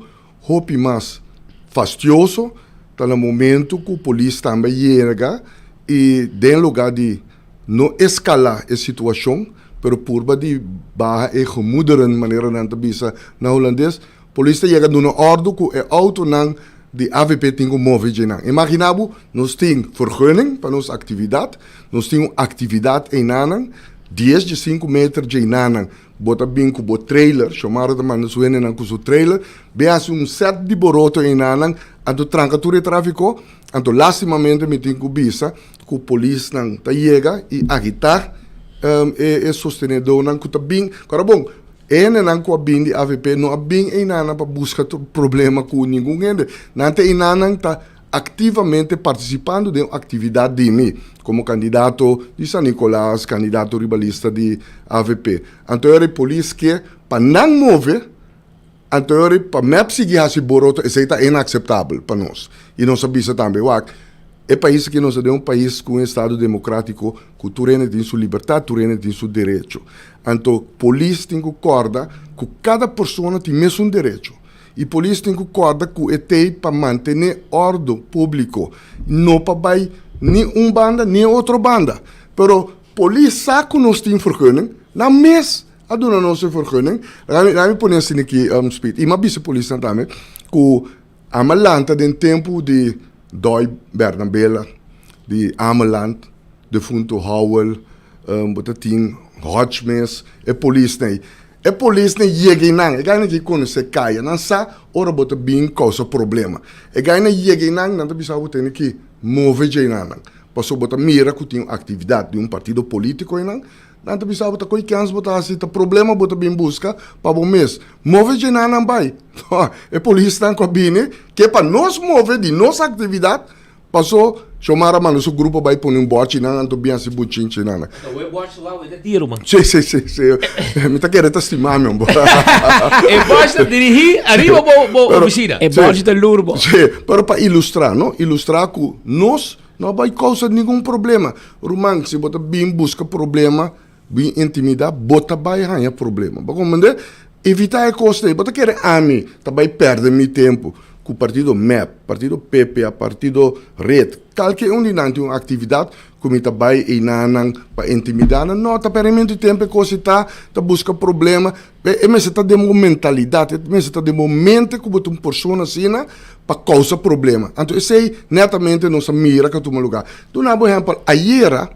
hopi mais fastidioso, tá no momento que a polícia também chega e em lugar de não escalar a situação, pero por de barra e gemoederen maneira não bisa na holandês, a polícia chega numa ordem que é auto não de AVP tem como mover de nang. Imaginabo, nós temos vergunning para nossa atividade, nós temos atividade em nanang, 10 de 5 metros de nanang, bota bem com o trailer, chamaram de manos wenen nang com o trailer, beas set de boroto em nanang, anto tranca tudo o tráfico, anto lastimamente me tem que bisa, que o polícia nang tá chega e agitar e sostenedor nang que tá bem, cara bom. Ene nan ko abin di AVP no abin e nana para buscar problema com ninguém gente. Nante e nana tá ativamente participando de atividade de mim, como candidato de San Nicolás, candidato ribalista de AVP. Então é polícia que para não mover, então é para me seguir esse boroto, isso é inaceitável para nós. E nós sabemos também, é país que nós é país com um estado democrático, que tu tem sua liberdade, tu tem seu direito. Então, a polícia tem que acordar que cada pessoa tem mesmo direito. E a polícia tem que acordar que é para manter ordem público, não para nem banda, nem outra banda. Pero a polícia sabe que nós temos vergunning, na mês a dona nossa vergunning, eu ponho assim aqui, speed, e uma polícia também, que a malanta tem tempo de Doi Bernabela, de Ameland, de Funto Howell, botatin Hodgmes, e polícia nem. E polícia nem chega não, e ganha que quando se cai, não sa, ora bota bem causa problema. E ganha chega não, não bisa botar que move de não. Passou bota mira que tem atividade de partido político e não bisa botar coi que ans botar assim, problema bota bem busca para o mês. Move de não vai. E polícia não combina que para nós mover de nossa atividade passou chamar a mano seu grupo vai pôr bordje não ando bem assim buchinche não. O bordje lá é tiro mano. Sim. Me tá querendo estimar meu. E basta dirigir arriba bo oficina. E bordje da lurbo. Sim, para ilustrar, não? Ilustrar que nós não vai causar nenhum problema. Rumang, se você bem busca problema, bem intimidar, bota vai ganhar problema. Como evitar a costa, você quer a mim, vai perder meu tempo com o partido MEP, partido PP, partido Red, qualquer de nós tem uma atividade como está vai e nanang para intimidar, não está perdendo tempo coisa tá busca problema, mas está de uma mentalidade, mas está de momento como uma pessoa assim para causar problema. Então isso aí netamente não se mira que tu lugar. Tu na por exemplo, ayer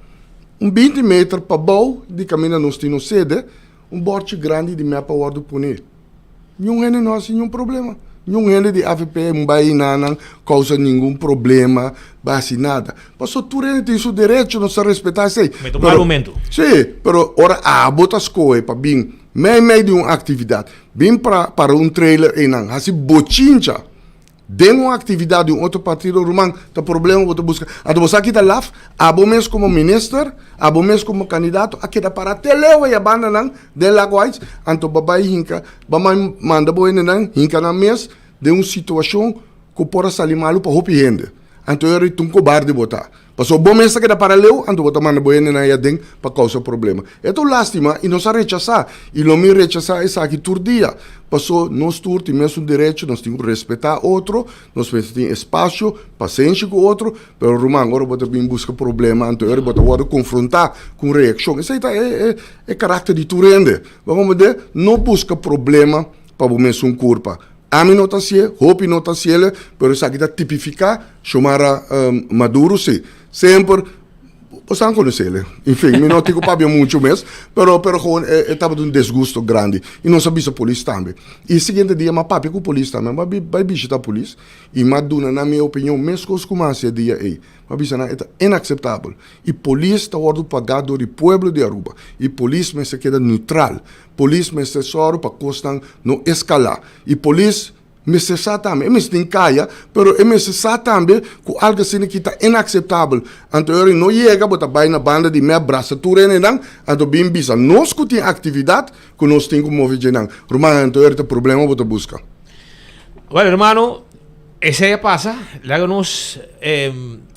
20 metros para baixo de caminho nós temos sede, bote grande de mapa guardo punir. Não é nenhum problema. Não é de AVP, não vai não causa nenhum problema, base nada. Mas tu tem seu direito não se respeitar isso. Mas tomar argumento. Sim, mas ora botas escolhe para bem meio de uma atividade, bem para um trailer e não, assim bochincha. De uma atividade de um outro partido romano, tem problema você busca. A você aqui está lá, a mesmo como ministro, a mesmo como candidato, aqui está para teleu e a banda não, de lagoais, então babai hinca, babai manda boi não, hinca na mesa de uma situação que pode sair malo para roupa rende. Então eu estou cobarde botar. Passou bom mês que está para leu, então botar manda boi na ia den para causar problema. É tão lástima e não se rechazar, e não me rechazar essa aqui todo dia. Passou nós todos temos um direito, nós temos que respeitar outro, nós temos espaço, paciência com outro, mas o Romano agora bota bem busca problema, então ele bota confrontar com reação. Isso aí é caráter de turende. Vamos dizer, não busca problema para o mesmo culpa. A mim não está se, hope não está se, mas isso aqui está tipificar, chamar Maduro se sempre. Você não conhece ele. Enfim, não tenho para muito mesmo, mas estava de um desgosto grande. E não sabia se a polícia também. E o seguinte dia, mas papi com a polícia também, mas vai visitar a polícia. E Maduna, na minha opinião, mesmo como esse dia aí, mas é inaceitável. E a polícia está ordo pagado do povo de Aruba. E a polícia se queda neutral. A polícia se só para costar não escalar. E a polícia me cessar também, me tem caia, pero me cessar também com algo assim que está inaceitável. Então eu não chega, botar bem na banda de minha braça, tu rene não, então bem bisa. Nós que tem atividade, que nós temos que mover de não. Romano, então eu tenho problema, botar busca. Bueno, hermano, esse aí passa, láganos...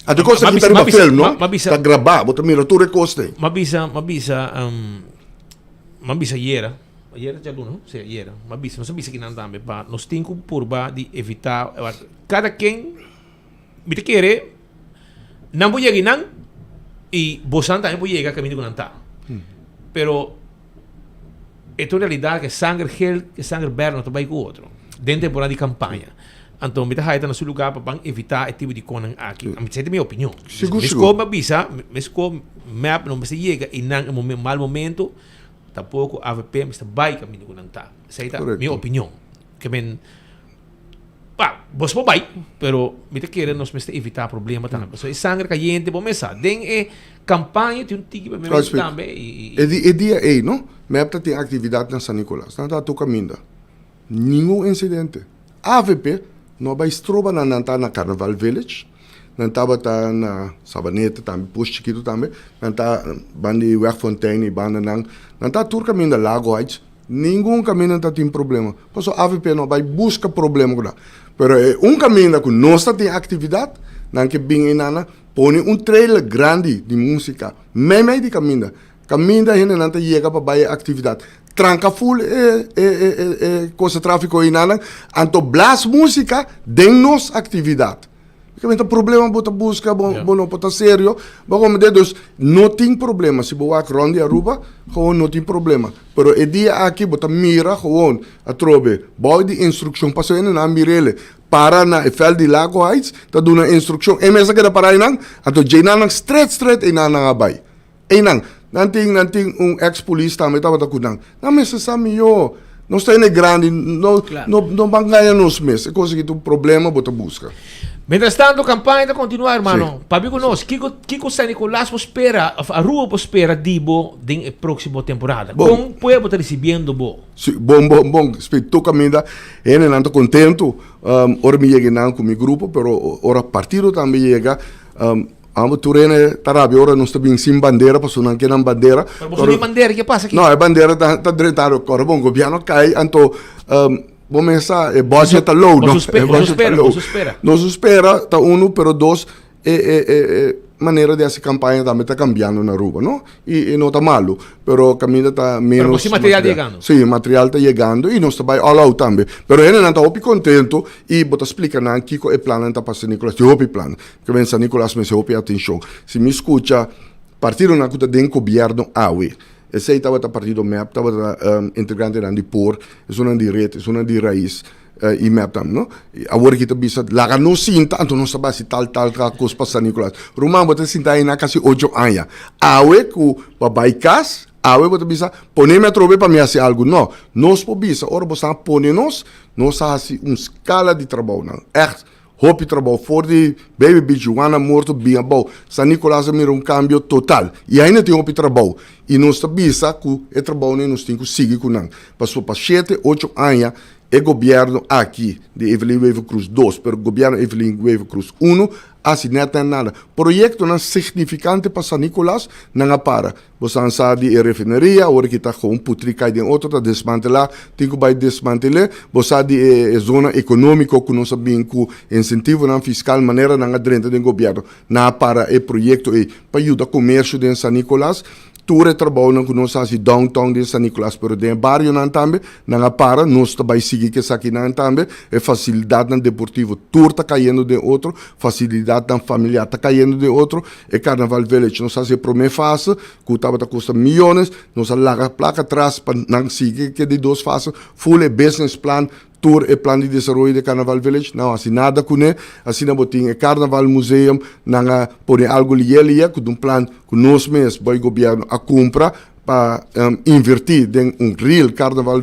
A de coisa que está no papel, não? Está gravado, botar mira, tu recoste. Mabisa hiera. Ayer já não sei, ayer, mas não sabia que não também, para nós temos que purba de evitar, cada quem me quer, não pode chegar não, e você também pode chegar caminho que não está. Pero é uma realidade que sangue gel, que sangue berno, também com outro, dentro da temporada de campanha. Então, me está no seu lugar para evitar esse tipo de coisa aqui. A minha opinião. Seguro. Mas como map não me chega e não é um mau momento. Tampouco a AVP está bem caminho que não está. Essa é a minha opinião. Que men, você pode vai, pero me quer nós me evitar problema também. So, sangue caliente, bom mesa. Den campanha tem tique para mim também. É dia aí, não? Me tem atividade na São Nicolás. Não está caminho. Nenhum incidente. A AVP não vai estroba na Carnaval Village. Não estava na Sabaneta também, Posto Chiquito também, não está bandi Werkfontein e banda não está todo caminho da Lago Heights, nenhum caminho não tem problema. Por isso a AVP não vai buscar problema com mas caminho que nós tem atividade, não que bem nana, põe trailer grande de música, meio de caminho da gente não tem chega para baia atividade. Tranca full coisa tráfico e nana, então blast música de nos atividade. Porque o problema bota busca, não bota sério, como dedos não tem problema. Se boa ronde Aruba, não tem problema. Pero o dia aqui bota mira, a trobe, boa de instrução passou ainda na mirele para na fel de Lago Heights, tá dando instrução. É mesmo que dá para aí não, então já não straight e não abay. E não tem ex-polícia também tava kudang. Não me se sabe eu. Não está em grande, não vai ganhar nos meses. É coisa que tem problema, bota busca. Mientras tanto, a campanha está continuando, hermano. Para mim, nós, que San Nicolás espera, a rua espera Dibo na próxima temporada? Como puede estar recebendo bo? Sí, bom. Estou caminhando, não estou contento. Ora me chega com meu grupo, pero ora partido também chega. Amo Turene Tarabi, ora não está bem sem bandeira, passou não quer bandeira. Mas você tem bandeira, que passa aqui? Não, a bandeira está direitado agora. Bom, o governo cai, então vamos começar, budget está low, não? Não espera. Não espera, tá pero dois, maneira dessa campanha também está cambiando na Aruba, não? E não está malo, pero caminho está menos. Mas o material está chegando. Sim, o material está chegando e nós estamos all out também. Pero ele não está muito contento e vou explicar não que o plano está para San Nicolás, de outro plano, que vem San Nicolás, mas é atenção. Se me escuta, partido na cuta de governo AUE. Esse aí estava partido MEP, estava integrante de POR, é uma de rede, é uma de raiz. E MEP tam, no? Agora kita bisa laga no sinta, anto não sabe se tal coisa para San Nicolás. Rumah bota sinta aí na quase 8 anos. Awe ku babaikas, awe bota bisa poner me trobe para me fazer algo. Não, nós po bisa, ora bota poner nós faz escala de trabalho, não. Hopi trabalho for de baby bijuana morto bem bom. San Nicolás é cambio total. E ainda tem hopi trabalho. E nós bisa ku e trabalho nós tem que seguir com não. Passou para 7, 8 anos. O governo aqui de Evelyn Weaver Cruz 2, pero o governo Evelyn Weaver Cruz 1, assim não tem nada. Projeto não significante para San Nicolás, não para. Você sabe de refinaria, agora que está com putri cai de outro, está desmantelar, tem que vai desmantelar. Você sabe de zona econômica, que não sabem que incentivo não fiscal, maneira não adrenta do governo, não para o projeto para ajudar o comércio de San Nicolás. Ture trabalho com nós assim downtown de San Nicolás, pero de barrio não também, não para, nós também seguir que aqui não também, é facilidade no deportivo, tour está caindo de outro, facilidade na familiar está caindo de outro, e Carnaval Village, nós assim primeira fase, que estava custa milhões, nós larga a placa atrás para não seguir que de duas fases, full business plan, tour e plano de desenvolvimento de Carnaval Village, não, assim nada com ele, assim não botinha Carnaval Museum, não pode algo ali, com plano que nós mesmos, o governo, a compra para invertir em real Carnaval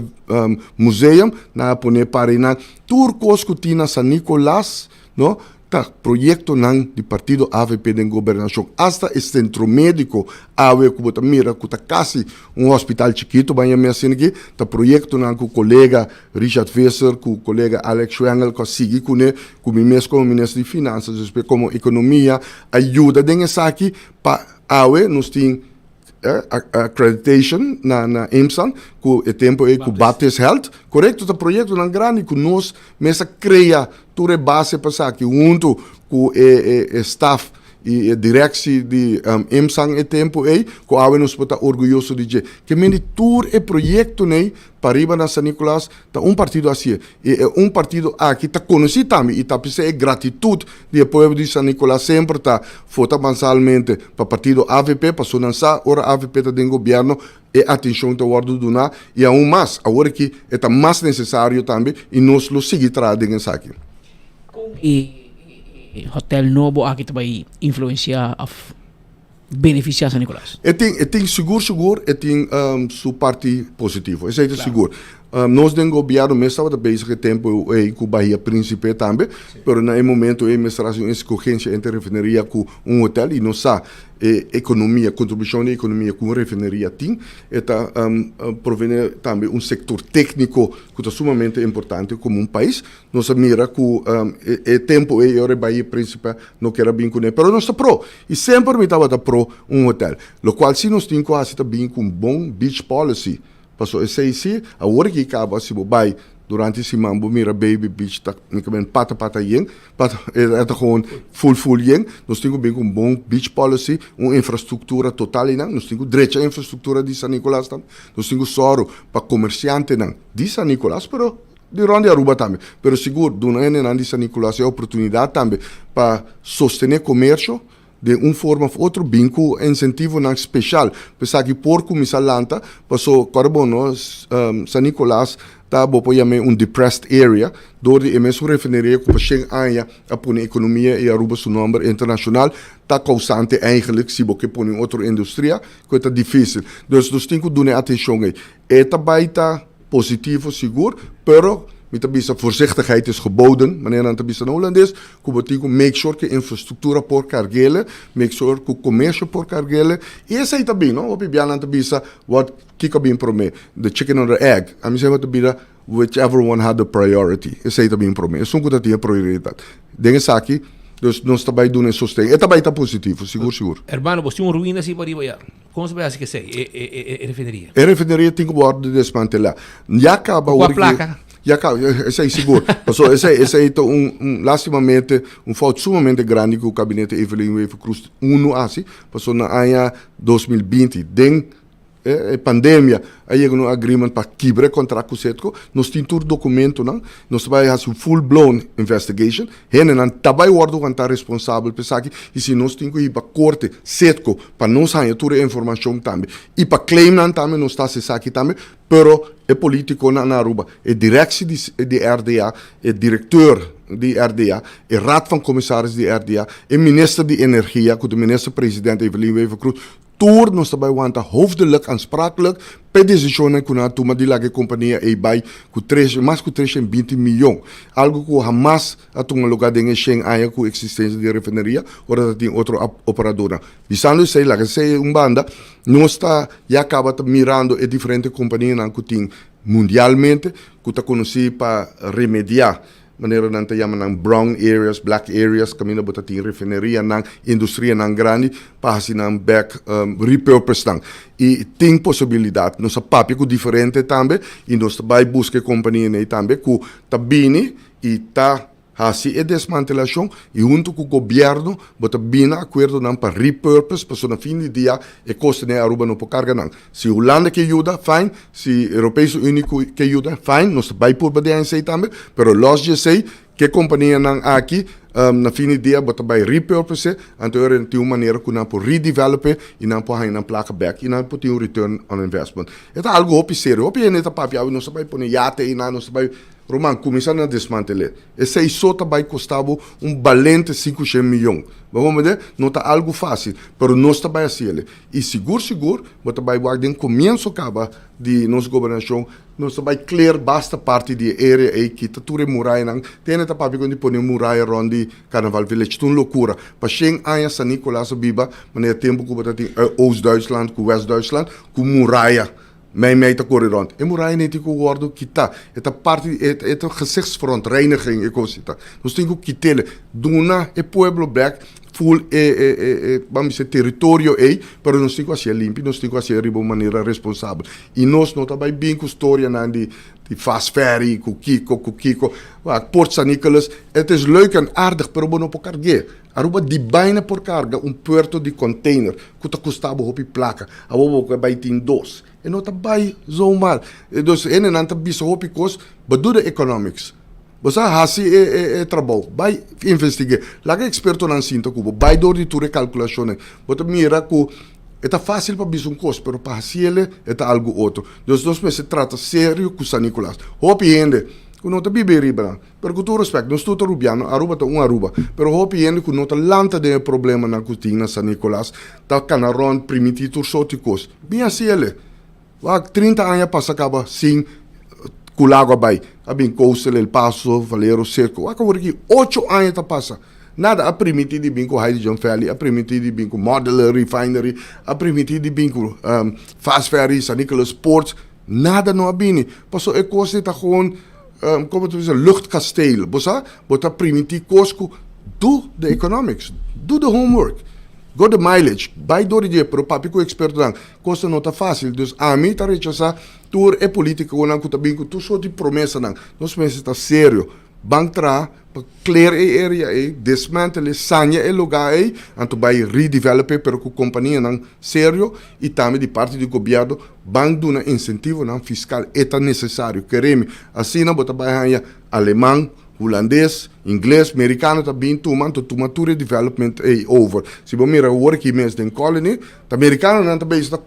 Museum, não pode para ir na tour que na San Nicolás, não? Tá, projeto não de partido AVP de governação, hasta o centro médico AVP que bota mira que tá quase hospital chiquito, banha me assim aqui, tá projeto não com o colega Richard Vesser, com o colega Alex Schwengel, que sigue com ele, com o mesmo como ministro de finanças, como economia, ajuda dessa aqui para AVP nos tem accreditation na IMSAN, que o tempo é que o Baptist Health, correto? O projeto não grande que nós mesmo cria toda a base para aqui, junto com o staff e a direção de IMSAN e tempo aí, que a nos pode estar orgulhoso de dizer que meni todo o projeto né para riba na San Nicolás tá partido assim e partido aqui tá conhecido também e tá precisa gratitude do povo de San Nicolás sempre tá vota mensalmente para partido AVP para sonançar ora AVP tá dentro governo e atenção tá guardo do na e mais agora que é mais necessário também e nós lo seguir trazendo isso aqui e hotel novo aqui também influenciar beneficiar San Nicolás. Tem seguro, tem sua parte positiva. Isso é seguro. Nós do governo mesmo estava bezig com tempo com Bahia Príncipe também, mas no momento é mesmo uma escorrência entre refinaria com hotel e nós sabe economia, contribuição da economia com refinaria tem, está provém também setor técnico que é sumamente importante como país. Nós mira que o tempo é hora Bahia Príncipe não quer bem com ele, mas nós está pro e sempre me estava pro hotel, o qual se nós temos que bem com bom beach policy. Passou esse aí, a hora que acaba se vai durante esse mambo mira baby beach tá nem pata yen, é gewoon full yen. Nós temos bem com bom beach policy, uma infraestrutura total e não, nós temos direita infraestrutura de San Nicolás também. Nós temos soro para comerciante não de San Nicolás, pero de Ronde Aruba também. Pero seguro, do não de San Nicolás é oportunidade também para sostener comércio de forma ou outro binco incentivo não especial. Pensar que por começar lanta passou carbono San Nicolás tá bom para depressed area, onde é mesmo refineria que chega a pôr economia e Aruba seu nome internacional tá causante eigenlijk se você põe outra indústria que tá difícil. Então nós temos que dar atenção aí. É também tá positivo seguro, pero met een beetje voorzichtigheid is geboden, wanneer het een beetje Holland is, que make sure que infraestrutura por cargele, make sure que comércio por cargele, e esse aí também, não? O pibiana een beetje wat kika bem para mim, the chicken or the egg, a mim sempre também whichever one had the priority, esse aí também para mim, isso que tinha prioridade. Dengue aqui, dus nós também dando sustento, e também tá positivo, seguro. Hermano, você tem uma ruína assim para ir como se vai que é refinaria? A refinaria tem que guardar desmantelar. Já acaba com a placa. já esse é seguro. Esse é lastimamente foto sumamente grande que o gabinete Evelyn Wever Cruz assim, passou na ano 2020, pandemia, aí no agreement para quebrar contrato com Setco, nós temos todo documento, não? Nós vai fazer full-blown investigation, não também o órgão está responsável por isso aqui, e se nós temos que ir para a corte Setco, para nós ter toda a informação também, e para claim não também, nós está se aqui também, pero é político na Aruba, é direção de RDA, é diretor de RDA, é raad van commissaris de RDA, é ministro de energia, com o minister-president Evelyn Wever Cruz, toer nós também want hoofdelijk aansprakelijk per decisionen que na toma de la companhia e by com mais que 320 milhões, algo que jamais a um lugar de enchen aí com existência de refineria ou tem outra operadora. Visando sei lá que sei banda nós está já acaba mirando a diferente companhia que tem mundialmente que está conhecido para remediar maneira não te chamam brown areas, black areas, caminho bota tem refineria, não indústria não grande, para assim não back repurpose não. E tem possibilidade, nossa papo diferente também, e nós vai buscar companhia aí também que tá bem e tá assim é desmantelação e junto com o governo bota bem acordo não para repurpose, para no fim de dia e custa nem Aruba não pode carga não. Se Holanda que ajuda, fine. Se Europeus Único que ajuda, fine. Nós vai por bater aí também, pero nós já sei que companhia não aqui na fim de dia bota vai repurpose, então tem uma maneira que não pode redevelop e não pode na placa back e não pode ter um return on investment. É algo hopi sério, hopi é neta papi, nós vai pôr iate e nós vai Roman, começando a desmantelar. Esse só vai custar valente 500 milhões. Vamos ver? Não está algo fácil, mas nós também assim. E seguro, mas também guardem começo acaba de nossa governação, nós também clear basta parte de área aí que está tudo muralha não. Tem até papi quando põe muralha rondi Carnaval Village, tudo loucura. Para chegar a San Nicolás Biba, mas é tempo que você tem Oost-Duitsland, com West-Duitsland, com muralha. Mij te correr rond. En moet rijden niet geworden kita. Het parte, het gezichtsfront, reiniging, ik ook zitten. Dus denk ik kitele. Duna, het pueblo black, full, vamos dizer, território aí, pero nós temos que ser limpo, nós temos que ser de uma maneira responsável. E nós não também bem com história de fast ferry, com Kiko, Port San Nicolas. Het is leuk en aardig, pero não pode carregar. Aruba die bijna por carga puerto de container, que está custando op placa. Aruba que vai ter dois. E não está bem zomaar. Dus en não está bem só op cost, bedoelde economics. Você hasi é trabalho, vai investigar. Lá que experto não sinta que vai door de tua calculação. Você mira que é fácil para bisum cost, pero para ele é algo outro. Dus nós se trata sério com San Nicolás. Hopi ende. Que não está beberiba, pero com todo respeito, nós estamos rubiano, Aruba está Aruba, pero hopi ende que não está lanta de problema na cozinha San Nicolás, está canaron primitivo soticos. Bem assim ele. 30 anos passa acaba sem com água vai. Abem Coastal, El Paso, Valero, Seco. Acaba aqui 8 anos tá passa. Nada a permitir de bem com Hydrogen Valley, a permitir de bem com Modular Refinery, a permitir de bem com Fast Ferry, San Nicolas Ports. Nada não abine. Passou é coisa tá gewoon como tu diz, luchtkasteel. Bota permitir cosco do the economics, do the homework. Go the mileage, vai door de pro papi com experto dan. Costa não tá fácil, dus a mim tá rechazar tour é política ou não que tá bem com tu só de promessa não. Nós pensa tá sério. Bank tra para clear a area aí, desmantelar, sanya é lugar aí, anto vai redeveloper pero com companhia não sério e também de parte do governo bank duna incentivo não fiscal é tão necessário. Queremos assim não botar vai alemão, holandês, inglês, americano também toma tudo development aí over. Se você mira o work imenso em colony, o americano não também está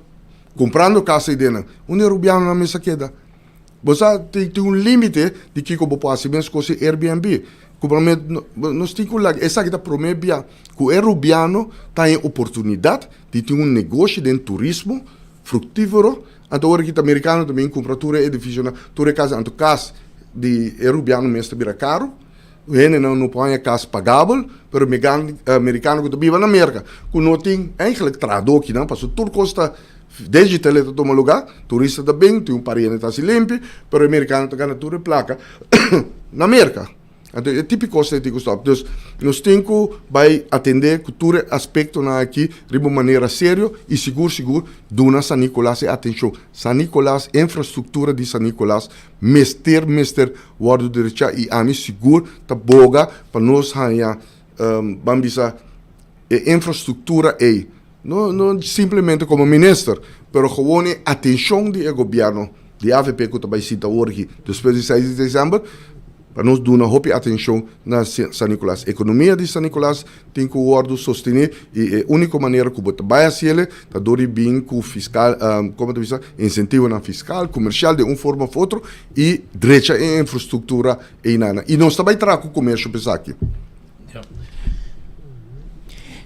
comprando casa aí dentro. O europeano não mesa queda. Você tem limite de que como pode ser mesmo com Airbnb. Nós temos que essa que está promessa que o europeano tem oportunidade de ter negócio de turismo frutífero. Então, agora que o americano também compra todo edifício, toda casa, então casa de europeano mesmo vira caro. Ele não põe a casa pagável, mas o americano que vive na América, que não tem eigenlijk tradução aqui, não, porque tudo custa digital é todo lugar, turista também, tem parente que está se limpo, mas o americano está ganhando tudo placa na América. Então, é típico que tem que stop. Então, nós temos que atender cultura aspecto na aqui de uma maneira séria e seguro, dona San Nicolás atenção. San Nicolás, infraestrutura de San Nicolás, mester, guarda direita e a mim seguro, tá boga para nós ganhar, bambisa, infraestrutura aí. Não simplesmente como ministro, mas gewoon atenção do governo, de AVP que vai citar hoje, depois de 6 de dezembro, para nós dar uma atenção na San Nicolás. A economia de San Nicolás tem que o sostener e a única maneira que você vai fazer é dar bem com fiscal, como tu diz, incentivo na fiscal, comercial de uma forma ou outra e direita em infraestrutura e nada. E nós também traz o comércio para aqui.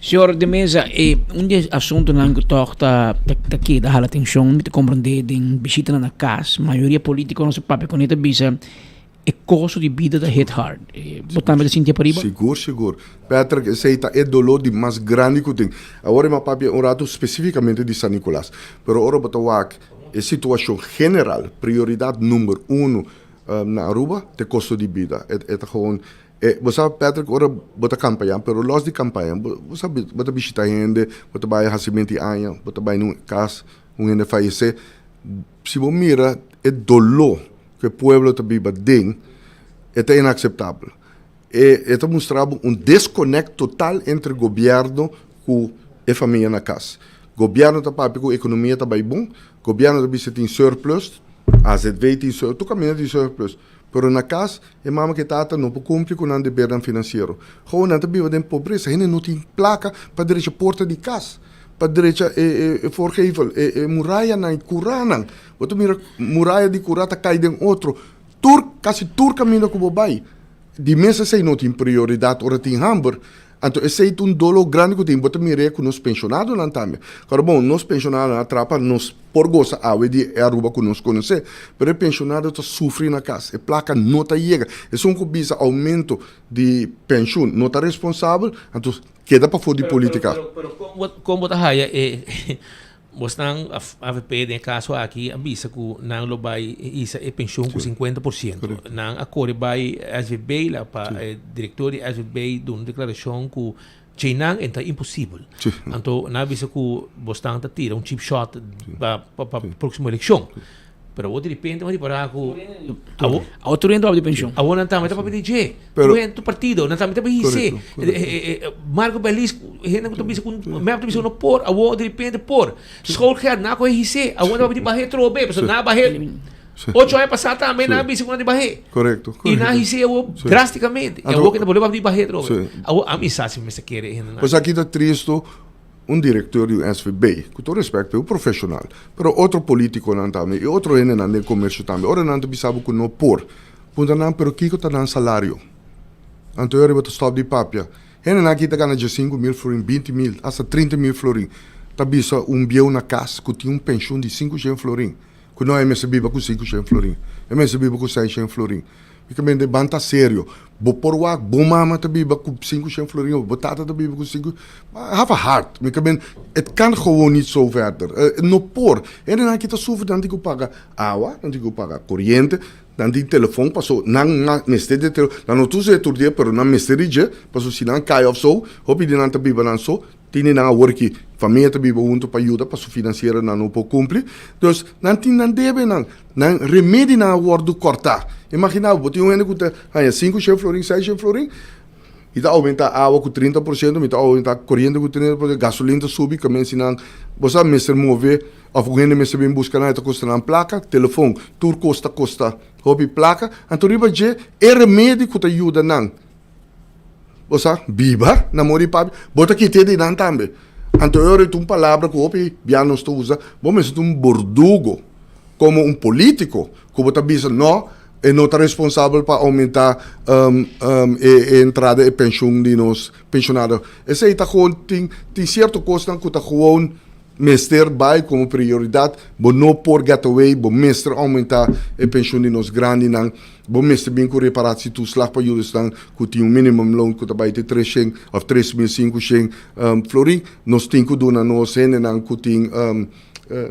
Senhor de mesa, assunto não toca daqui da atenção, me compreender de visita na casa, maioria política não se pape com esta visa. É custo de vida da hit hard. Botamos assim para riba? Seguro. Patrick, esse é dolor de mais grande que tem. Agora, meu papi, um rato especificamente de San Nicolás. Pero agora, botawak, a situação general, prioridade número 1 na Aruba, é custo de vida. É gewoon... Você sabe, Patrick, agora bota campanha, pero los de campanha, você sabe, bota visitar gente, bota vai recebimento anos, bota vai num casa, gente falecer. Se você mira, é dolor que o povo está vivendo é inaceitável. Está mostrando desconecto total entre o governo e a família na casa. O governo está para a economia está bem bom, o governo está tem surplus, a ZV tem surplus, tu caminha tem surplus. Pero na casa, a mama que tata não pode cumprir com o dever financeiro. Gewoon não está vivendo em pobreza, ainda não tem placa para direita porta de casa. Para direita voorgevel, muralha na Curanan. Você mira muralha de Curata cai em outro. Quase tur caminho com o bobai. De mesa sei não tem prioridade, ora tem hamburger. Então, esse é dolor grande que tem. Você mira com os pensionados lá também. Claro, bom, nós pensionados atrapa nos por goza de Aruba que nós conhecemos. Mas o pensionado está sofrendo na casa. A placa não está chega. É um cobiça aumento de pensão. Não está responsável. Então, queda para fora de política. Como está aí, você não AVP de caso aqui avisa que não lo vai isa e pensão com 50%. Não acorre vai SVB lá para diretor de SVB de uma declaração que China é impossível. Então, na avisa que você está tira chip shot para a próxima eleição. Pero de repente, mas para ako autoriendo de pensão. Ako não está para pedir. Pero tu partido não está para pedir. Marco Belis, gente que tu bisa com, mesmo tu bisa no por, ako de repente por. Schoolgeld na ako hise, ako na para barrer trobe, pero na barrer 8 anos passados também na bisa com na barrer. Correto. E na hise ako drasticamente. Ako que não pode para barrer trobe. Ako amizade me se quer. Pois aqui está triste. Diretor do SVB, com todo respeito, é um profissional, mas outro político não também, e outro gente não tem comércio também, ora não tem sabe que não por, punta não, pero Kiko está dando salário, então eu vou stop de papia, gente não aqui está ganhando 5 mil florim, 20 mil, até 30 mil florim, está bisa biel na casa, que tem pensão de 500 florim, que não é recebido com 500 florim, é recebido com 600 florim. Ik ben de banta sério. Bo porwak, bo mama te biba com 500 florinho, bo tata te biba com 5. Have a heart. Ik ben, het kan gewoon niet zo verder. No por. En dan kita sufre dan digo paga agua, dan digo paga corriente, dan die telefoon paso nan meste de telefoon. Dan no tu se turdia, pero nan meste rije, paso si nan cai of so, hopi di nan te biba nan so. Tini na worki família te biba junto para ajuda para financeira na não pode cumprir. Então, não tem não deve não remédio na wordo cortar. Imagina, você tem um ano que tem 5 florim, 6 florim, e está aumentar a água com 30%, e está aumentar corrente com 30%, gasolina sube, também se não, você mesmo mover, ou o gente mesmo bem buscar na custa na placa, telefone, tur costa, hobby placa, então riba je é remédio que te ajuda não. Você biba, namori papi, bota que te de não também. Então eu tenho uma palavra que hopi biano estou usa, vamos ser um bordugo, como um político, que você bisa não não está responsável para aumentar a entrada e pensão de nós pensionados. Esse aí tem certo custo que está gewoon mestre vai como prioridade, mas não por gateway, mas mestre aumentar a pensão de nós grande, não, mas mestre bem com reparação do slag para ajuda que tem minimum loan que está vai ter 300 ou 3.500 florim, nós temos que dar nós gente não que tem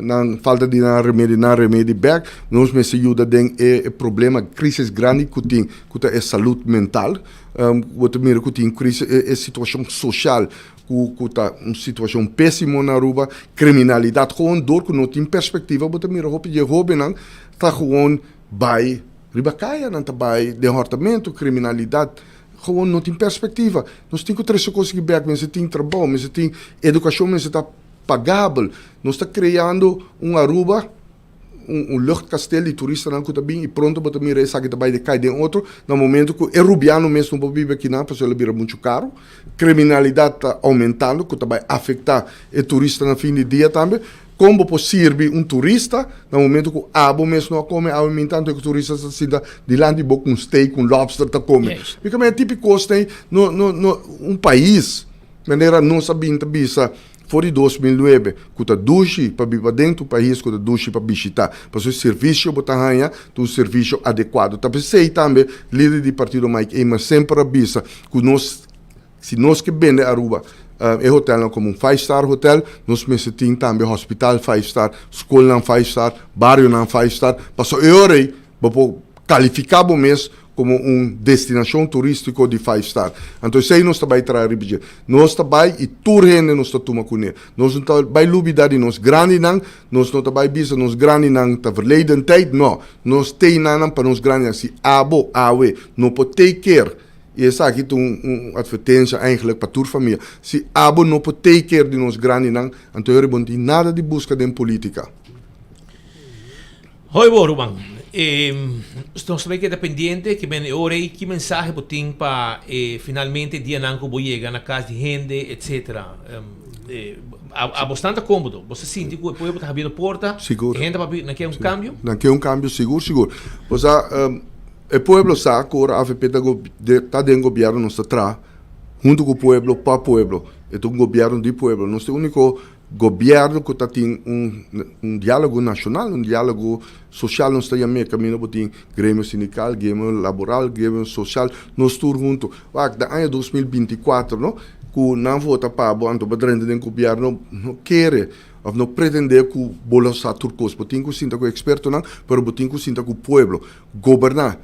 na falta de na remédio back, nós me ajuda den problema crise grande que tem é saúde mental, outra mira que tem crise é situação social, que tá uma situação péssima na Aruba, criminalidade gewoon door que não tem perspectiva, outra mira hope de hobby não tá gewoon by ribacaia não tá by departamento criminalidade gewoon não tem perspectiva. Nós temos que trazer coisas que back, mas tem trabalho, mas tem educação, mas está pagável. Nós está criando Aruba, luchtkasteel de turistas não que bem e pronto para também reisa que também cai de outro no momento que é rubiano mesmo não pode viver aqui não, porque ele vira muito caro. Criminalidade está aumentando, que também afeta o turista no fim de dia também. Como pode servir turista no momento que abo mesmo não come, aumentando que o turista se dá de lá de boca steak, lobster tá come. Porque é típico tem no país, maneira não sabia bisa fora de 2009, que tá duche para vir dentro do país, que tá duche para visitar, para o serviço botar ganha, um serviço adequado. Tá pensei também líder do partido Mike, mas sempre avisa que nós, se nós que vende Aruba é hotel como um 5-star hotel, nós temos também hospital 5-star, escola 5-star, bairro 5-star, para eu qualificar mesmo como destinação turística de 5-star. Então, isso aí nós também trazemos. Nós também, e tudo gente nós estamos com ele. Nós não também lubidade nós grande não, nós não também bisa nós grande não, tá verleden tijd, não. Nós tem não para nós grande não, se abo, awe, não pode take care. E essa aqui é uma advertência eigenlijk para toda a família. Se abo não pode take care de nós grande não, então eu não tem nada de busca de política. Hoi, Ruben. Nós também que dependiente que vem ora e que mensagem botem para finalmente dia não que chega na casa de gente, etc. Há bastante cômodo. Você sente que o povo está abrindo porta. Seguro. A gente não quer cambio? Não quer cambio, seguro. Pois o povo sabe que a AVP está dentro do governo, nós está atrás, junto com o povo, para o povo. É um governo do povo. Nós temos o único governo que tem diálogo nacional, diálogo social, nós temos a caminho para grêmio sindical, grêmio laboral, grêmio social, nós estamos juntos. No ano 2024, não? Que não vota para o governo não quer, ou não pretende que o bolo está turcos, porque tem que sentar com o experto, não, mas tem que sentar com o povo, governar.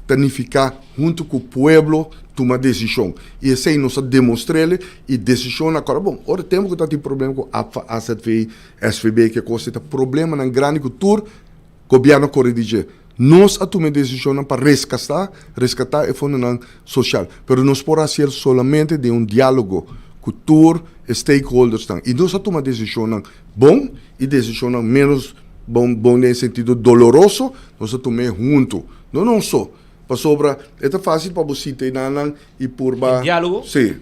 Significa junto com o povo tomar decisão. E assim nós demonstramos e decisão agora. Bom, agora temos que ter problema com a AZV, SVB, que costa problema na grande cultura, o governo corrige. Nós tomamos decisão para resgatar e fundo social. Mas nós podemos ser somente de diálogo com todos os stakeholders. E nós tomamos decisão bom e decisão menos bom no sentido doloroso, nós tomamos junto. Não só. Sobre, é fácil para você ter e por diálogo? Sim.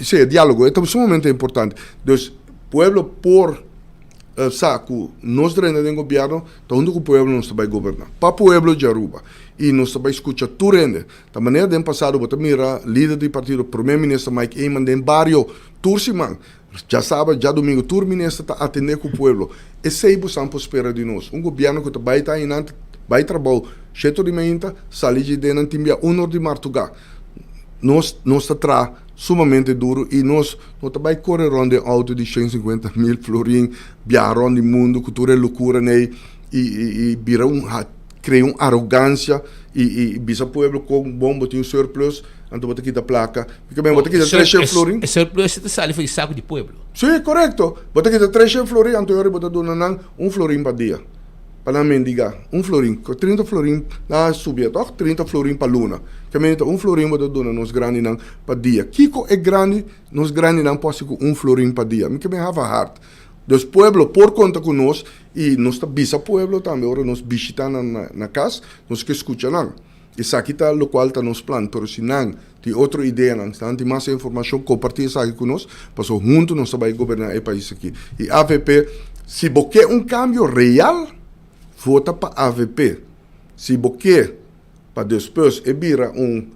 Sim, diálogo é sumamente importante. Então, o povo por saco, nós dentro do governo, então o povo não vai governar. Para o povo de Aruba. E nós vai escutar tudo ainda. Da maneira de passado, você mira líder do partido, primeiro-ministro Mike Eyman, de barrio Tursiman. Já sabe, já domingo, todo ministro está atendendo o povo. Esse é o que espera de nós. Governo que vai estar em vai trabalhar, cheio de menta, sair de dentro de honor de Martuga. Nós está sumamente duro e nós também correrão de auto de 150 mil florins, viajarão do mundo, cultura é loucura, né? E criar uma arrogância e bisa povo com bom botinho surplus, então botar aqui da placa, porque bem botar aqui da 300 florins. O surplus é sali foi saco de povo. Sim, correto. Botar aqui da 300 florins, então eu botar dando florim para dia. Para mendigar, florim, 30 florim na subia, 30 florim para luna. Que menta florim para dona nos grande não para dia. Kiko é grande, nos grande não pode com florim para dia. Me que me have hard. Dos pueblo por conta conosco e nós tá bisa pueblo também, ora nós visitando na casa, nós que escuta não. Isso aqui tá o qual tá nos plano, pero se não tem outra ideia não, tem mais informação compartilhar isso aqui conosco, para junto nós vai governar o país aqui. E AVP, se você cambio real, vota para AVP. Se você para depois vira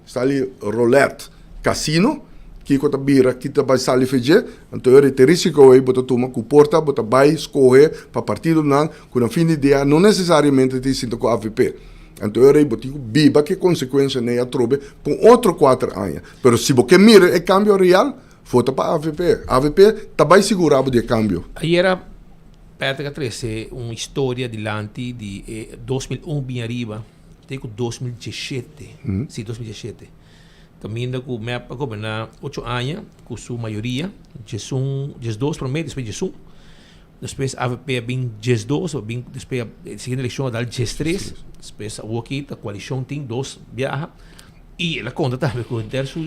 sali roulette casino, que está vira que vai sali fazer, então eu te risco aí bota toma com porta, bota vai escolher para partido não, com a fim de dia não necessariamente te sinta com AVP. Então eu aí bota biba que consequência nem a trobe por outro 4 anos. Pero se você mira é cambio real, vota para AVP. AVP tá bem segurado de cambio. Aí era Aperta 13 uma história de Lanti de 2001 bem arriba, até com 2017. Sim, 2017. Caminha com o mapa governar 8 anos, com sua maioria. Jesus primeiro, depois Jesus. Depois a AVP bem Jesus, depois a seguinte eleição dá Jesus. Depois a UOK, a coalição tem 2 viaja. E ela conta também com o terço,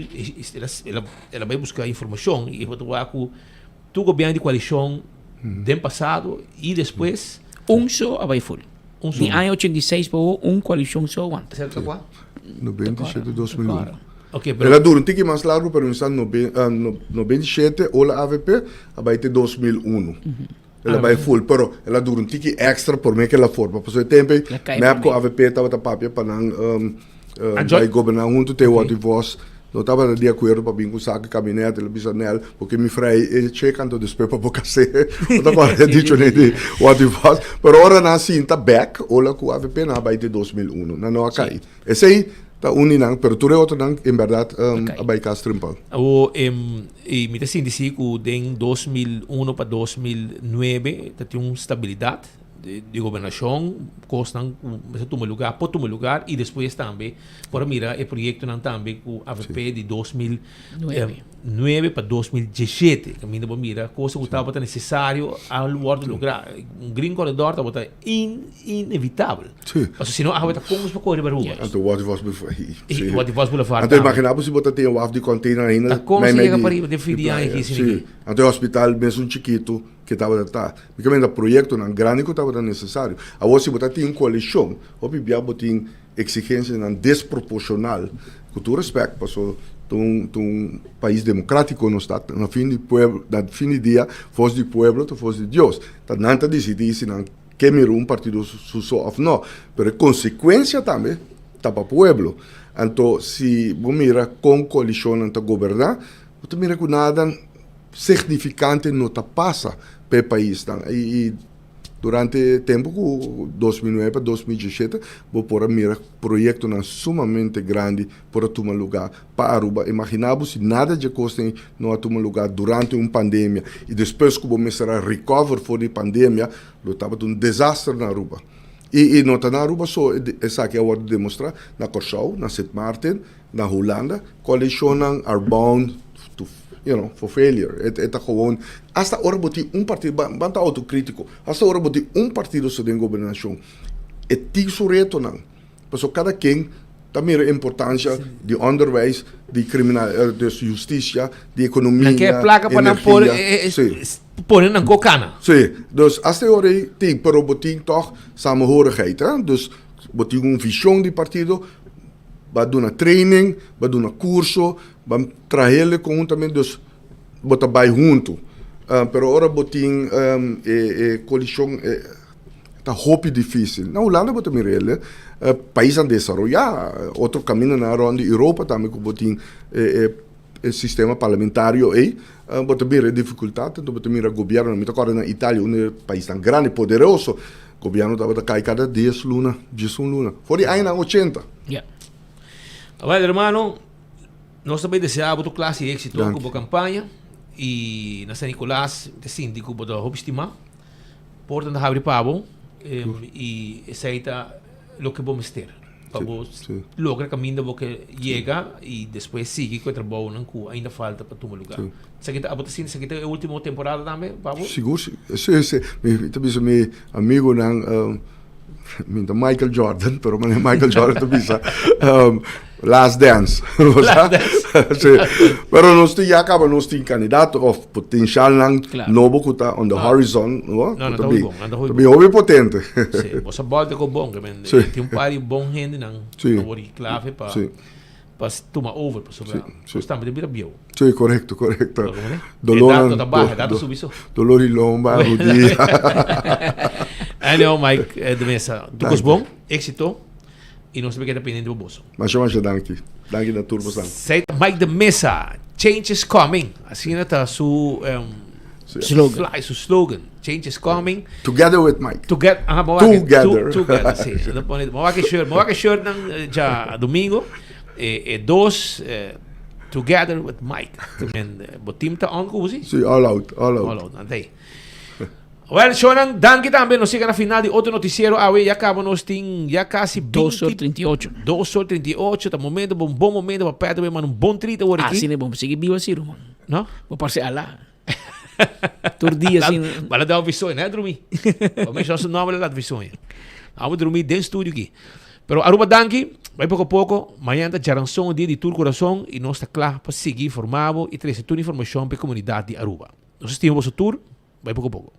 ela vai buscar informação e vai com o governo de coalição do ano passado e depois só vai full. Em ano 86 por coalição só antes. Certo qual? 97 de 2001. Okay, ela dura um pouquinho mais largo, pero está 97 ou a AVP vai ter 2001. Ela vai full, pero ela dura um pouquinho extra por meio que ela forma. Por exemplo, map com a AVP estava a papel para não vai governar junto tem o voz. Não estava de acordo para vir com o saco caminhonete, ele bisa nela, porque me frei checando depois para boca ser. Não estava dito nem de what it was. Pero agora na cinta back, olha com a AVP na vai ter 2001, na não cai. Esse aí tá uninang, pero tu outro nang em verdade vai cá strimpal. O e me assim disse que de 2001 para 2009 tinha uma estabilidade de governação, costam tomar lugar e depois também para mirar o projeto não também com a AVP de 2009 para 2017, caminho para mirar coisa que estava necessário ao lugar um green corredor estava inevitável. Mas senão a AVP como para correr para rua. Então what was before he. What was Boulevard. Então imaginava se botar tem um de container ainda. Como se chega para ir definir aqui sim. Então o hospital mesmo chiquito que estava tá. Porque o projeto não grande que estava necessário. Agora se botar tem uma coalição, o bibia botin exigências não desproporcional. Com todo respeito, passou um país democrático no estado, no fim de pueblo, na fim de dia, fosse de pueblo, fosse de Deus. Tá nada decidir se não quer um partido só ou não, mas consequência também tá para pueblo. Então, se você mira com coalição não tá governar, você mira com nada significante não tá passa para o país. E durante o tempo, 2009 para 2017, vou pôr mira projeto sumamente grande para tomar lugar para Aruba. Imaginamos se nada de coisa não a tomar lugar durante uma pandemia e depois que começar a recover for a pandemia, estava um desastre na Aruba. E não está na Aruba só, essa que eu vou demonstrar, na Curaçao, na Sint Maarten, na Holanda, coalition are bound to for failure. Eta gewoon, hasta ahora boti partido, banta autocrítico, hasta ahora boti partido se den governação. E tiso reto não. Porque cada quem também a importância de onderwijs, de criminal, de justiça, de economia, que placa para não pôr pôr na cocana. Sim, dus hasta ahora tem, pero boti toch samenhorigheid, dus boti visão de partido, vai dar training, vai dar curso, vamos trabalhar conjuntamente, dus bota vai junto. Pero agora botin coalição tá roupa difícil. Na Holanda bota mirele, país a desenvolver, outro caminho na ronda Europa também com botin sistema parlamentário aí, bota mira dificuldade, então bota mira governo, me agora na Itália, um país tão grande e poderoso, governo tá cai cada 10 luna, 10 luna. Foi aí 80. Yeah. Well, hermano, nós também desejamos a classe de êxito com a campanha e na São Nicolás, de síndico, para o estimar, portanto, abrir pavo e aceita o que vamos ter. Para lograr caminho que chega e depois sigue com o trabalho que ainda falta para tomar lugar. Você quer a última temporada também, Pablo? Seguro, sim. Meu amigo Michael Jordan, pero Michael Jordan tambisa Last Dance. Pero nós já acaba nós tem candidato of potencial novo que está on the horizon, no? Também hobby potente. Sim, você volta com bom, tem par de bom gente não, hobby clave para tomar over para sobre. Estamos de vida bio. Sim, correto. Dolor e lomba, rodia. Ano, Mike de Mesa, tudo bom, êxito e nós também dependendo do bolso. Mas danke na turbo sang. Sei Mike de Mesa, change is coming. Assim está su slogan. Change is coming. Together with Mike. Together. Sim. Mo que shirt ng já domingo. Dos together with Mike. Também botim tá on ko si? Sim, all out. Antay. Well, Shonan, danke también. Nos sigan a final de otro noticiero. Ya acabamos ya casi 2:38. 2:38. Tá momento, bom momento para perto, mas um bom 30 horas aqui. Assim, né? Vamos seguir vivo assim, mano. Não? Vou passar lá. Todo dia assim. Vai dar uma visão, né, dormir? Vamos nosso nome lá de visão. Vamos dormir dentro do estúdio aqui. Pero Aruba danke. Vai pouco a pouco. Amanhã tá geranção dia de todo coração e nós está claro para seguir formado e trazer toda a informação para a comunidade de Aruba. Nós estimamos o tour. Vai pouco a pouco.